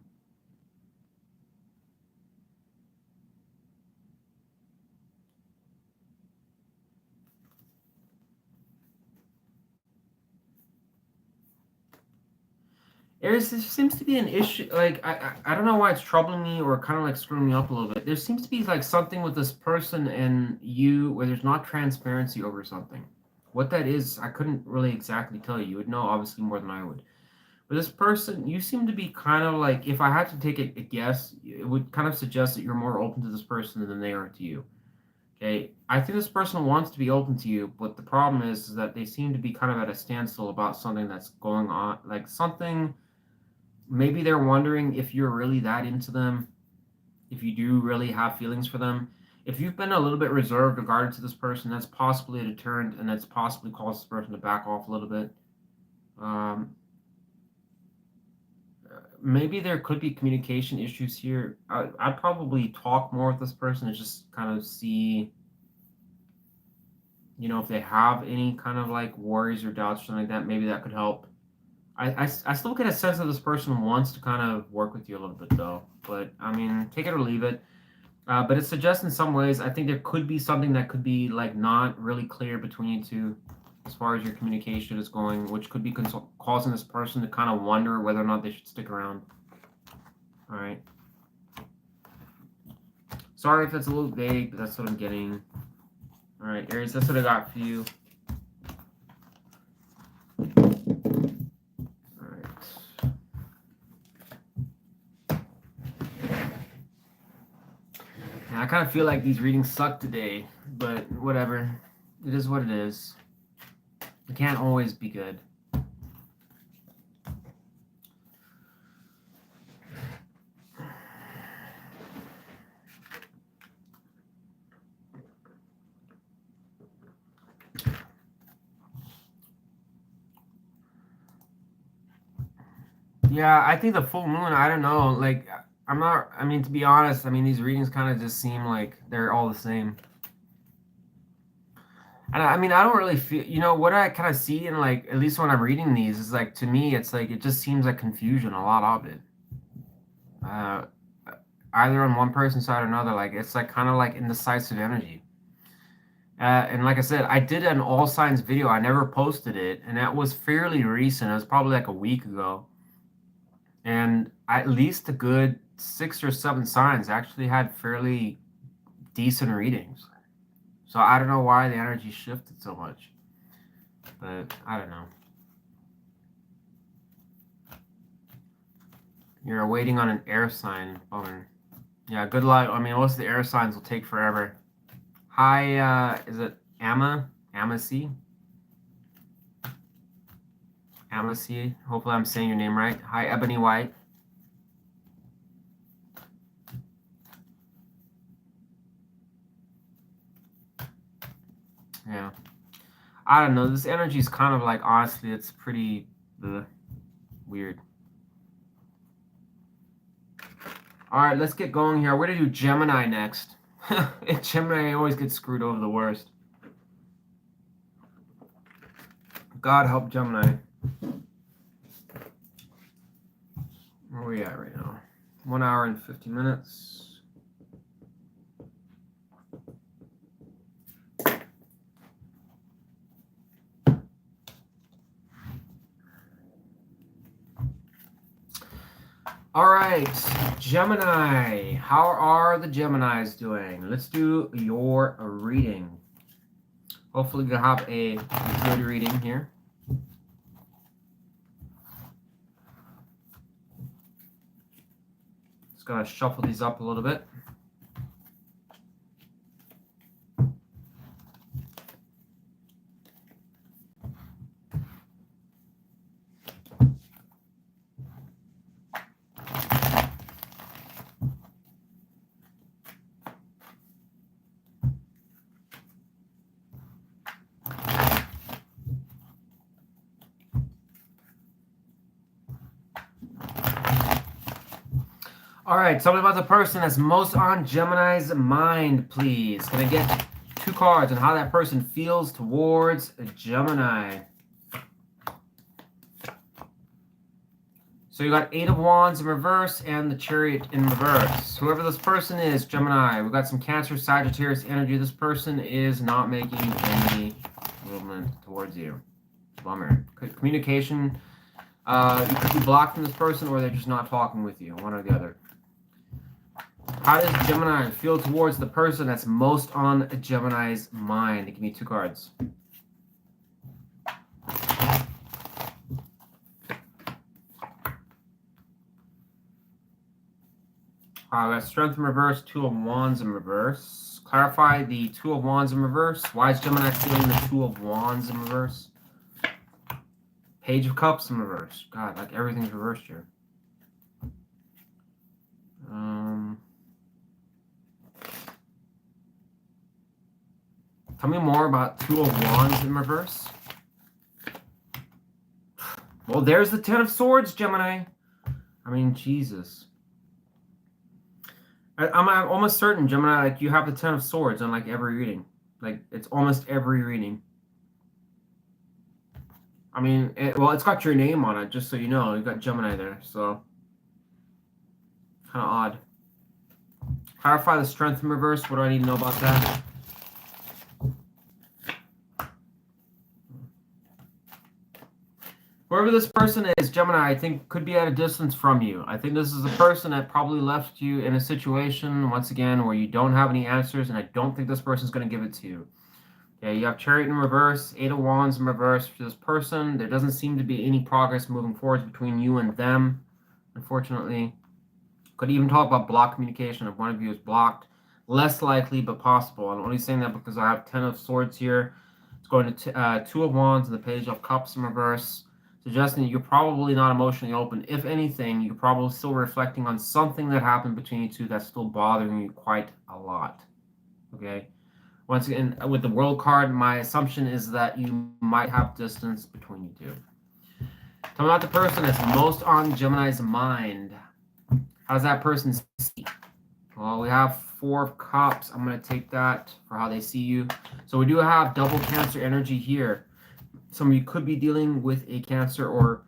Aries, there seems to be an issue. Like I don't know why it's troubling me or kind of like screwing me up a little bit. There seems to be like something with this person and you where there's not transparency over something. What that is, I couldn't really exactly tell you. You would know obviously more than I would. But this person, you seem to be kind of like, if I had to take a guess, it would kind of suggest that you're more open to this person than they are to you. Okay, I think this person wants to be open to you, but the problem is that they seem to be kind of at a standstill about something that's going on, like something. Maybe they're wondering if you're really that into them, if you do really have feelings for them. If you've been a little bit reserved regarding to this person, that's possibly a deterrent, and that's possibly caused this person to back off a little bit. Maybe there could be communication issues here. I'd probably talk more with this person and just kind of see, you know, if they have any kind of like worries or doubts or something like that. Maybe that could help. I still get a sense that this person wants to kind of work with you a little bit though. But I mean, take it or leave it. But it suggests in some ways, I think there could be something that could be like not really clear between you two as far as your communication is going, which could be causing this person to kind of wonder whether or not they should stick around. All right. Sorry if it's a little vague, but that's what I'm getting. All right, Aries, that's what I got for you. All right. Now, I kind of feel like these readings suck today, but whatever. It is what it is. It can't always be good. Yeah, I think the full moon, I don't know. Like, I'm not, I mean, to be honest, I mean, these readings kind of just seem like they're all the same. And I mean, I don't really feel, you know, what I kind of see in like, at least when I'm reading these, is like, to me, it's like, it just seems like confusion, a lot of it. Either on one person's side or another, like, it's like kind of like indecisive energy. And like I said, I did an all signs video. I never posted it, and that was fairly recent. It was probably like a week ago. And at least a good 6 or 7 signs actually had fairly decent readings. So I don't know why the energy shifted so much, but I don't know. You're waiting on an air sign. Bummer. Yeah, good luck. I mean, most of the air signs will take forever. Hi, is it Amma? Amacy? Amacy. Hopefully I'm saying your name right. Hi, Ebony White. Yeah. I don't know. This energy is kind of like, honestly, it's pretty weird. All right, let's get going here. We're going to do Gemini next. Gemini always gets screwed over the worst. God help Gemini. Where are we at right now? 1 hour and 50 minutes. All right, Gemini. How are the Geminis doing? Let's do your reading. Hopefully you'll have a good reading here. Just gonna shuffle these up a little bit. All right, tell me about the person that's most on Gemini's mind, please. Can I get 2 cards on how that person feels towards Gemini? So you got 8 of Wands in reverse and the Chariot in reverse. Whoever this person is, Gemini, we've got some Cancer, Sagittarius energy. This person is not making any movement towards you. Bummer. Communication, you could be blocked from this person, or they're just not talking with you, one or the other. How does Gemini feel towards the person that's most on Gemini's mind? Give me 2 cards. I got Strength in reverse, 2 of Wands in reverse. Clarify the 2 of Wands in reverse. Why is Gemini feeling the 2 of Wands in reverse? Page of Cups in reverse. God, like everything's reversed here. Tell me more about Two of Wands in reverse. Well, there's the Ten of Swords, Gemini. I mean, Jesus. I'm almost certain, Gemini, like you have the Ten of Swords on like every reading. Like it's almost every reading. I mean, well, it's got your name on it, just so you know. You got Gemini there, so kind of odd. Clarify the Strength in reverse. What do I need to know about that? Whoever this person is, Gemini, I think could be at a distance from you. I think this is a person that probably left you in a situation, once again, where you don't have any answers, and I don't think this person is going to give it to you. Okay, you have Chariot in reverse, Eight of Wands in reverse for this person. There doesn't seem to be any progress moving forward between you and them, unfortunately. Could even talk about blocked communication if one of you is blocked. Less likely, but possible. I'm only saying that because I have 10 of Swords here. It's going to Two of Wands and the Page of Cups in reverse, suggesting you're probably not emotionally open. If anything, you're probably still reflecting on something that happened between you two that's still bothering you quite a lot. Okay? Once again, with the World card, my assumption is that you might have distance between you two. Tell me about the person that's most on Gemini's mind. How's that person see? Well, we have Four of Cups. I'm going to take that for how they see you. So we do have double Cancer energy here. Some of you could be dealing with a Cancer or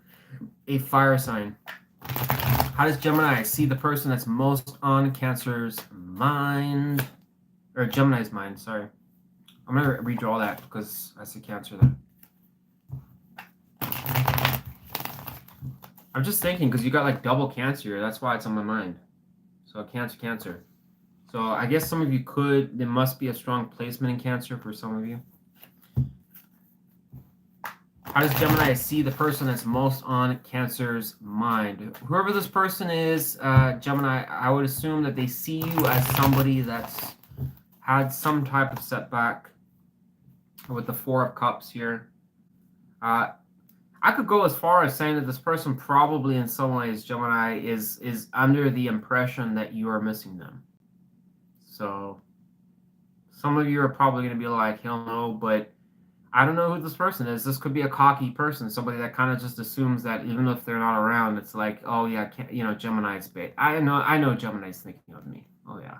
a fire sign. How does Gemini see the person that's most on Cancer's mind? Or Gemini's mind, sorry. I'm going to redraw that because I see Cancer there. I'm just thinking because you got like double Cancer. That's why it's on my mind. So Cancer. So I guess some of you could, there must be a strong placement in Cancer for some of you. How does Gemini see the person that's most on Cancer's mind? Whoever this person is, Gemini, I would assume that they see you as somebody that's had some type of setback with the Four of Cups here. I could go as far as saying that this person probably in some ways, Gemini, is under the impression that you are missing them. So some of you are probably going to be like, hell no, but I don't know who this person is. This could be a cocky person, somebody that kind of just assumes that even if they're not around, it's like, oh yeah, Gemini's bait. I know Gemini's thinking of me. Oh yeah.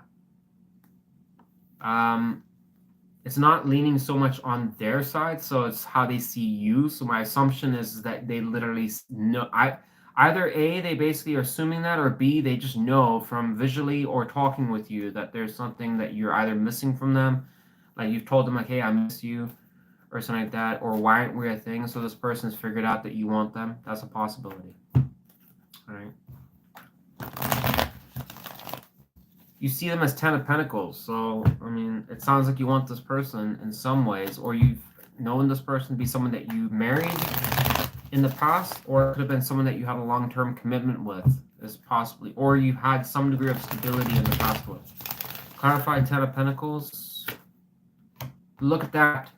It's not leaning so much on their side, so it's how they see you. So my assumption is that they literally know. Either A, they basically are assuming that, or B, they just know from visually or talking with you that there's something that you're either missing from them. Like you've told them like, hey, I miss you, or something like that, or why aren't we a thing? So this person's figured out that you want them. That's a possibility. All right. You see them as 10 of Pentacles. So, I mean, it sounds like you want this person in some ways, or you've known this person to be someone that you married in the past, or it could have been someone that you had a long-term commitment with, as possibly, or you've had some degree of stability in the past with. Clarified 10 of Pentacles. Look at that.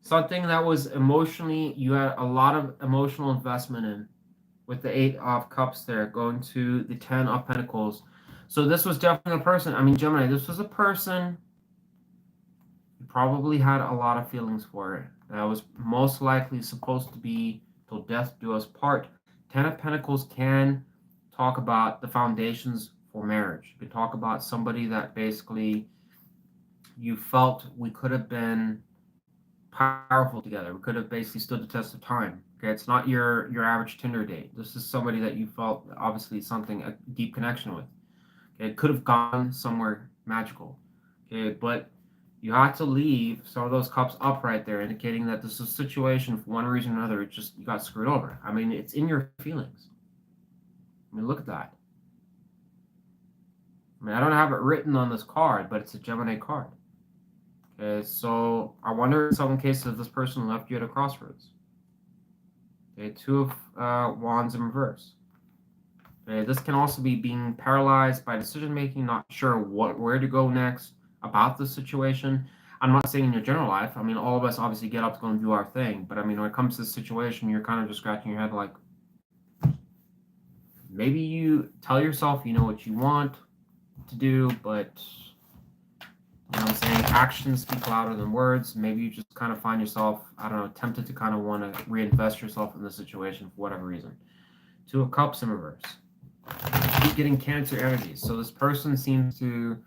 Something that was emotionally, you had a lot of emotional investment in, with the 8 of Cups there, going to the 10 of Pentacles. So this was definitely a person. I mean, Gemini, this was a person you probably had a lot of feelings for it. That was most likely supposed to be till death do us part. 10 of Pentacles can talk about the foundations for marriage. You could talk about somebody that basically you felt we could have been powerful together. We could have basically stood the test of time. Okay, it's not your average Tinder date. This is somebody that you felt obviously a deep connection with. Okay, it could have gone somewhere magical. Okay, but you had to leave some of those cups up right there, indicating that this is a situation for one reason or another. It just, you got screwed over. I mean, it's in your feelings. I mean, look at that. I mean, I don't have it written on this card, but it's a Gemini card. Okay, so I wonder in some cases if this person left you at a crossroads. Okay, Two of Wands in reverse. Okay, this can also be being paralyzed by decision making, not sure where to go next about the situation. I'm not saying in your general life. I mean, all of us obviously get up to go and do our thing, but I mean, when it comes to this situation, you're kind of just scratching your head like, maybe you tell yourself you know what you want to do, but You know what I'm saying? Actions speak louder than words. Maybe you just kind of find yourself, I don't know, tempted to kind of want to reinvest yourself in the situation for whatever reason. Two of Cups in reverse. Keep getting Cancer energies. So this person seems to,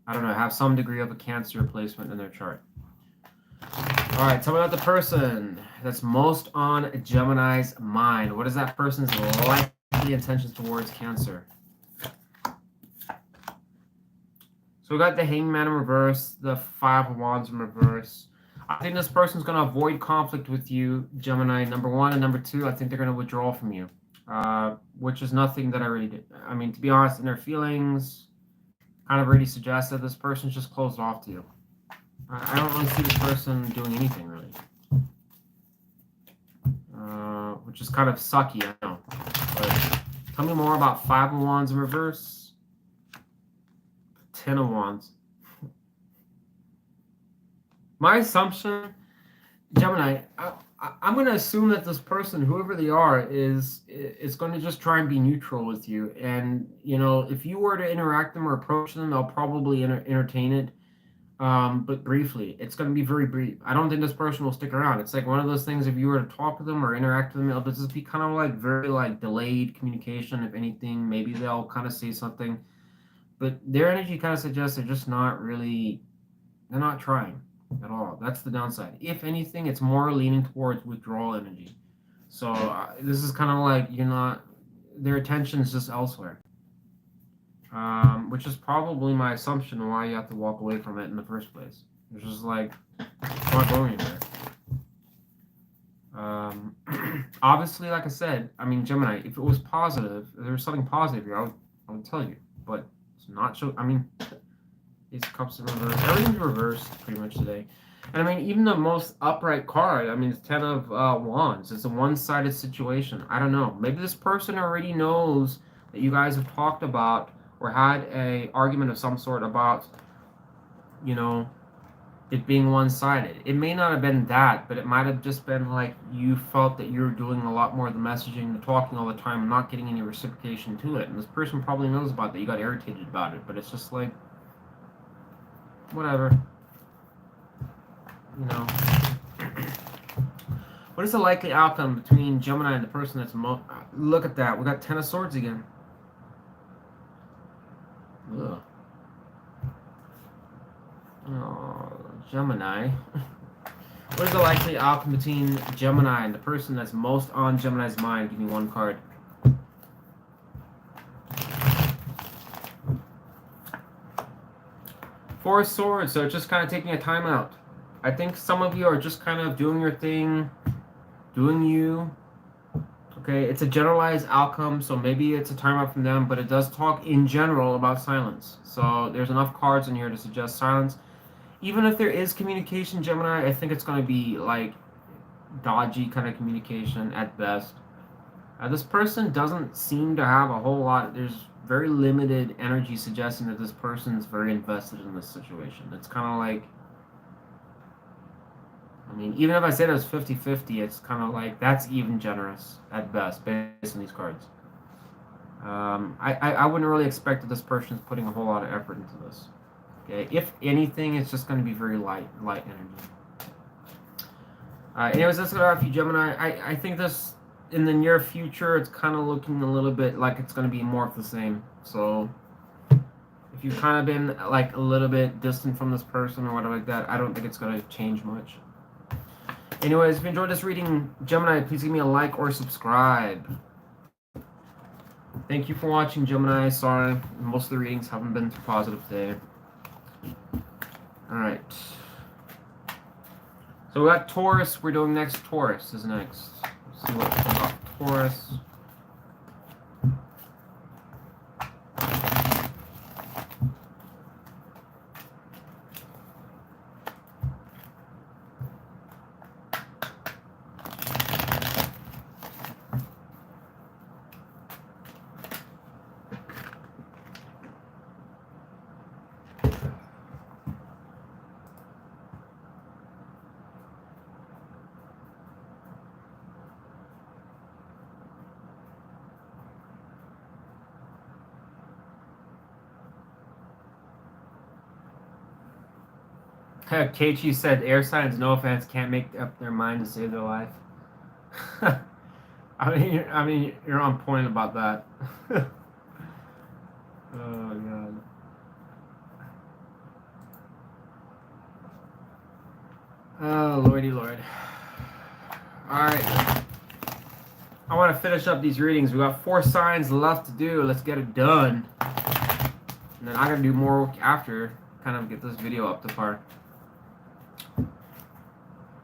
I don't know, have some degree of a Cancer placement in their chart. All right, tell me about the person that's most on Gemini's mind. What is that person's likely intentions towards Cancer? So we got the Hangman in reverse, the Five of Wands in reverse. I think this person's going to avoid conflict with you, Gemini, number one. And number two, I think they're going to withdraw from you, which is nothing that I really did. I mean, to be honest, in their feelings, kind of already suggest that this person's just closed off to you. I don't really see this person doing anything, really. Which is kind of sucky, I know. But tell me more about Five of Wands in reverse. Ten of Wands. My assumption, Gemini, I'm going to assume that this person, whoever they are, is going to just try and be neutral with you. And, you know, if you were to interact them or approach them, they'll probably entertain it. But briefly, it's going to be very brief. I don't think this person will stick around. It's like one of those things, if you were to talk to them or interact with them, it'll just be kind of like very like delayed communication. If anything, maybe they'll kind of say something. But their energy kind of suggests they're just not really, they're not trying at all. That's the downside. If anything, it's more leaning towards withdrawal energy. So this is kind of like you're not, their attention is just elsewhere. Which is probably my assumption why you have to walk away from it in the first place. It's just like, it's not going anywhere. Obviously, like I said, I mean, Gemini, if it was positive, if there was something positive here, I would tell you. But it's not so, I mean, Ace of Cups in reverse. Everything's reversed pretty much today. And I mean, even the most upright card, I mean, it's Ten of Wands. It's a one-sided situation. I don't know. Maybe this person already knows that you guys have talked about or had a argument of some sort about, you know, it being one-sided. It may not have been that, but it might have just been like you felt that you were doing a lot more of the messaging, the talking all the time, and not getting any reciprocation to it. And this person probably knows about that. You got irritated about it, but it's just like, whatever. You know. What is the likely outcome between Gemini and the person that's look at that. We got Ten of Swords again. Ugh. Oh, Gemini. What is the likely outcome between Gemini and the person that's most on Gemini's mind? Give me one card. Four of Swords, so it's just kind of taking a time out. I think some of you are just kind of doing your thing, doing you. Okay, it's a generalized outcome, so maybe it's a timeout from them, but it does talk in general about silence. So there's enough cards in here to suggest silence. Even if there is communication, Gemini, I think it's going to be like dodgy kind of communication at best. This person doesn't seem to have a whole lot. There's very limited energy suggesting that this person is very invested in this situation. It's kind of like, I mean, even if I said it was 50-50, it's kind of like, that's even generous at best, based on these cards. I wouldn't really expect that this person is putting a whole lot of effort into this. Okay, if anything, it's just going to be very light energy. Anyways, that's what I have for you, Gemini. I think this, in the near future, it's kind of looking a little bit like it's going to be more of the same. So, if you've kind of been like a little bit distant from this person or whatever like that, I don't think it's going to change much. Anyways, if you enjoyed this reading, Gemini, please give me a like or subscribe. Thank you for watching, Gemini. Sorry, most of the readings haven't been too positive today. Alright. So we got Taurus. We're doing next. Taurus is next. Let's see what's about Taurus. Keiichi said air signs, no offense, can't make up their mind to save their life. I mean, you're on point about that. Oh god. Oh lordy lord. All right. I want to finish up these readings. We got 4 signs left to do. Let's get it done. And then I'm gonna do more work after. Kind of get this video up to par.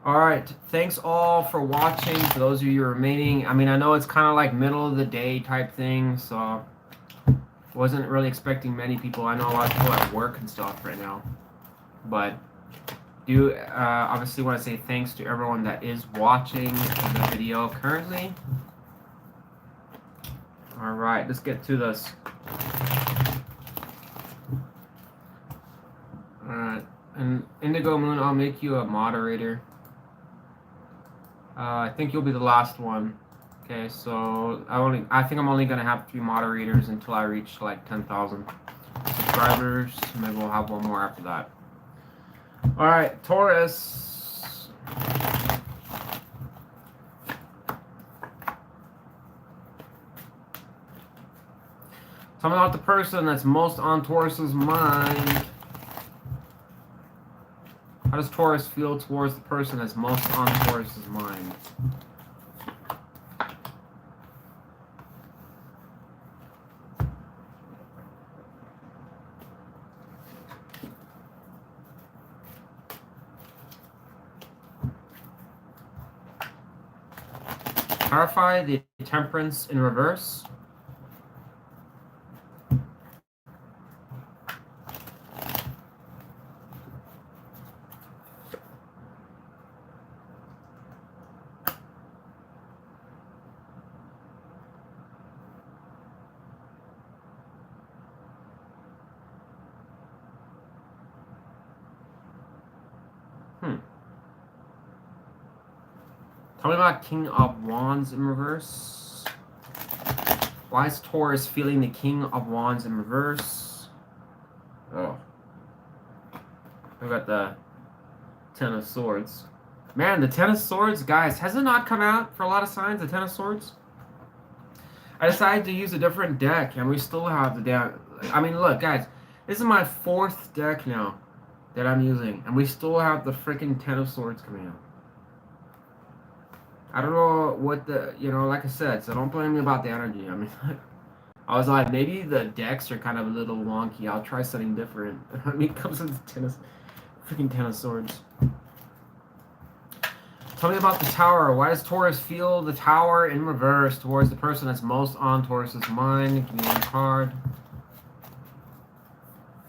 Alright, thanks all for watching, for those of you remaining. I mean, I know it's kind of like middle of the day type thing, so wasn't really expecting many people. I know a lot of people at work and stuff right now. But do obviously want to say thanks to everyone that is watching the video currently. Alright, let's get to this. Alright, and Indigo Moon, I'll make you a moderator. I think you'll be the last one. Okay, so I think I'm only gonna have 3 moderators until I reach like 10,000 subscribers. Maybe we'll have one more after that. All right, Taurus. Tell me about the person that's most on Taurus's mind. How does Taurus feel towards the person that's most on Taurus's mind? Clarify the Temperance in reverse. Tell me about King of Wands in reverse. Why is Taurus feeling the King of Wands in reverse? Oh. I got the Ten of Swords. Man, the Ten of Swords, guys, has it not come out for a lot of signs, the Ten of Swords? I decided to use a different deck, and we still have the deck. I mean, look, guys, this is my 4th deck now that I'm using, and we still have the freaking Ten of Swords coming out. I don't know what the, like I said, so don't blame me about the energy. I mean, I was like, maybe the decks are kind of a little wonky. I'll try something different. I mean, it comes with the freaking Ten of Swords. Tell me about the Tower. Why does Taurus feel the Tower in reverse towards the person that's most on Taurus's mind? Give me one card.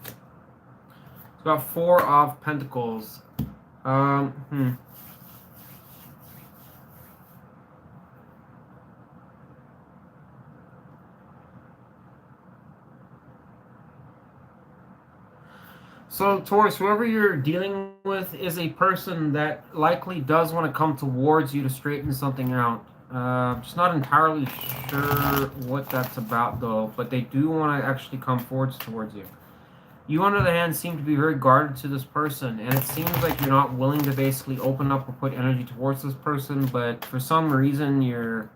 It's got 4 of Pentacles. So, Taurus, whoever you're dealing with is a person that likely does want to come towards you to straighten something out. Just not entirely sure what that's about, though, but they do want to actually come forwards towards you. You, on the other hand, seem to be very guarded to this person, and it seems like you're not willing to basically open up or put energy towards this person, but for some reason you're...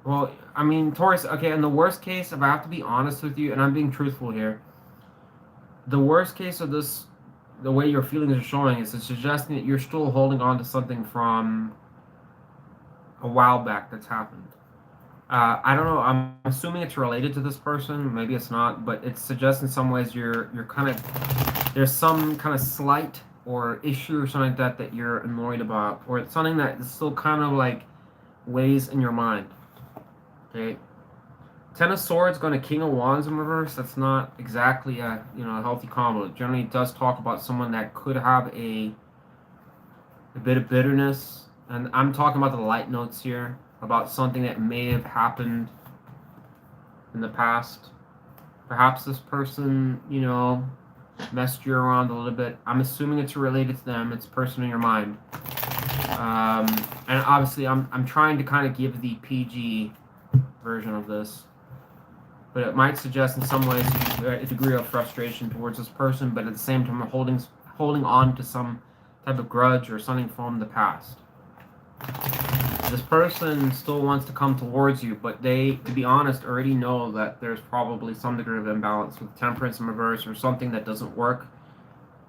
Well, I mean, Taurus, okay, in the worst case, if I have to be honest with you, and I'm being truthful here, the worst case of this, the way your feelings are showing, is it's suggesting that you're still holding on to something from a while back that's happened. I don't know, I'm assuming it's related to this person, maybe it's not, but it suggests in some ways you're kind of, there's some kind of slight or issue or something like that that you're annoyed about, or it's something that is still kind of like weighs in your mind. Okay, Ten of Swords going to King of Wands in reverse. That's not exactly a a healthy combo. It generally does talk about someone that could have a bit of bitterness, and I'm talking about the light notes here about something that may have happened in the past. Perhaps this person messed you around a little bit. I'm assuming it's related to them. It's a person in your mind, and obviously I'm trying to kind of give the PG version of this. but it might suggest in some ways a degree of frustration towards this person, but at the same time holding on to some type of grudge or something from the past. This person still wants to come towards you, but they, to be honest, already know that there's probably some degree of imbalance with temperance in reverse or something that doesn't work,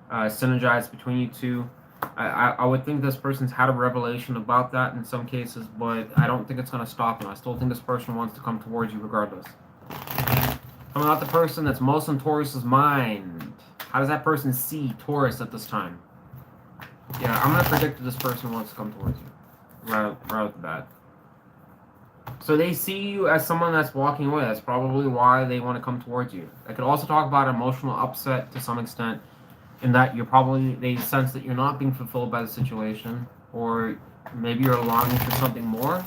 synergize between you two. I would think this person's had a revelation about that in some cases, but I don't think it's going to stop them. I still think this person wants to come towards you regardless. Coming out the person that's most on Taurus's mind. How does that person see Taurus at this time? Yeah, I'm going to predict that this person wants to come towards you. Right off the bat. So they see you as someone that's walking away. That's probably why they want to come towards you. I could also talk about emotional upset to some extent, in that they sense that you're not being fulfilled by the situation, or maybe you're longing for something more.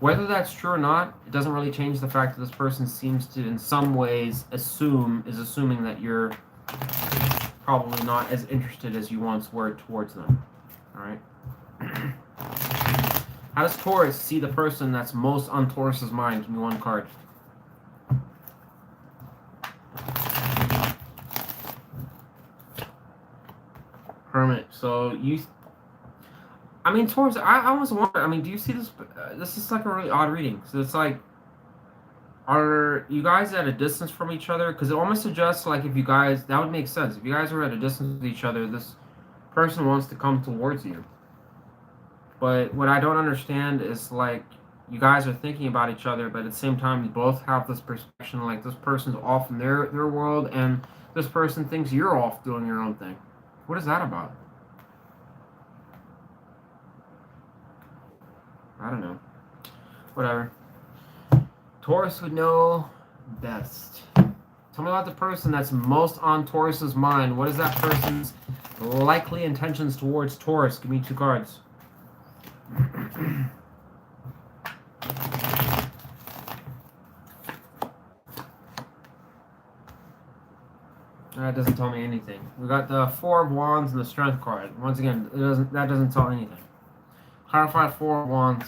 Whether that's true or not, it doesn't really change the fact that this person seems to, in some ways, assuming that you're probably not as interested as you once were towards them. All right. How does Taurus see the person that's most on Taurus's mind? Give me one card. Hermit. So I mean, Taurus, I almost wonder, I mean, do you see this? This is like a really odd reading. So it's like, are you guys at a distance from each other? Because it almost suggests like if you guys, that would make sense. If you guys are at a distance with each other, this person wants to come towards you. But what I don't understand is like you guys are thinking about each other, but at the same time you both have this perception like this person's off in their world, and this person thinks you're off doing your own thing. What is that about? I don't know. Whatever. Taurus would know best. Tell me about the person that's most on Taurus's mind. What is that person's likely intentions towards Taurus? Give me 2 cards. That doesn't tell me anything. We got the 4 of Wands and the Strength card. Once again, that doesn't tell anything. Clarify 4 of Wands.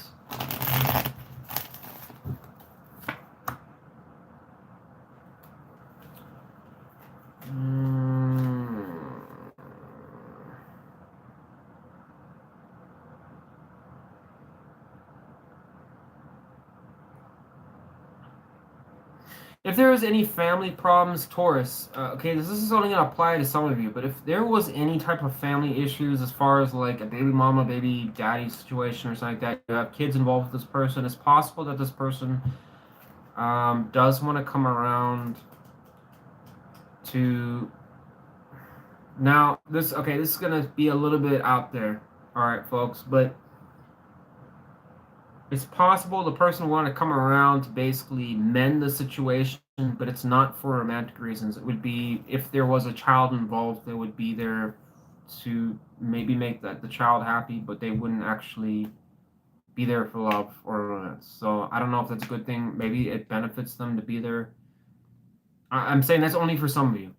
If there was any family problems, Taurus, okay, this is only going to apply to some of you, but if there was any type of family issues as far as like a baby mama, baby daddy situation or something like that, you have kids involved with this person, it's possible that this person does want to come around to... Now, this is going to be a little bit out there, all right, folks, but it's possible the person want to come around to basically mend the situation, but it's not for romantic reasons. It would be if there was a child involved, they would be there to maybe make the child happy, but they wouldn't actually be there for love or romance. So I don't know if that's a good thing. Maybe it benefits them to be there. I'm saying that's only for some of you.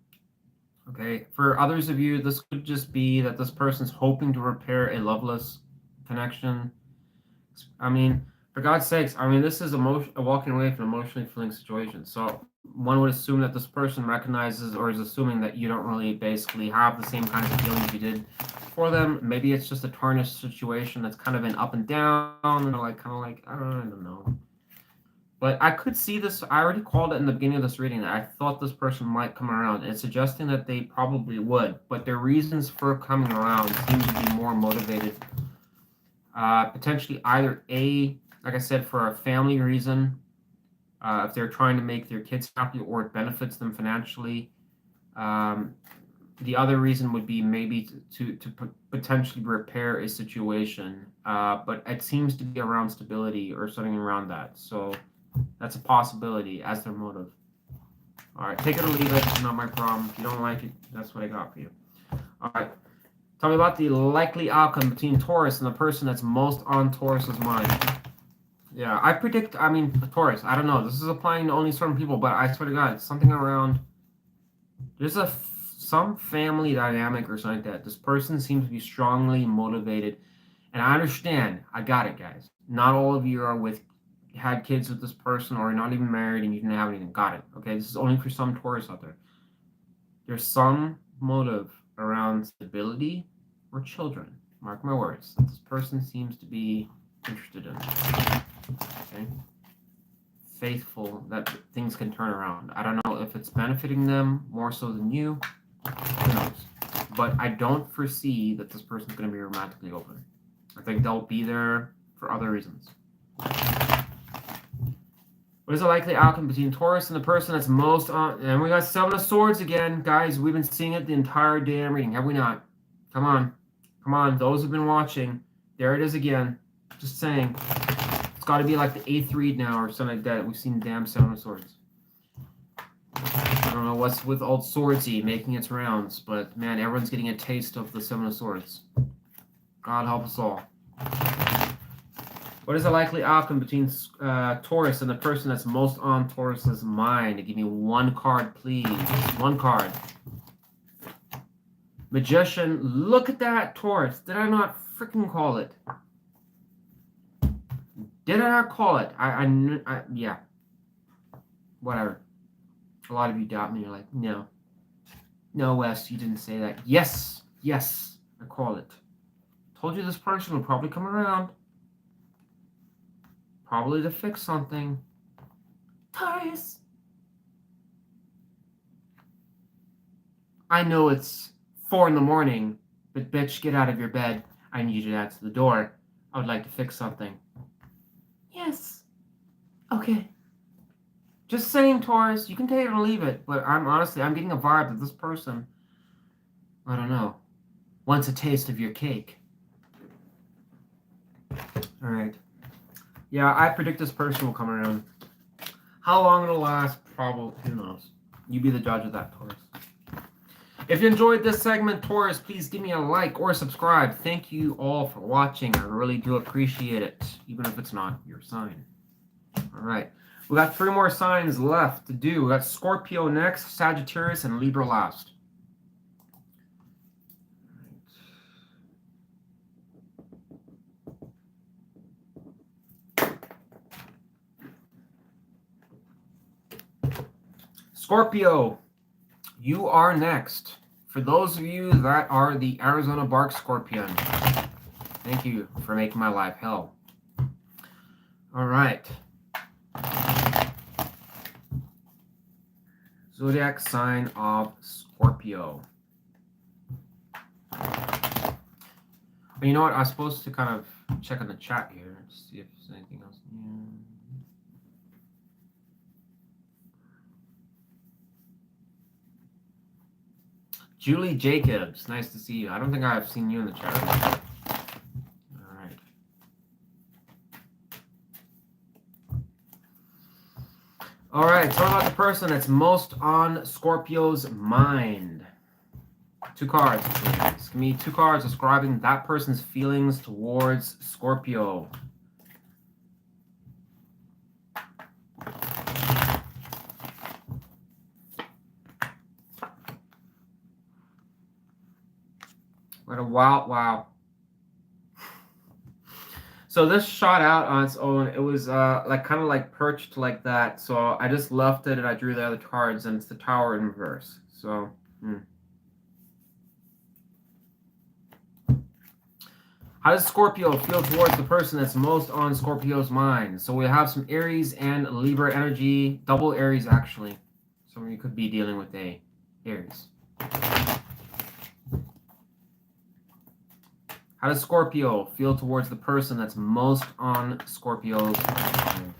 Okay, for others of you, this could just be that this person's hoping to repair a loveless connection. I mean, for God's sakes, I mean, this is a walking away from an emotionally fulfilling situation. So one would assume that this person recognizes or is assuming that you don't really basically have the same kinds of feelings you did for them. Maybe it's just a tarnished situation that's kind of been up and down, and I don't know. But I could see this. I already called it in the beginning of this reading that I thought this person might come around. It's suggesting that they probably would, but their reasons for coming around seem to be more motivated. Potentially either like I said, for a family reason, if they're trying to make their kids happy or it benefits them financially. The other reason would be maybe to potentially repair a situation, but it seems to be around stability or something around that. So that's a possibility as their motive. All right, take it or leave it. It's not my problem. If you don't like it, that's what I got for you. All right. Tell me about the likely outcome between Taurus and the person that's most on Taurus's mind. Yeah, I predict, Taurus, I don't know. This is applying to only certain people, but I swear to God, it's something around... There's some family dynamic or something like that. This person seems to be strongly motivated. And I understand. I got it, guys. Not all of you are with had kids with this person, or you're not even married and you didn't have anything. Got it. Okay, this is only for some Taurus out there. There's some motive around stability or children. Mark my words. That this person seems to be interested in. Okay. Faithful that things can turn around. I don't know if it's benefiting them more so than you. Who knows? But I don't foresee that this person's going to be romantically open. I think they'll be there for other reasons. What is the likely outcome between Taurus and the person that's most on? And we got Seven of Swords again. Guys, we've been seeing it the entire damn reading, have we not? Come on. Come on. Those who've been watching. There it is again. Just saying. It's got to be like the 8th read now or something like that. We've seen damn Seven of Swords. I don't know what's with old Swordsy making its rounds, but man, everyone's getting a taste of the Seven of Swords. God help us all. What is the likely outcome between Taurus and the person that's most on Taurus's mind? Give me one card, please. One card. Magician. Look at that, Taurus. Did I not freaking call it? Did I not call it? Yeah. Whatever. A lot of you doubt me. You're like, no. No, Wes, you didn't say that. Yes. Yes. I called it. Told you this person will probably come around. Probably to fix something. Taurus. I know it's 4 in the morning, but bitch, get out of your bed. I need you to answer the door. I would like to fix something. Yes. Okay. Just saying, Taurus. You can take it or leave it, but I'm getting a vibe that this person, I don't know, wants a taste of your cake. All right. Yeah, I predict this person will come around. How long it'll last, probably, who knows. You be the judge of that, Taurus. If you enjoyed this segment, Taurus, please give me a like or subscribe. Thank you all for watching. I really do appreciate it, even if it's not your sign. All right. We got 3 more signs left to do. We got Scorpio next, Sagittarius, and Libra last. Scorpio, you are next. For those of you that are the Arizona Bark Scorpion, thank you for making my life hell. All right. Zodiac sign of Scorpio. You know what? I was supposed to kind of check on the chat here, see if there's anything else new. Julie Jacobs, nice to see you. I don't think I've seen you in the chat. All right. All right, talk about the person that's most on Scorpio's mind. 2 cards, please. Give me 2 cards describing that person's feelings towards Scorpio. What a wow. So this shot out on its own. It was like kind of like perched like that. So I just left it and I drew the other cards, and it's the Tower in reverse. So How does Scorpio feel towards the person that's most on Scorpio's mind? So we have some Aries and Libra energy, double Aries actually. Some of you could be dealing with a Aries. How does Scorpio feel towards the person that's most on Scorpio's mind?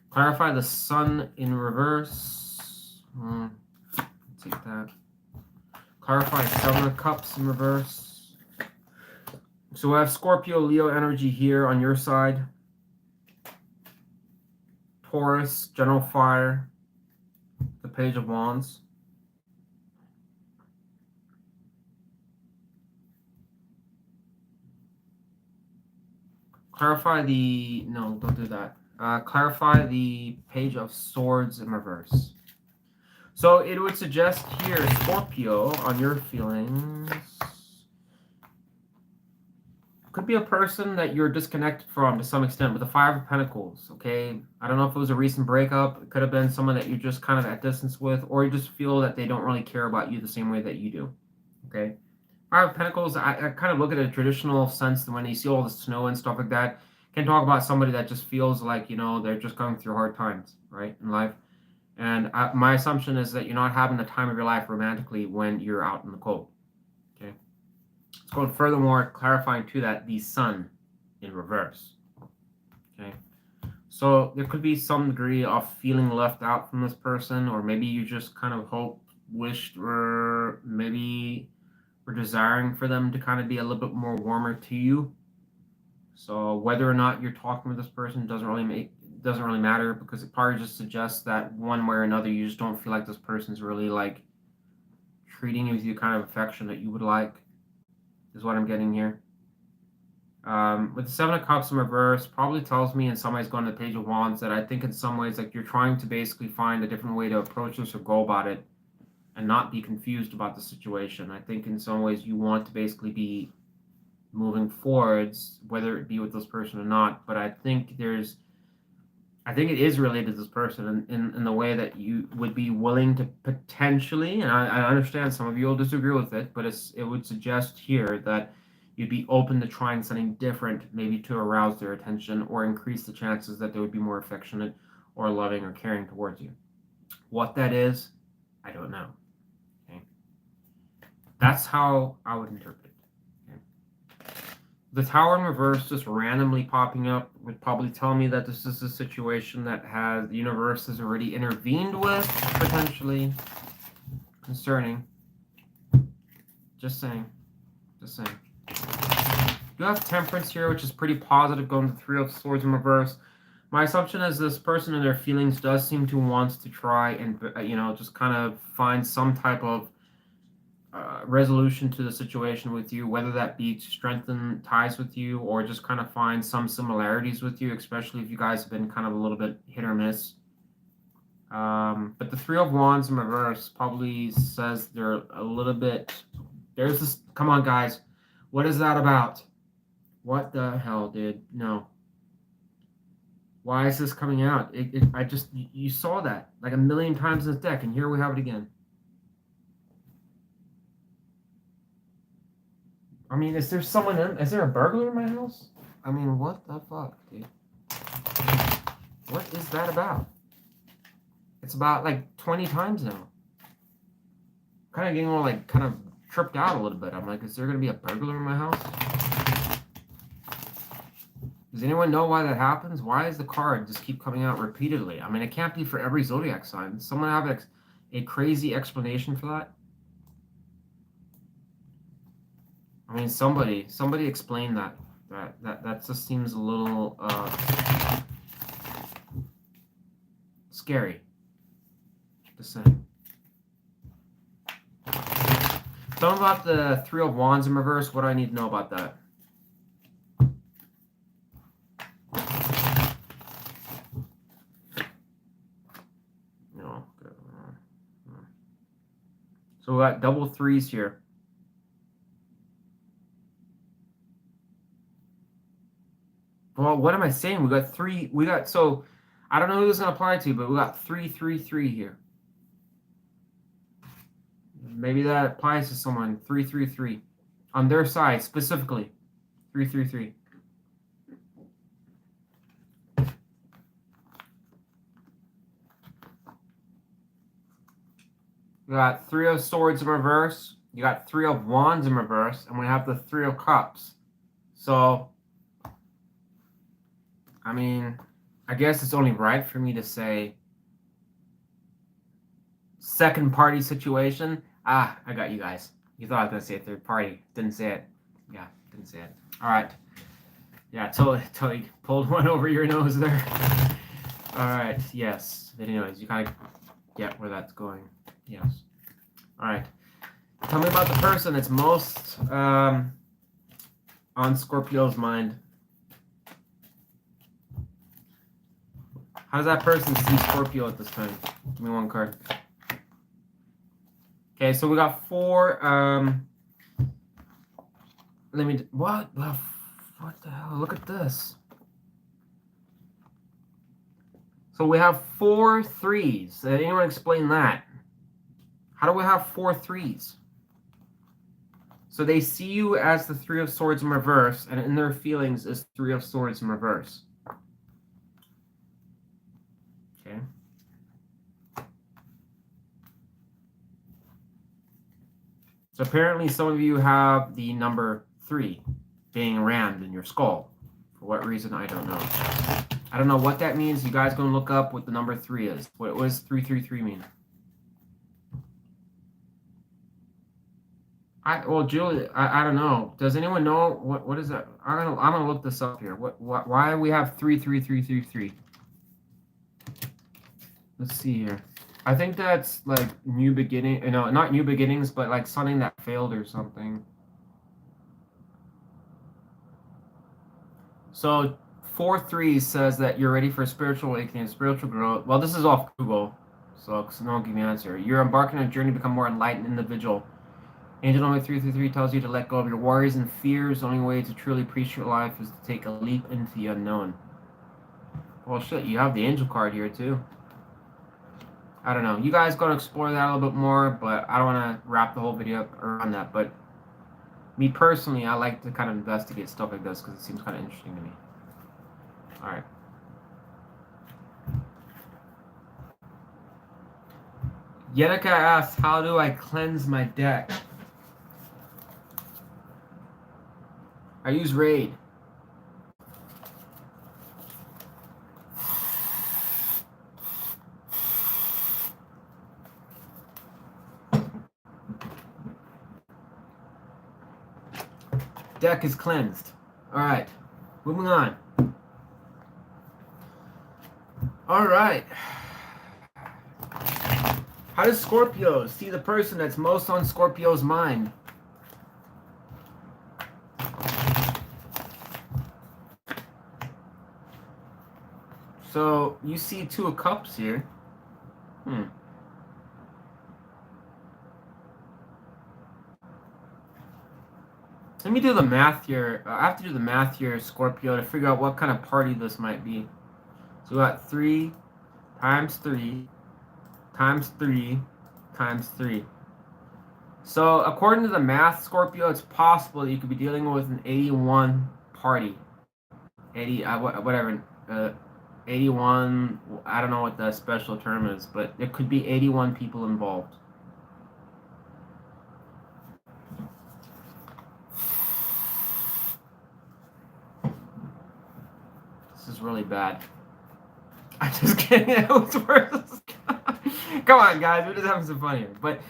Clarify the Sun in reverse. Take that. Clarify 7 of Cups in reverse. So we have Scorpio, Leo energy here on your side. Taurus, General Fire, the Page of Wands. Clarify the, no, don't do that. Clarify the Page of Swords in reverse. So it would suggest here, Scorpio, on your feelings. Could be a person that you're disconnected from to some extent with the Five of Pentacles, okay? I don't know if it was a recent breakup. It could have been someone that you're just kind of at distance with, or you just feel that they don't really care about you the same way that you do, okay? Five of Pentacles, I kind of look at a traditional sense when you see all the snow and stuff like that. Can talk about somebody that just feels like, you know, they're just going through hard times, right, in life. And my assumption is that you're not having the time of your life romantically when you're out in the cold, okay? It's going furthermore, clarifying to that, the sun in reverse. Okay. So there could be some degree of feeling left out from this person, or maybe you just kind of wished, or maybe were desiring for them to kind of be a little bit more warmer to you. So whether or not you're talking with this person doesn't really matter, because it probably just suggests that one way or another you just don't feel like this person's really like treating you with the kind of affection that you would like. Is what I'm getting here. With the Seven of Cups in reverse, probably tells me in some ways, going to the Page of Wands, that I think in some ways like you're trying to basically find a different way to approach this or go about it and not be confused about the situation. I think in some ways you want to basically be moving forwards, whether it be with this person or not. But I think it is related to this person in the way that you would be willing to potentially, and I understand some of you will disagree with it, but it would suggest here that you'd be open to trying something different, maybe to arouse their attention or increase the chances that they would be more affectionate or loving or caring towards you. What that is, I don't know. Okay, that's how I would interpret it. The Tower in reverse just randomly popping up would probably tell me that this is a situation that the universe has already intervened with, potentially. Concerning. Just saying. You have Temperance here, which is pretty positive, going to Three of Swords in reverse. My assumption is this person in their feelings does seem to want to try and, just kind of find some type of resolution to the situation with you, whether that be to strengthen ties with you or just kind of find some similarities with you, especially if you guys have been kind of a little bit hit or miss. But the Three of Wands in reverse probably says they're a little bit, there's this, come on guys, what is that about? What the hell, dude? No. Why is this coming out? You saw that like a million times in this deck, and here we have it again. I mean, is there a burglar in my house? I mean, what the fuck, dude? What is that about? It's about like 20 times now. Kind of getting all like kind of tripped out a little bit. I'm like, is there going to be a burglar in my house? Does anyone know why that happens? Why does the card just keep coming out repeatedly? I mean, it can't be for every zodiac sign. Does someone have a crazy explanation for that? I mean, somebody explain that. That just seems a little scary. Just saying. Tell me about the Three of Wands in reverse. What do I need to know about that? No. So we got double threes here. Well, what am I saying? So I don't know who this is going to apply to, but we got 333 here. Maybe that applies to someone. 333 on their side specifically. 333. We got Three of Swords in reverse. You got Three of Wands in reverse, and we have the Three of Cups. So, I mean, I guess it's only right for me to say second party situation. Ah, I got you guys. You thought I was going to say a third party. Didn't say it. Yeah, didn't say it. All right. Yeah, totally pulled one over your nose there. All right, yes. But anyways, you kind of get where that's going. Yes. All right. Tell me about the person that's most on Scorpio's mind. How does that person see Scorpio at this time? Give me one card. Okay, so we got 4. What the hell? Look at this. So we have 4 3s. Did anyone explain that? How do we have 4 3s? So they see you as the 3 of Swords in reverse, and in their feelings is 3 of Swords in reverse. Okay. So apparently some of you have the number 3 being rammed in your skull. For what reason, I don't know. I don't know what that means. You guys going to look up what the number 3 is. What does 333 mean? Well, Julie, I don't know. Does anyone know what is that? I'm gonna look this up here. Why do we have 33333? Let's see here. I think that's like new beginning. No, not new beginnings, but like something that failed or something. So 4-3 says that you're ready for spiritual awakening, spiritual growth. Well, this is off Google, so no one give me an answer. You're embarking on a journey to become more enlightened individual. Angel number 333 tells you to let go of your worries and fears. The only way to truly appreciate your life is to take a leap into the unknown. Well, shit, you have the angel card here too. I don't know. You guys got to explore that a little bit more, but I don't want to wrap the whole video up around that. But me personally, I like to kind of investigate stuff like this because it seems kind of interesting to me. All right. Yenica asks, how do I cleanse my deck? I use Raid. Deck is cleansed. All right, moving on. All right. How does Scorpio see the person that's most on Scorpio's mind? So you see 2 of Cups here. Let me do the math here. I have to do the math here, Scorpio, to figure out what kind of party this might be. So we got 3 times 3 times 3 times 3. So according to the math, Scorpio, it's possible that you could be dealing with an 81 party. 80, whatever. 81, I don't know what the special term is, but there could be 81 people involved. This is really bad. I'm just kidding. It was worse. Come on, guys. We're just having some fun here. But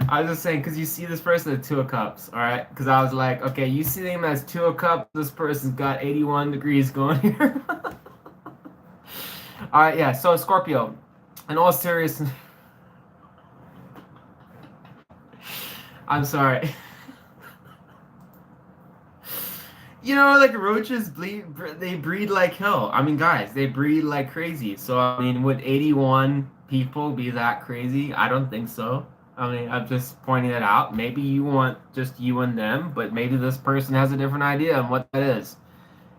I was just saying, because you see this person at 2 of Cups, all right? Because I was like, okay, you see him as 2 of Cups. This person's got 81 degrees going here. All right, yeah. So Scorpio, in all seriousness, I'm sorry. You know, like roaches they breed like hell. I mean, guys, they breed like crazy. So, I mean, would 81 people be that crazy? I don't think so. I mean, I'm just pointing it out. Maybe you want just you and them, but maybe this person has a different idea on what that is.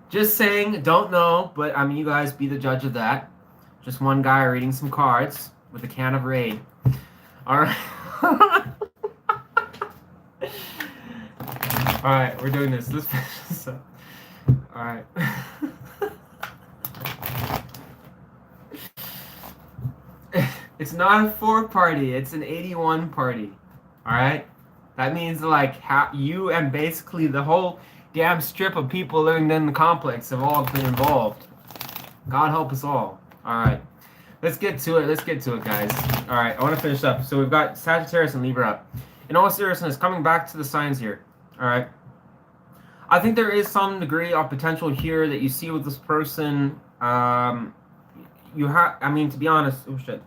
Just saying, don't know, but I mean, you guys be the judge of that. Just one guy reading some cards with a can of Raid. All right. All right, we're doing this. All right. It's not a 4 party. It's an 81 party. All right. That means like you and basically the whole damn strip of people living in the complex have all been involved. God help us all. All right. Let's get to it. Let's get to it, guys. All right. I want to finish up. So we've got Sagittarius and Libra up. In all seriousness, coming back to the signs here. All right. I think there is some degree of potential here that you see with this person. You have, I mean, to be honest, oh shit.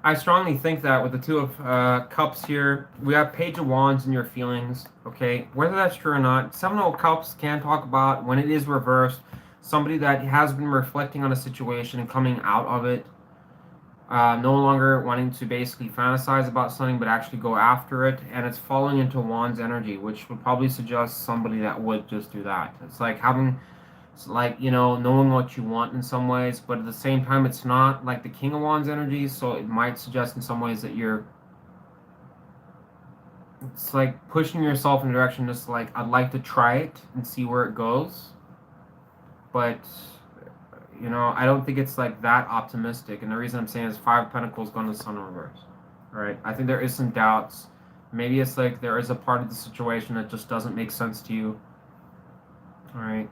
I strongly think that with the 2 of Cups here, we have Page of Wands in your feelings, okay? Whether that's true or not, 7 of Cups can talk about when it is reversed, somebody that has been reflecting on a situation and coming out of it. No longer wanting to basically fantasize about something, but actually go after it. And it's falling into Wands energy, which would probably suggest somebody that would just do that. It's like having, it's like, you know, knowing what you want in some ways, but at the same time, it's not like the King of Wands energy. So it might suggest in some ways that it's like pushing yourself in a direction just like, I'd like to try it and see where it goes. But you know, I don't think it's like that optimistic. And the reason I'm saying is Five of Pentacles going to Sun in reverse. All right. I think there is some doubts. Maybe it's like there is a part of the situation that just doesn't make sense to you. All right.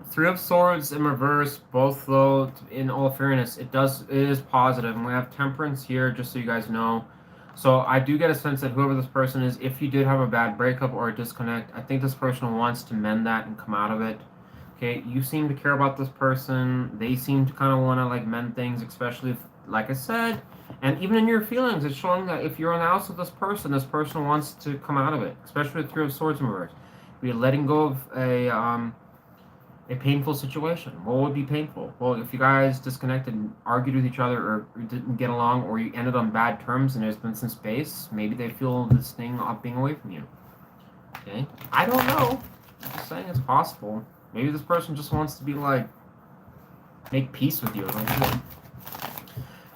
Three of Swords in reverse, both though, in all fairness, it is positive. And we have Temperance here, just so you guys know. So I do get a sense that whoever this person is, if you did have a bad breakup or a disconnect, I think this person wants to mend that and come out of it. Okay, you seem to care about this person. They seem to kind of want to like mend things, especially if, like I said, and even in your feelings, it's showing that if you're in the house with this person wants to come out of it, especially with Three of Swords in reverse. You're letting go of a painful situation. What would be painful? Well, if you guys disconnected and argued with each other or didn't get along or you ended on bad terms and there's been some space, maybe they feel this thing of being away from you. Okay? I don't know. I'm just saying it's possible. Maybe this person just wants to be like, make peace with you. Like,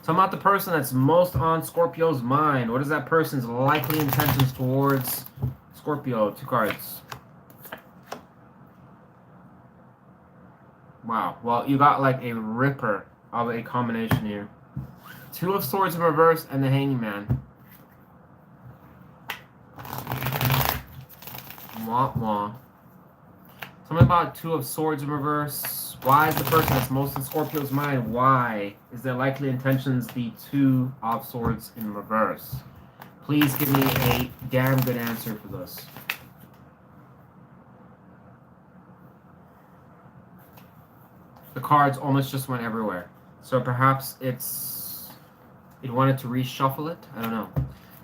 so I'm not the person that's most on Scorpio's mind. What is that person's likely intentions towards Scorpio? 2 cards. Wow. Well, you got like a ripper of a combination here. 2 of Swords in reverse and the Hangman. Wah wah. Something about 2 of Swords in reverse. Why is the person that's most in Scorpio's mind? Why is their likely intentions the 2 of Swords in reverse? Please give me a damn good answer for this. The cards almost just went everywhere. So perhaps it wanted to reshuffle it. I don't know.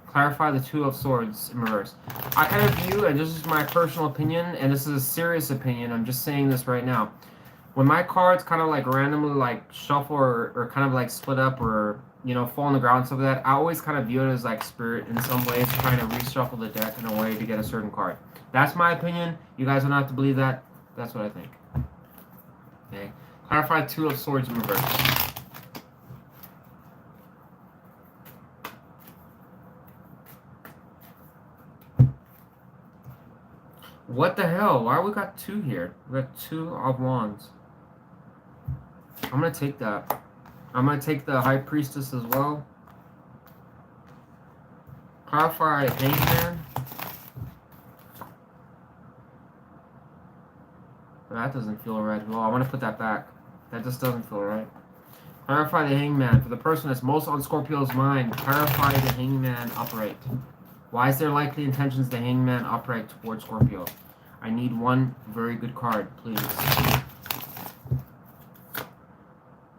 Clarify the 2 of Swords in reverse. I kind of view, and this is my personal opinion, and this is a serious opinion, I'm just saying this right now. When my cards kind of like randomly like shuffle or kind of like split up or, you know, fall on the ground and stuff like that, I always kind of view it as like spirit in some ways trying to reshuffle the deck in a way to get a certain card. That's my opinion. You guys don't have to believe that. That's what I think. Okay. Clarify 2 of Swords in reverse. What the hell? Why we got 2 here? We got 2 of Wands. I'm gonna take that. I'm gonna take the High Priestess as well. Clarify Hangman. That doesn't feel right at all. I want to put that back. That just doesn't feel right. Clarify the Hangman. For the person that's most on Scorpio's mind, clarify the Hangman upright. Why is there likely intentions the Hangman upright towards Scorpio? I need one very good card, please.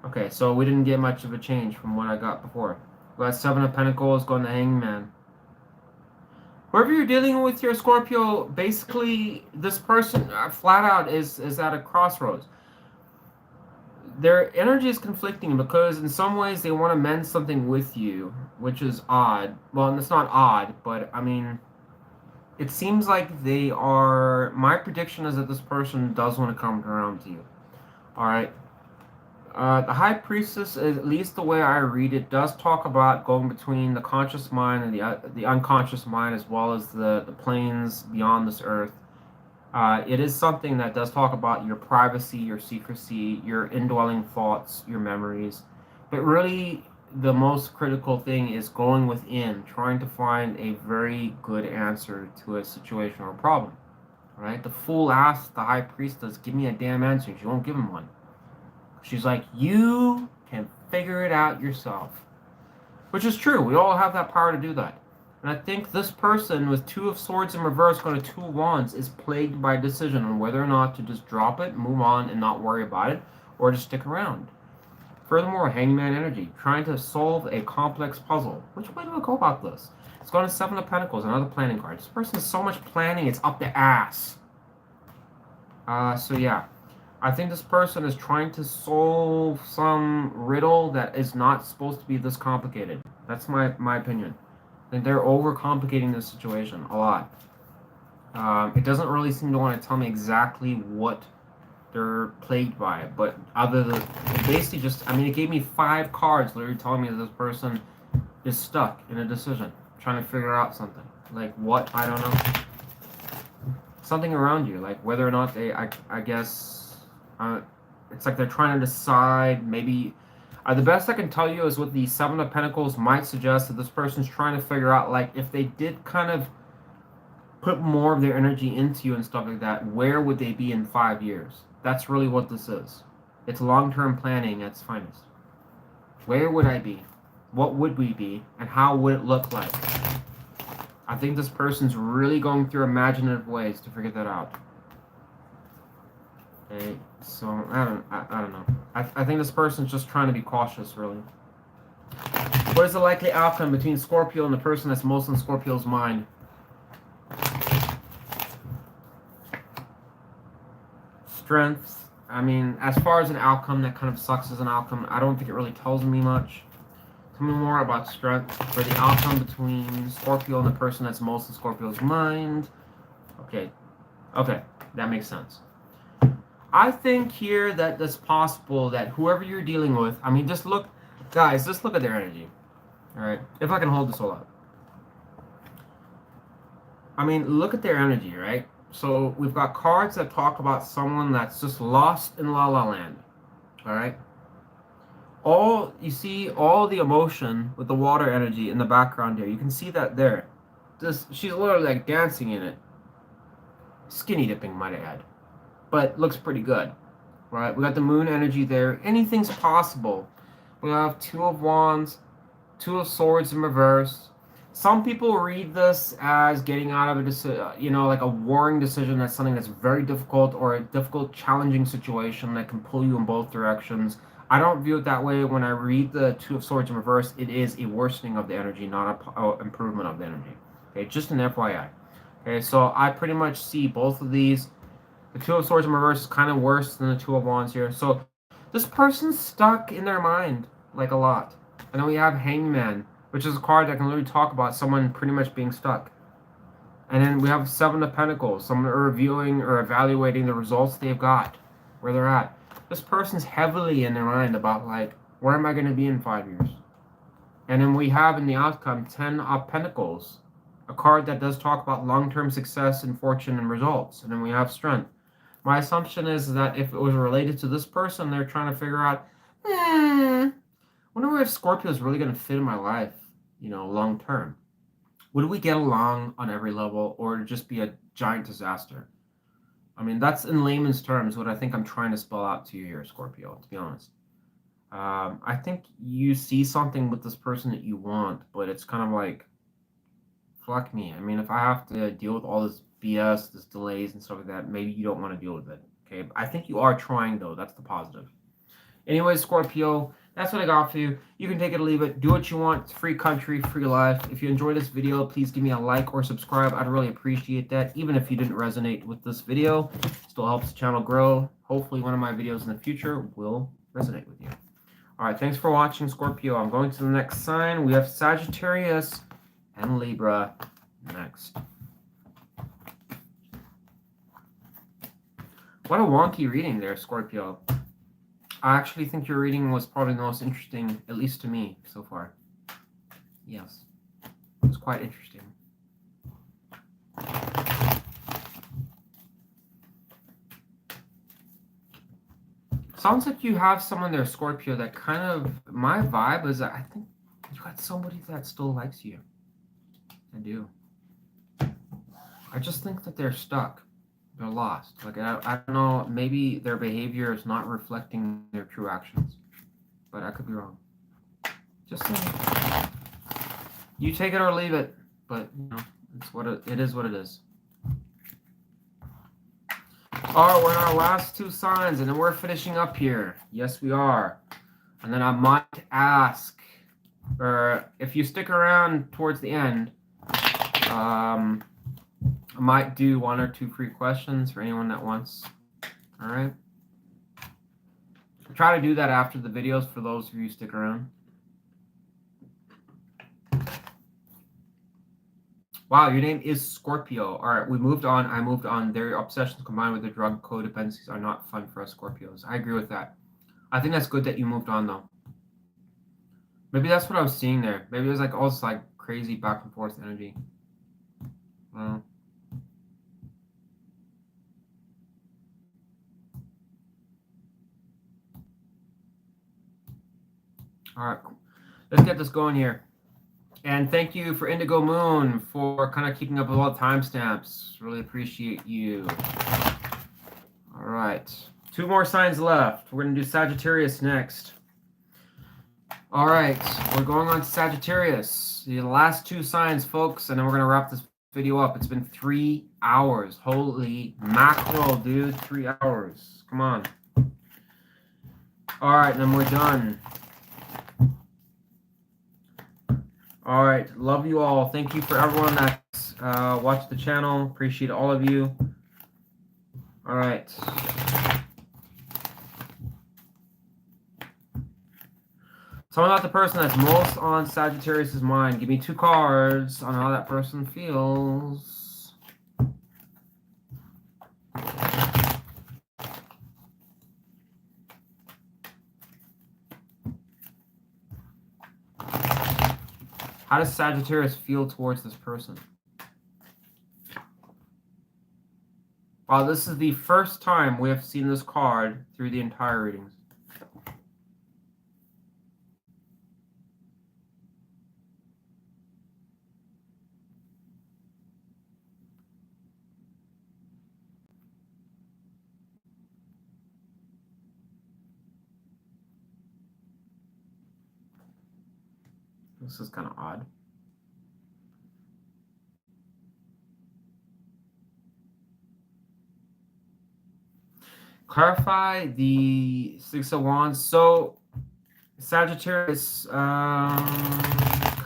Okay, so we didn't get much of a change from what I got before. We got 7 of Pentacles going to Hangman. Whoever you're dealing with here, Scorpio, basically this person flat out is at a crossroads. Their energy is conflicting because in some ways they want to mend something with you, which is odd. Well, it's not odd, but I mean, it seems like they are... My prediction is that this person does want to come around to you. Alright. The High Priestess, at least the way I read it, does talk about going between the conscious mind and the unconscious mind, as well as the planes beyond this earth. It is something that does talk about your privacy, your secrecy, your indwelling thoughts, your memories. But really, the most critical thing is going within, trying to find a very good answer to a situation or a problem. Right? The fool asks the High Priestess, give me a damn answer. She won't give him one. She's like, you can figure it out yourself. Which is true. We all have that power to do that. And I think this person with 2 of Swords in reverse going to 2 of Wands is plagued by a decision on whether or not to just drop it, move on, and not worry about it, or just stick around. Furthermore, Hangman energy, trying to solve a complex puzzle. Which way do I go about this? It's going to 7 of Pentacles, another planning card. This person has so much planning, it's up the ass. So yeah. I think this person is trying to solve some riddle that is not supposed to be this complicated. That's my opinion. I think they're overcomplicating this situation a lot. It doesn't really seem to want to tell me exactly what they're plagued by, but other than it basically just, I mean, it gave me 5 cards literally telling me that this person is stuck in a decision, trying to figure out something. Like what? I don't know. Something around you, like whether or not they, I guess, it's like they're trying to decide. Maybe the best I can tell you is with the 7 of Pentacles might suggest that this person's trying to figure out, like, if they did kind of put more of their energy into you and stuff like that, where would they be in 5 years? That's really what this is. It's long-term planning at its finest. Where would I be? What would we be? And how would it look like? I think this person's really going through imaginative ways to figure that out. Okay, so I don't know. I think this person's just trying to be cautious, really. What is the likely outcome between Scorpio and the person that's most in Scorpio's mind? Strength. I mean, as far as an outcome that kind of sucks as an outcome, I don't think it really tells me much. Tell me more about strength for the outcome between Scorpio and the person that's most in Scorpio's mind. Okay, that makes sense. I think here that it's possible that whoever you're dealing with, I mean, just look, guys, just look at their energy. All right, if I can hold this all up. I mean, look at their energy, right? So we've got cards that talk about someone that's just lost in La La Land. All right. You see all the emotion with the water energy in the background here. You can see that there. She's literally like dancing in it. Skinny dipping, might I add. But looks pretty good. Right? We got the moon energy there. Anything's possible. We have 2 of Wands, 2 of Swords in reverse. Some people read this as getting out of a decision, like a warring decision. That's something that's very difficult, or a difficult, challenging situation that can pull you in both directions. I don't view it that way. When I read the 2 of Swords in reverse, it is a worsening of the energy, not an improvement of the energy. Okay, just an FYI. Okay, so I pretty much see both of these. The 2 of Swords in reverse is kind of worse than the 2 of Wands here. So this person's stuck in their mind, like a lot. And then we have Hangman, which is a card that can literally talk about someone pretty much being stuck. And then we have 7 of Pentacles, someone reviewing or evaluating the results they've got, where they're at. This person's heavily in their mind about, like, where am I going to be in 5 years? And then we have in the outcome 10 of Pentacles, a card that does talk about long-term success and fortune and results. And then we have Strength. My assumption is that if it was related to this person, they're trying to figure out, wonder if Scorpio is really going to fit in my life, long term. Would we get along on every level, or would it just be a giant disaster? I mean, that's in layman's terms what I think I'm trying to spell out to you here, Scorpio, to be honest. I think you see something with this person that you want, but it's kind of like, fuck me. I mean, if I have to deal with all this BS, this delays and stuff like that, maybe you don't want to deal with it. Okay, I think you are trying, though. That's the positive. Anyway, Scorpio, that's what I got for you. You can take it or leave it. Do what you want. It's free country, free life. If you enjoyed this video, please give me a like or subscribe. I'd really appreciate that. Even if you didn't resonate with this video, it still helps the channel grow. Hopefully one of my videos in the future will resonate with you. All right, thanks for watching, Scorpio. I'm going to the next sign. We have Sagittarius and Libra next. What a wonky reading there, Scorpio. I actually think your reading was probably the most interesting, at least to me, so far. Yes. It was quite interesting. Sounds like you have someone there, Scorpio, that kind of... My vibe is that I think you got somebody that still likes you. I do. I just think that they're stuck. They're lost. Like, I don't know, maybe their behavior is not reflecting their true actions. But I could be wrong. Just saying. You take it or leave it. But, it is what it is. Alright, we're in our last 2 signs, and then we're finishing up here. Yes, we are. And then I might ask, or if you stick around towards the end, I might do 1 or 2 free questions for anyone that wants. All right. try to do that after the videos for those of you who stick around. Wow, your name is Scorpio. All right, we moved on. I moved on. Their obsessions combined with their drug codependencies are not fun for us Scorpios. I agree with that. I think that's good that you moved on, though. Maybe that's what I was seeing there. Maybe it was like all this like crazy back and forth energy. Well, all right, let's get this going here. And thank you for Indigo Moon for kind of keeping up with all the timestamps. Really appreciate you. All right. 2 more signs left. We're going to do Sagittarius next. All right. We're going on to Sagittarius. The last 2 signs, folks, and then we're going to wrap this video up. It's been 3 hours. Holy mackerel, dude. 3 hours. Come on. All right. And then we're done. All right, love you all. Thank you for everyone that's watched the channel. Appreciate all of you. All right. Tell me about the person that's most on Sagittarius' mind. Give me 2 cards on how that person feels. How does Sagittarius feel towards this person? Wow, this is the first time we have seen this card through the entire readings. This is kind of odd. Clarify the 6 of Wands. So, Sagittarius, kind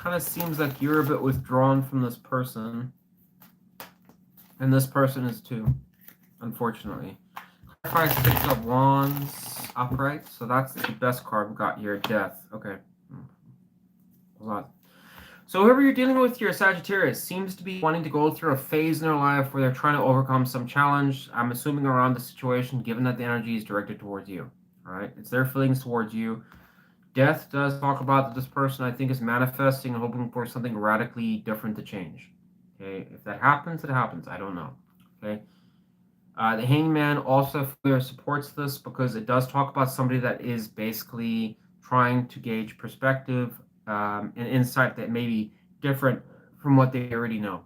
of seems like you're a bit withdrawn from this person. And this person is too, unfortunately. Clarify 6 of Wands upright. So that's the best card we've got here, Death. Okay. A lot. So whoever you're dealing with here, Sagittarius, seems to be wanting to go through a phase in their life where they're trying to overcome some challenge. I'm assuming around the situation, given that the energy is directed towards you. All right, it's their feelings towards you. Death does talk about that this person, I think, is manifesting and hoping for something radically different to change. Okay, if that happens, it happens. I don't know. Okay. The Hangman also supports this because it does talk about somebody that is basically trying to gauge perspective and insight that may be different from what they already know.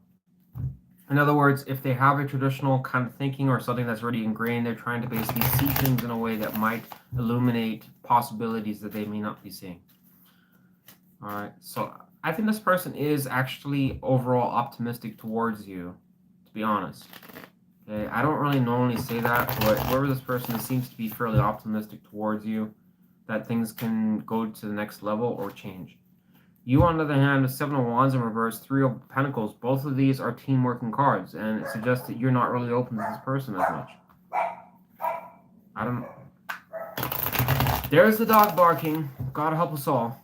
In other words, if they have a traditional kind of thinking or something that's already ingrained, they're trying to basically see things in a way that might illuminate possibilities that they may not be seeing. All right, so I think this person is actually overall optimistic towards you, to be honest. Okay, I don't really normally say that, but whoever this person is seems to be fairly optimistic towards you, that things can go to the next level or change. You, on the other hand, with 7 of Wands in reverse, 3 of Pentacles, both of these are team working cards, and it suggests that you're not really open to this person as much. I don't know. There's the dog barking. God help us all.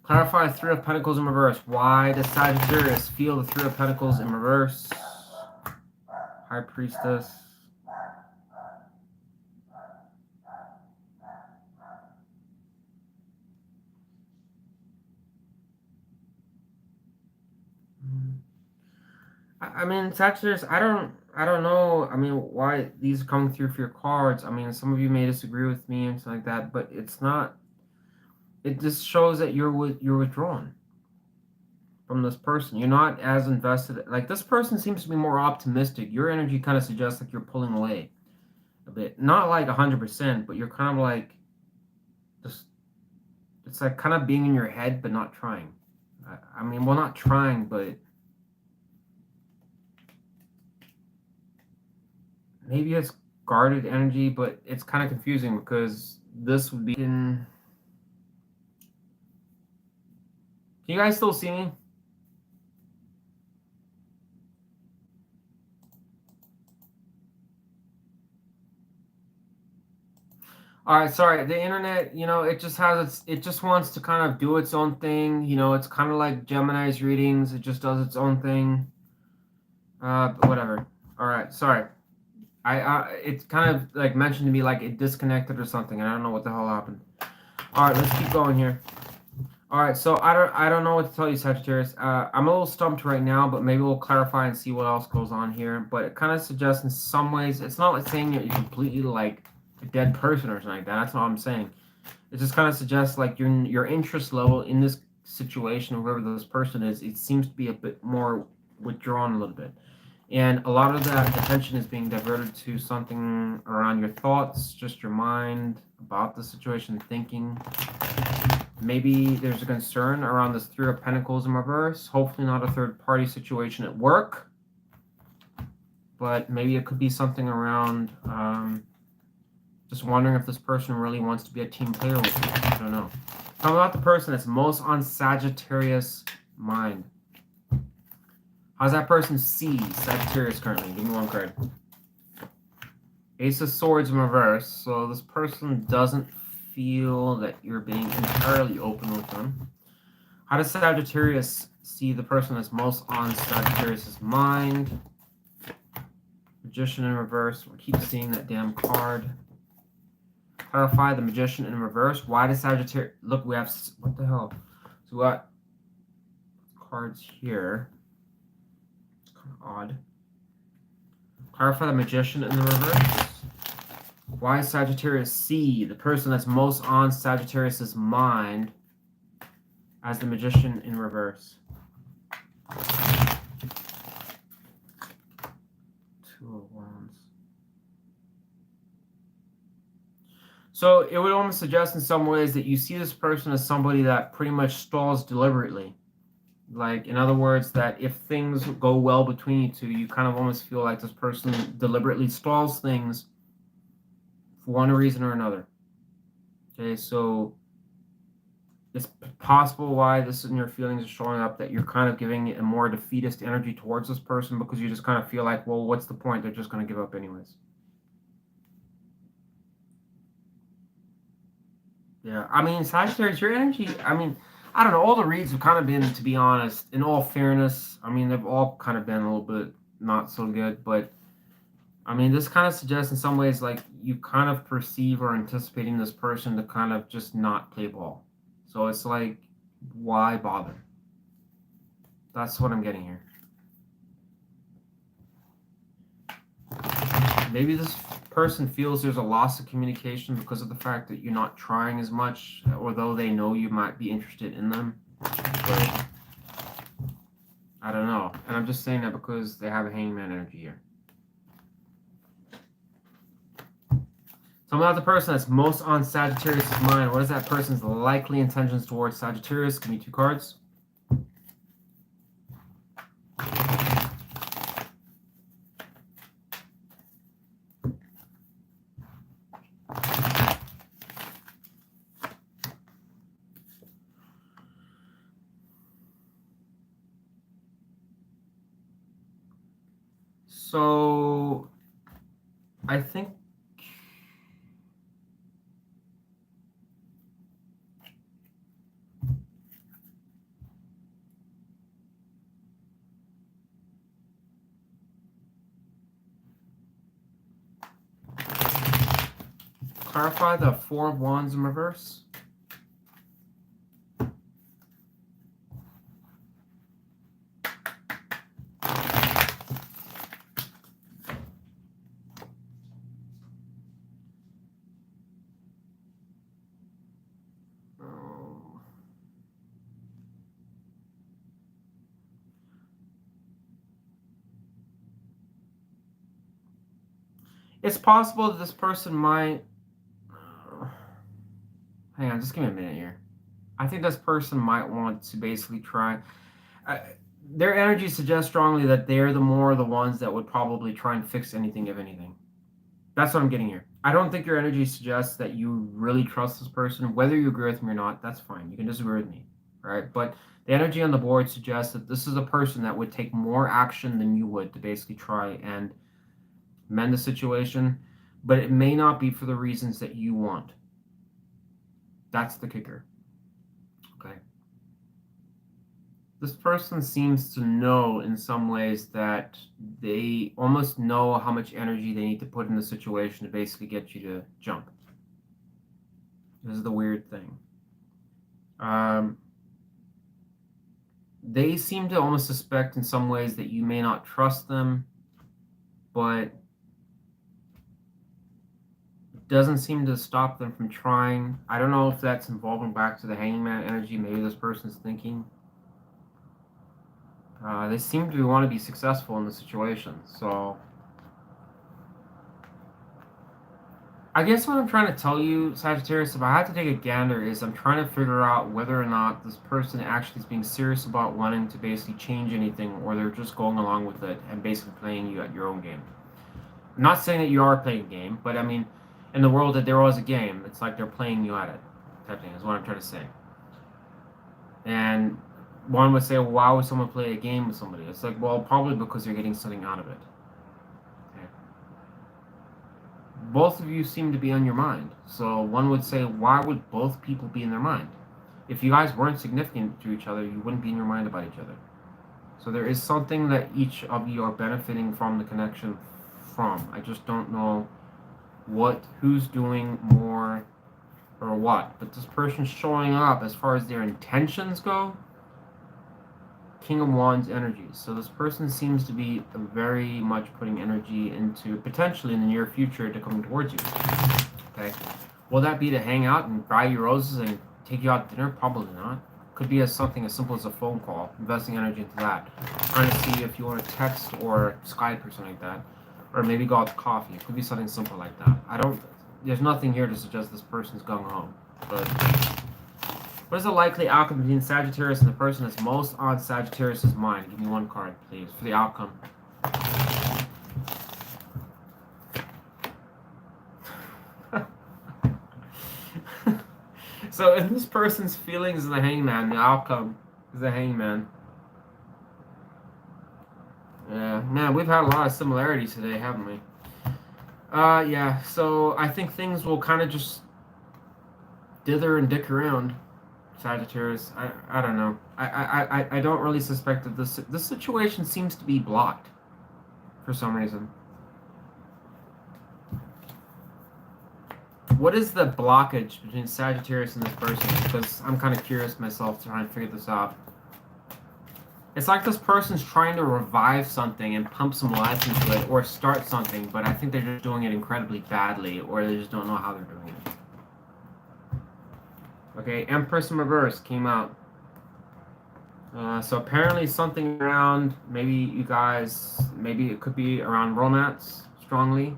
Clarify 3 of Pentacles in reverse. Why does Sagittarius feel the 3 of Pentacles in reverse? High Priestess. I mean, Sagittarius, I don't know. I mean, why these are coming through for your cards. I mean, some of you may disagree with me and something like that, but it's not. It just shows that you're withdrawn from this person. You're not as invested. Like, this person seems to be more optimistic. Your energy kind of suggests like you're pulling away a bit. Not like 100%, but you're kind of like just. It's like kind of being in your head, but not trying. I mean, well, not trying, but. Maybe it's guarded energy, but it's kind of confusing because this would be in... Can you guys still see me? All right, sorry. The internet, it just it just wants to kind of do its own thing. It's kind of like Gemini's readings. It just does its own thing. But whatever. All right, sorry. It's kind of like mentioned to me like it disconnected or something, and I don't know what the hell happened. All right, let's keep going here. All right, so I don't know what to tell you, Sagittarius. I'm a little stumped right now, but maybe we'll clarify and see what else goes on here. But it kind of suggests in some ways, it's not like saying you're completely like a dead person or something like that. That's not what I'm saying. It just kind of suggests like your interest level in this situation, whoever this person is, it seems to be a bit more withdrawn a little bit. And a lot of that attention is being diverted to something around your thoughts, just your mind about the situation, thinking. Maybe there's a concern around this Three of Pentacles in reverse. Hopefully not a third-party situation at work. But maybe it could be something around just wondering if this person really wants to be a team player with you. I don't know. Talk about the person that's most on Sagittarius' mind. How's that person see Sagittarius currently? Give me one card. Ace of Swords in reverse. So this person doesn't feel that you're being entirely open with them. How does Sagittarius see the person that's most on Sagittarius' mind? Magician in reverse. We keep seeing that damn card. Clarify the Magician in reverse. Why does Sagittarius... Look, we have... What the hell? So we got cards here. It's kind of odd. Clarify the Magician in the reverse. Why is Sagittarius see the person that's most on Sagittarius' mind as the Magician in reverse? Two of Wands. So it would almost suggest in some ways that you see this person as somebody that pretty much stalls deliberately. Like, in other words, that if things go well between you two, you kind of almost feel like this person deliberately stalls things for one reason or another. Okay, so it's possible why this in your feelings are showing up that you're kind of giving a more defeatist energy towards this person because you just kind of feel like, well, what's the point? They're just going to give up anyways. Yeah, I mean, Sagittarius, your energy, I mean, I don't know, all the reads have kind of been, to be honest, in all fairness, I mean, they've all kind of been a little bit not so good, but I mean, this kind of suggests in some ways like you kind of perceive or anticipating this person to kind of just not play ball. So it's like, why bother? That's what I'm getting here. Maybe this person feels there's a loss of communication because of the fact that you're not trying as much, although they know you might be interested in them. But I don't know. And I'm just saying that because they have a hangman energy here. So about the person that's most on Sagittarius' mind. What is that person's likely intentions towards Sagittarius? Give me two cards. So I think clarify the Four of Wands in reverse. It's possible that this person might... Hang on, just give me a minute here. I think this person might want to basically try... their energy suggests strongly that they're the ones that would probably try and fix anything, if anything. That's what I'm getting here. I don't think your energy suggests that you really trust this person. Whether you agree with me or not, that's fine. You can disagree with me, right? But the energy on the board suggests that this is a person that would take more action than you would to basically try and mend the situation. but it may not be for the reasons that you want. That's the kicker. Okay. This person seems to know in some ways that they almost know how much energy they need to put in the situation to basically get you to jump. This is the weird thing. They seem to almost suspect in some ways that you may not trust them, but it doesn't seem to stop them from trying. I don't know if that's involving back to the hangman energy. Maybe this person's thinking. They seem to want to be successful in the situation. So I guess what I'm trying to tell you, Sagittarius, if I had to take a gander, is I'm trying to figure out whether or not this person actually is being serious about wanting to basically change anything, or they're just going along with it and basically playing you at your own game. I'm not saying that you are playing a game, but I mean, in the world that there was a game, it's like they're playing you at it, type thing, is what I'm trying to say. And one would say, well, why would someone play a game with somebody? It's like, well, probably because you're getting something out of it. Okay. Both of you seem to be on your mind. So one would say, why would both people be in their mind? If you guys weren't significant to each other, you wouldn't be in your mind about each other. So there is something that each of you are benefiting from the connection from. I just don't know who's doing more or what. But this person's showing up as far as their intentions go. King of Wands energy. So this person seems to be very much putting energy into potentially in the near future to come towards you. Okay. Will that be to hang out and buy you roses and take you out to dinner? Probably not. Could be something as simple as a phone call, investing energy into that. Trying to see if you want to text or Skype or something like that. Or maybe go out to coffee. It could be something simple like that. There's nothing here to suggest this person's going home. But what is the likely outcome between Sagittarius and the person that's most on Sagittarius' mind? Give me one card, please, for the outcome. So in this person's feelings is the hangman, the outcome is the hangman. Yeah, man, we've had a lot of similarities today, haven't we? Yeah, so I think things will kind of just dither and dick around. Sagittarius, I don't know. I don't really suspect that this situation seems to be blocked for some reason. What is the blockage between Sagittarius and this person? Because I'm kind of curious myself trying to figure this out. It's like this person's trying to revive something and pump some life into it, or start something, but I think they're just doing it incredibly badly, or they just don't know how they're doing it. Okay, Empress in reverse came out. So apparently something around, maybe you guys, maybe it could be around romance, strongly.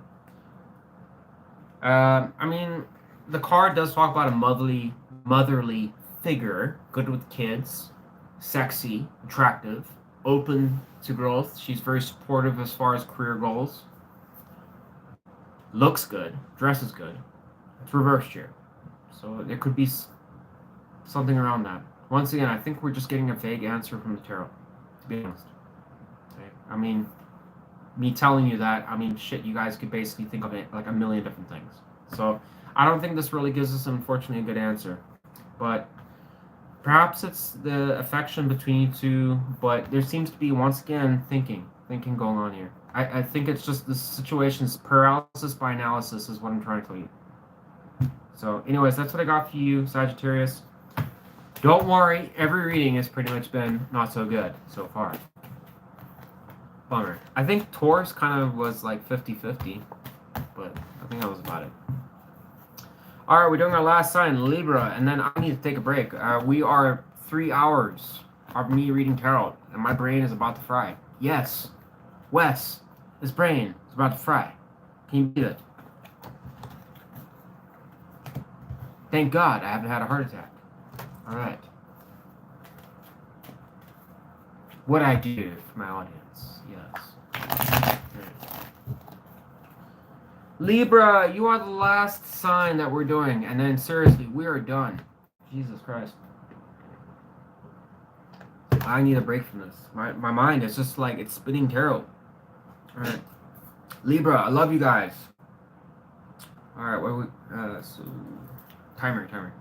I mean, the card does talk about a motherly figure, good with kids, sexy, attractive, open to growth. She's very supportive as far as career goals. Looks good, dresses good. It's reversed here. So there could be something around that. Once again, I think we're just getting a vague answer from the tarot, to be honest. Okay? I mean, me telling you that, I mean, shit, you guys could basically think of it like a million different things. So I don't think this really gives us, unfortunately, a good answer. But perhaps it's the affection between you two, but there seems to be, once again, thinking going on here. I think it's just the situation's paralysis by analysis is what I'm trying to tell you. So anyways, that's what I got for you, Sagittarius. Don't worry, every reading has pretty much been not so good so far. Bummer. I think Taurus kind of was like 50-50, but I think that was about it. All right, we're doing our last sign, Libra, and then I need to take a break. We are 3 hours of me reading tarot, and my brain is about to fry. Yes, Wes, his brain is about to fry. Can you believe it? Thank God I haven't had a heart attack. All right. What I do for my audience, yes. Libra, you are the last sign that we're doing, and then seriously, we are done. Jesus Christ. I need a break from this. My mind is just like, it's spinning tarot. All right. Libra, I love you guys. All right, where we? So timer. 26.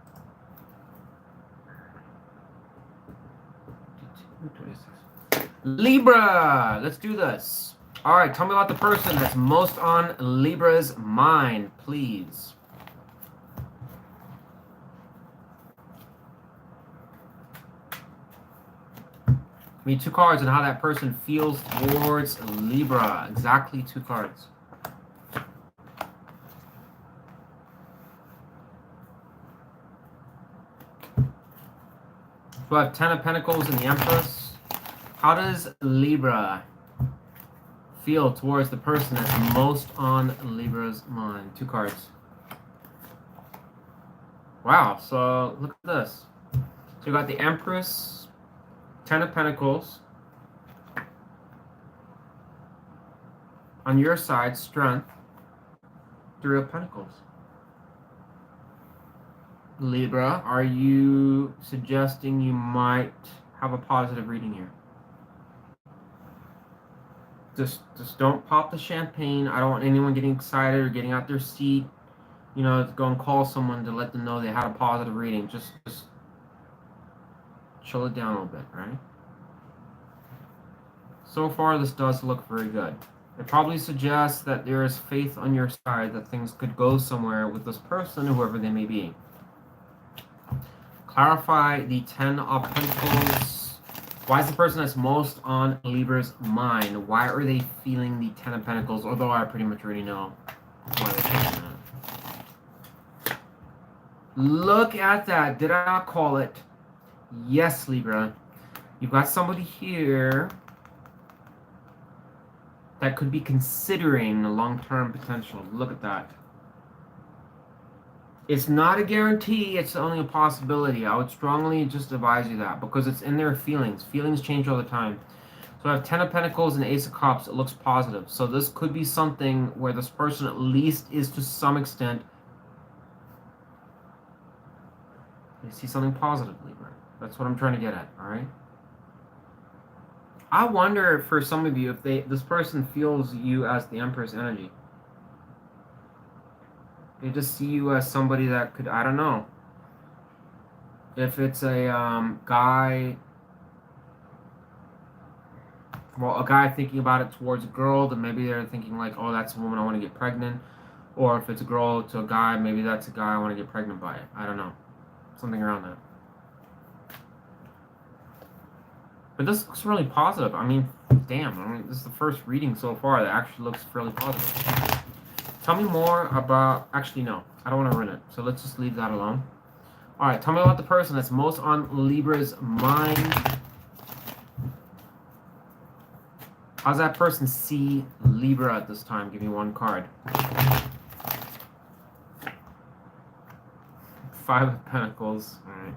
Libra. Let's do this. All right, tell me about the person that's most on Libra's mind, please. Give me 2 cards and how that person feels towards Libra. Exactly 2 cards. So I have 10 of Pentacles and the Empress. How does Libra feel towards the person that's most on Libra's mind? 2 cards. Wow, so look at this. So you got the Empress, 10 of Pentacles. On your side, Strength, 3 of Pentacles. Libra, are you suggesting you might have a positive reading here? Just don't pop the champagne. I don't want anyone getting excited or getting out their seat, you know, to go and call someone to let them know they had a positive reading. Just chill it down a little bit, right? So far, this does look very good. It probably suggests that there is faith on your side that things could go somewhere with this person, whoever they may be. Clarify the 10 of Pentacles. Why is the person that's most on Libra's mind? Why are they feeling the 10 of Pentacles? Although I pretty much already know why they're feeling that. Look at that. Did I not call it? Yes, Libra. You've got somebody here that could be considering a long-term potential. Look at that. It's not a guarantee, it's only a possibility. I would strongly just advise you that because it's in their feelings. Feelings change all the time. So I have 10 of Pentacles and Ace of Cups. It looks positive. So this could be something where this person at least is to some extent. You see something positive, Libra. That's what I'm trying to get at, all right? I wonder for some of you if this person feels you as the Empress energy. They just see you as somebody that could, I don't know. If it's a guy, well, a guy thinking about it towards a girl, then maybe they're thinking like, oh, that's a woman I want to get pregnant. Or if it's a girl to a guy, maybe that's a guy I want to get pregnant by. I don't know. Something around that. But this looks really positive. I mean, damn. This is the first reading so far that actually looks fairly positive. Tell me more about... Actually, no. I don't want to ruin it. So let's just leave that alone. All right. Tell me about the person that's most on Libra's mind. How does that person see Libra at this time? Give me 1 card. 5 of Pentacles. All right.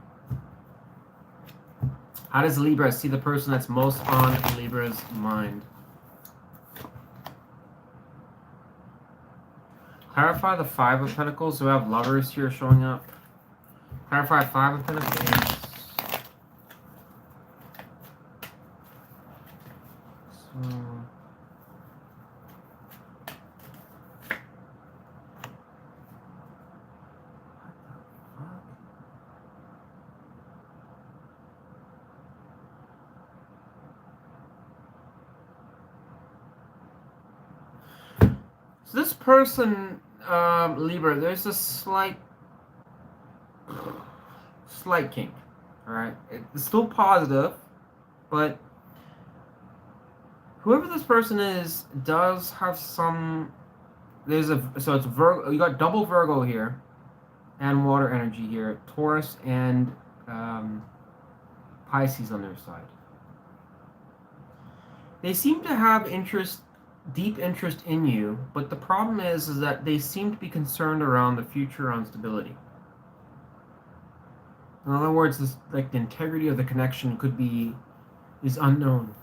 How does Libra see the person that's most on Libra's mind? Clarify the 5 of Pentacles. So we have lovers here showing up. Clarify 5 of Pentacles. So this person, Libra, there's a slight kink, all right? It's still positive, but whoever this person is does have some, so it's Virgo, you got double Virgo here, and water energy here, Taurus and Pisces on their side. They seem to have deep interest in you, but the problem is that they seem to be concerned around the future on stability. In other words, this, like, the integrity of the connection is unknown.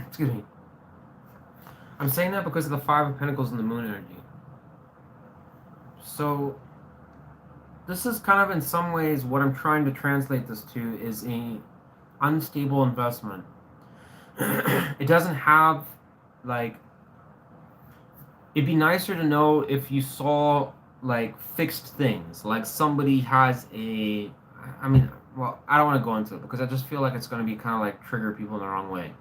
Excuse me. I'm saying that because of the 5 of Pentacles and the Moon energy. So this is kind of in some ways what I'm trying to translate this to is a unstable investment. It doesn't have, like, it'd be nicer to know if you saw like fixed things. Like somebody has a, I mean, well, I don't want to go into it because I just feel like it's going to be kind of like trigger people in the wrong way.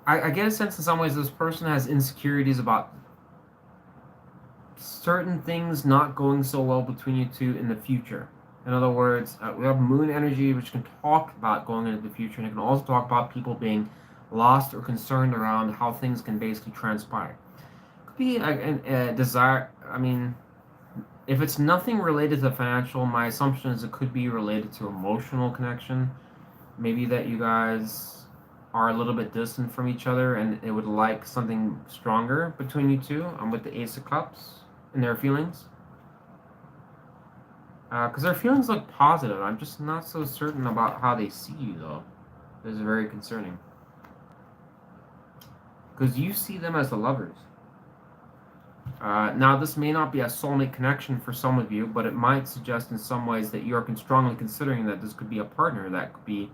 I get a sense in some ways this person has insecurities about certain things not going so well between you two in the future. In other words, we have moon energy, which can talk about going into the future, and it can also talk about people being lost or concerned around how things can basically transpire. Could be a desire. I mean, if it's nothing related to financial, my assumption is it could be related to emotional connection. Maybe that you guys are a little bit distant from each other, and it would like something stronger between you two. I'm with the Ace of Cups and their feelings. Because their feelings look positive. I'm just not so certain about how they see you, though. This is very concerning. Because you see them as the lovers. Now, this may not be a soulmate connection for some of you, but it might suggest in some ways that you are strongly considering that this could be a partner that could be,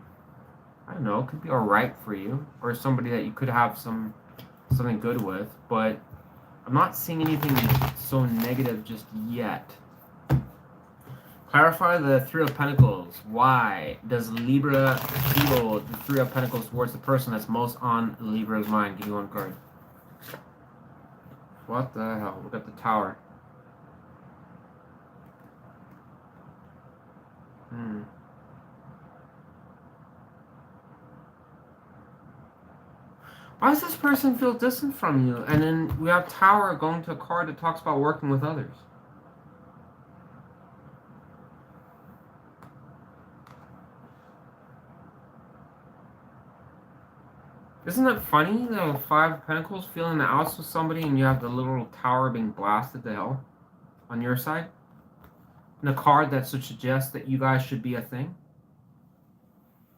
I don't know, could be alright for you, or somebody that you could have something good with, but I'm not seeing anything so negative just yet. Clarify the Three of Pentacles. Why does Libra feel the Three of Pentacles towards the person that's most on Libra's mind? Give me one card. What the hell? Look at the Tower. Why does this person feel distant from you? And then we have Tower going to a card that talks about working with others. Isn't it funny, the Five of Pentacles feeling the outs with somebody and you have the little tower being blasted to hell on your side? And a card that should suggest that you guys should be a thing?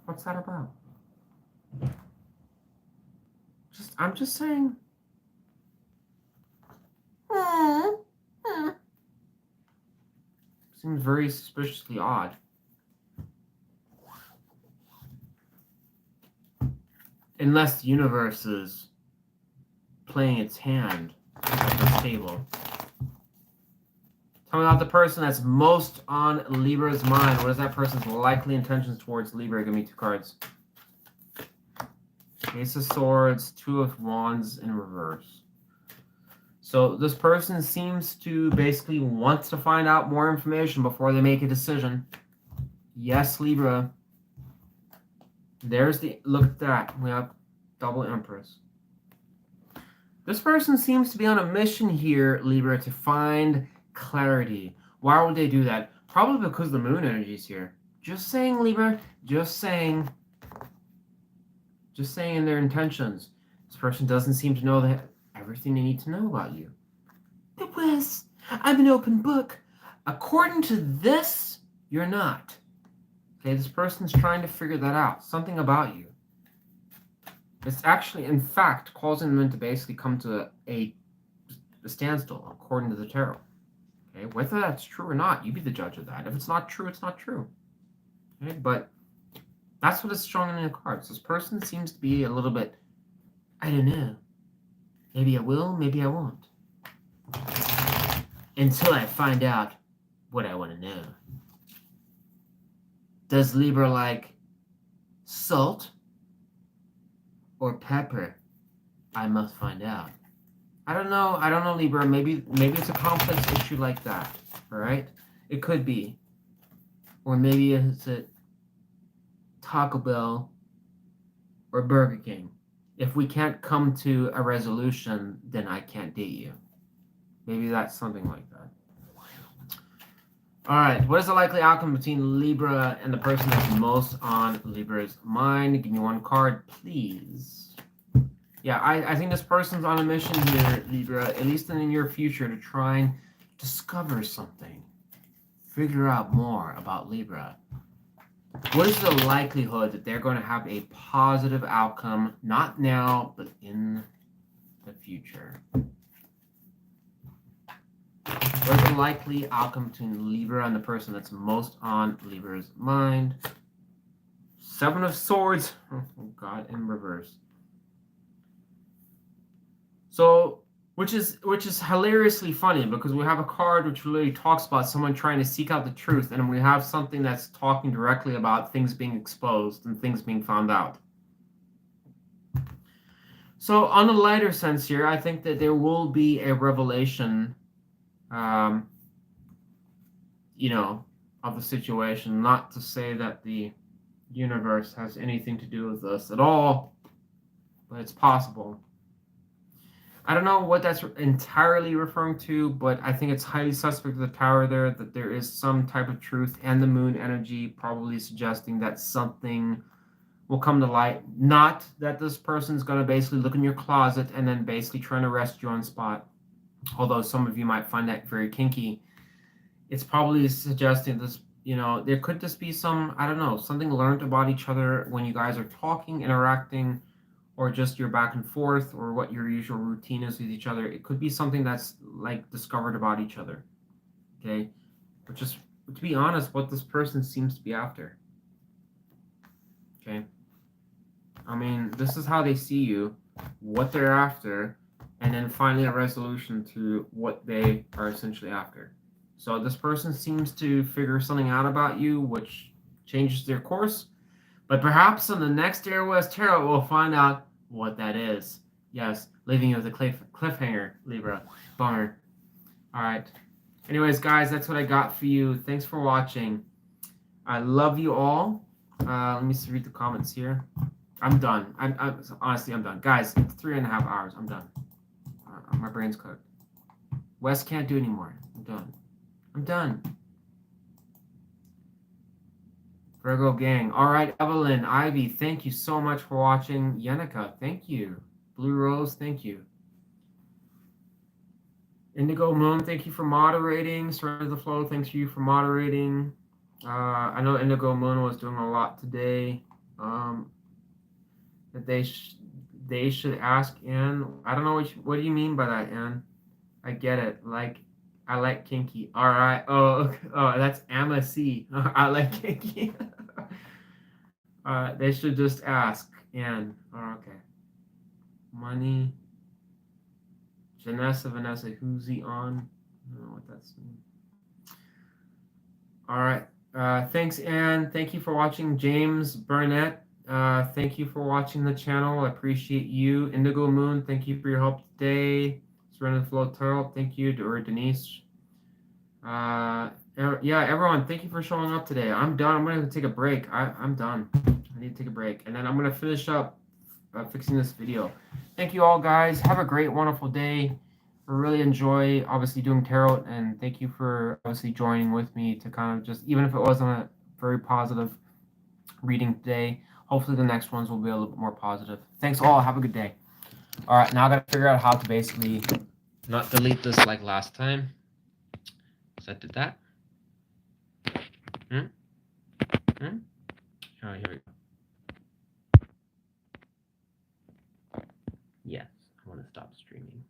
What's that about? I'm just saying. Seems very suspiciously odd. Unless the universe is playing its hand at this table. Tell me about the person that's most on Libra's mind. What is that person's likely intentions towards Libra? Give me two cards. Ace of Swords, Two of Wands in reverse. So this person seems to basically want to find out more information before they make a decision. Yes, Libra. There's the, look at that. We have double Empress. This person seems to be on a mission here, Libra, to find clarity. Why would they do that? Probably because the moon energy is here. Just saying, Libra. Just saying. Just saying their intentions. This person doesn't seem to know everything they need to know about you. But Wes, I'm an open book. According to this, you're not. Okay, this person's trying to figure that out. Something about you. It's actually, in fact, causing them to basically come to a standstill, according to the tarot. Okay, whether that's true or not, you be the judge of that. If it's not true, it's not true. Okay, but that's what is showing in the cards. This person seems to be a little bit, I don't know. Maybe I will, maybe I won't. Until I find out what I want to know. Does Libra like salt or pepper? I must find out. I don't know, Libra. Maybe it's a complex issue like that. All right? It could be. Or maybe it's a Taco Bell or Burger King. If we can't come to a resolution, then I can't date you. Maybe that's something like that. All right, what is the likely outcome between Libra and the person that's most on Libra's mind? Give me one card, please. Yeah, I think this person's on a mission here, Libra, at least in the near future, to try and discover something. Figure out more about Libra. What is the likelihood that they're going to have a positive outcome, not now, but in the future? What's the likely outcome between Libra and the person that's most on Libra's mind? Seven of Swords. Oh God, in reverse. So Which is hilariously funny because we have a card which really talks about someone trying to seek out the truth, and we have something that's talking directly about things being exposed and things being found out. So on a lighter sense here, I think that there will be a revelation, you know, of the situation. Not to say that the universe has anything to do with this at all, but it's possible. I don't know what that's entirely referring to, but I think it's highly suspect of the tower there, that there is some type of truth, and the moon energy probably suggesting that something will come to light. Not that this person's going to basically look in your closet and then basically trying to arrest you on spot, although some of you might find that very kinky. It's probably suggesting this, you know, there could just be some, I don't know, something learned about each other when you guys are talking, interacting, or just your back and forth, or what your usual routine is with each other. It could be something that's like discovered about each other. Okay? But just to be honest, what this person seems to be after. Okay? I mean, this is how they see you, what they're after, and then finally a resolution to what they are essentially after. So this person seems to figure something out about you, which changes their course. But perhaps in the next Aries Tarot, we'll find out what that is. Yes, leaving you with a cliffhanger, Libra. Bummer. All right. Anyways, guys, that's what I got for you. Thanks for watching. I love you all. Let me read the comments here. I'm done. Honestly, I'm done. Guys, it's 3.5 hours. I'm done. My brain's cooked. Wes can't do anymore. I'm done. I'm done. Virgo gang. All right, Evelyn, Ivy, thank you so much for watching. Yenica, thank you. Blue Rose, thank you. Indigo Moon, thank you for moderating. Surrender the Flow, thanks to you for moderating. I know Indigo Moon was doing a lot today. That they should ask Anne. I don't know what do you mean by that, Anne? I get it. Like, I like kinky. All right. Oh, that's Amma C. I like kinky. They should just ask. And okay. Money. Vanessa, who's he on? I don't know what that's. All right. Thanks, Anne. Thank you for watching. James Burnett. Thank you for watching the channel. I appreciate you. Indigo Moon, thank you for your help today. Surrender the Flow Tarot, thank you. Or Denise. Yeah, everyone, thank you for showing up today. I'm done. I'm going to take a break. I'm done. I need to take a break. And then I'm going to finish up fixing this video. Thank you all, guys. Have a great, wonderful day. I really enjoy, obviously, doing tarot. And thank you for, obviously, joining with me to kind of just, even if it wasn't a very positive reading today, hopefully the next ones will be a little bit more positive. Thanks all. Have a good day. All right, now I got to figure out how to basically not delete this like last time. So I did that. Oh, here we go. Yes, I want to stop streaming.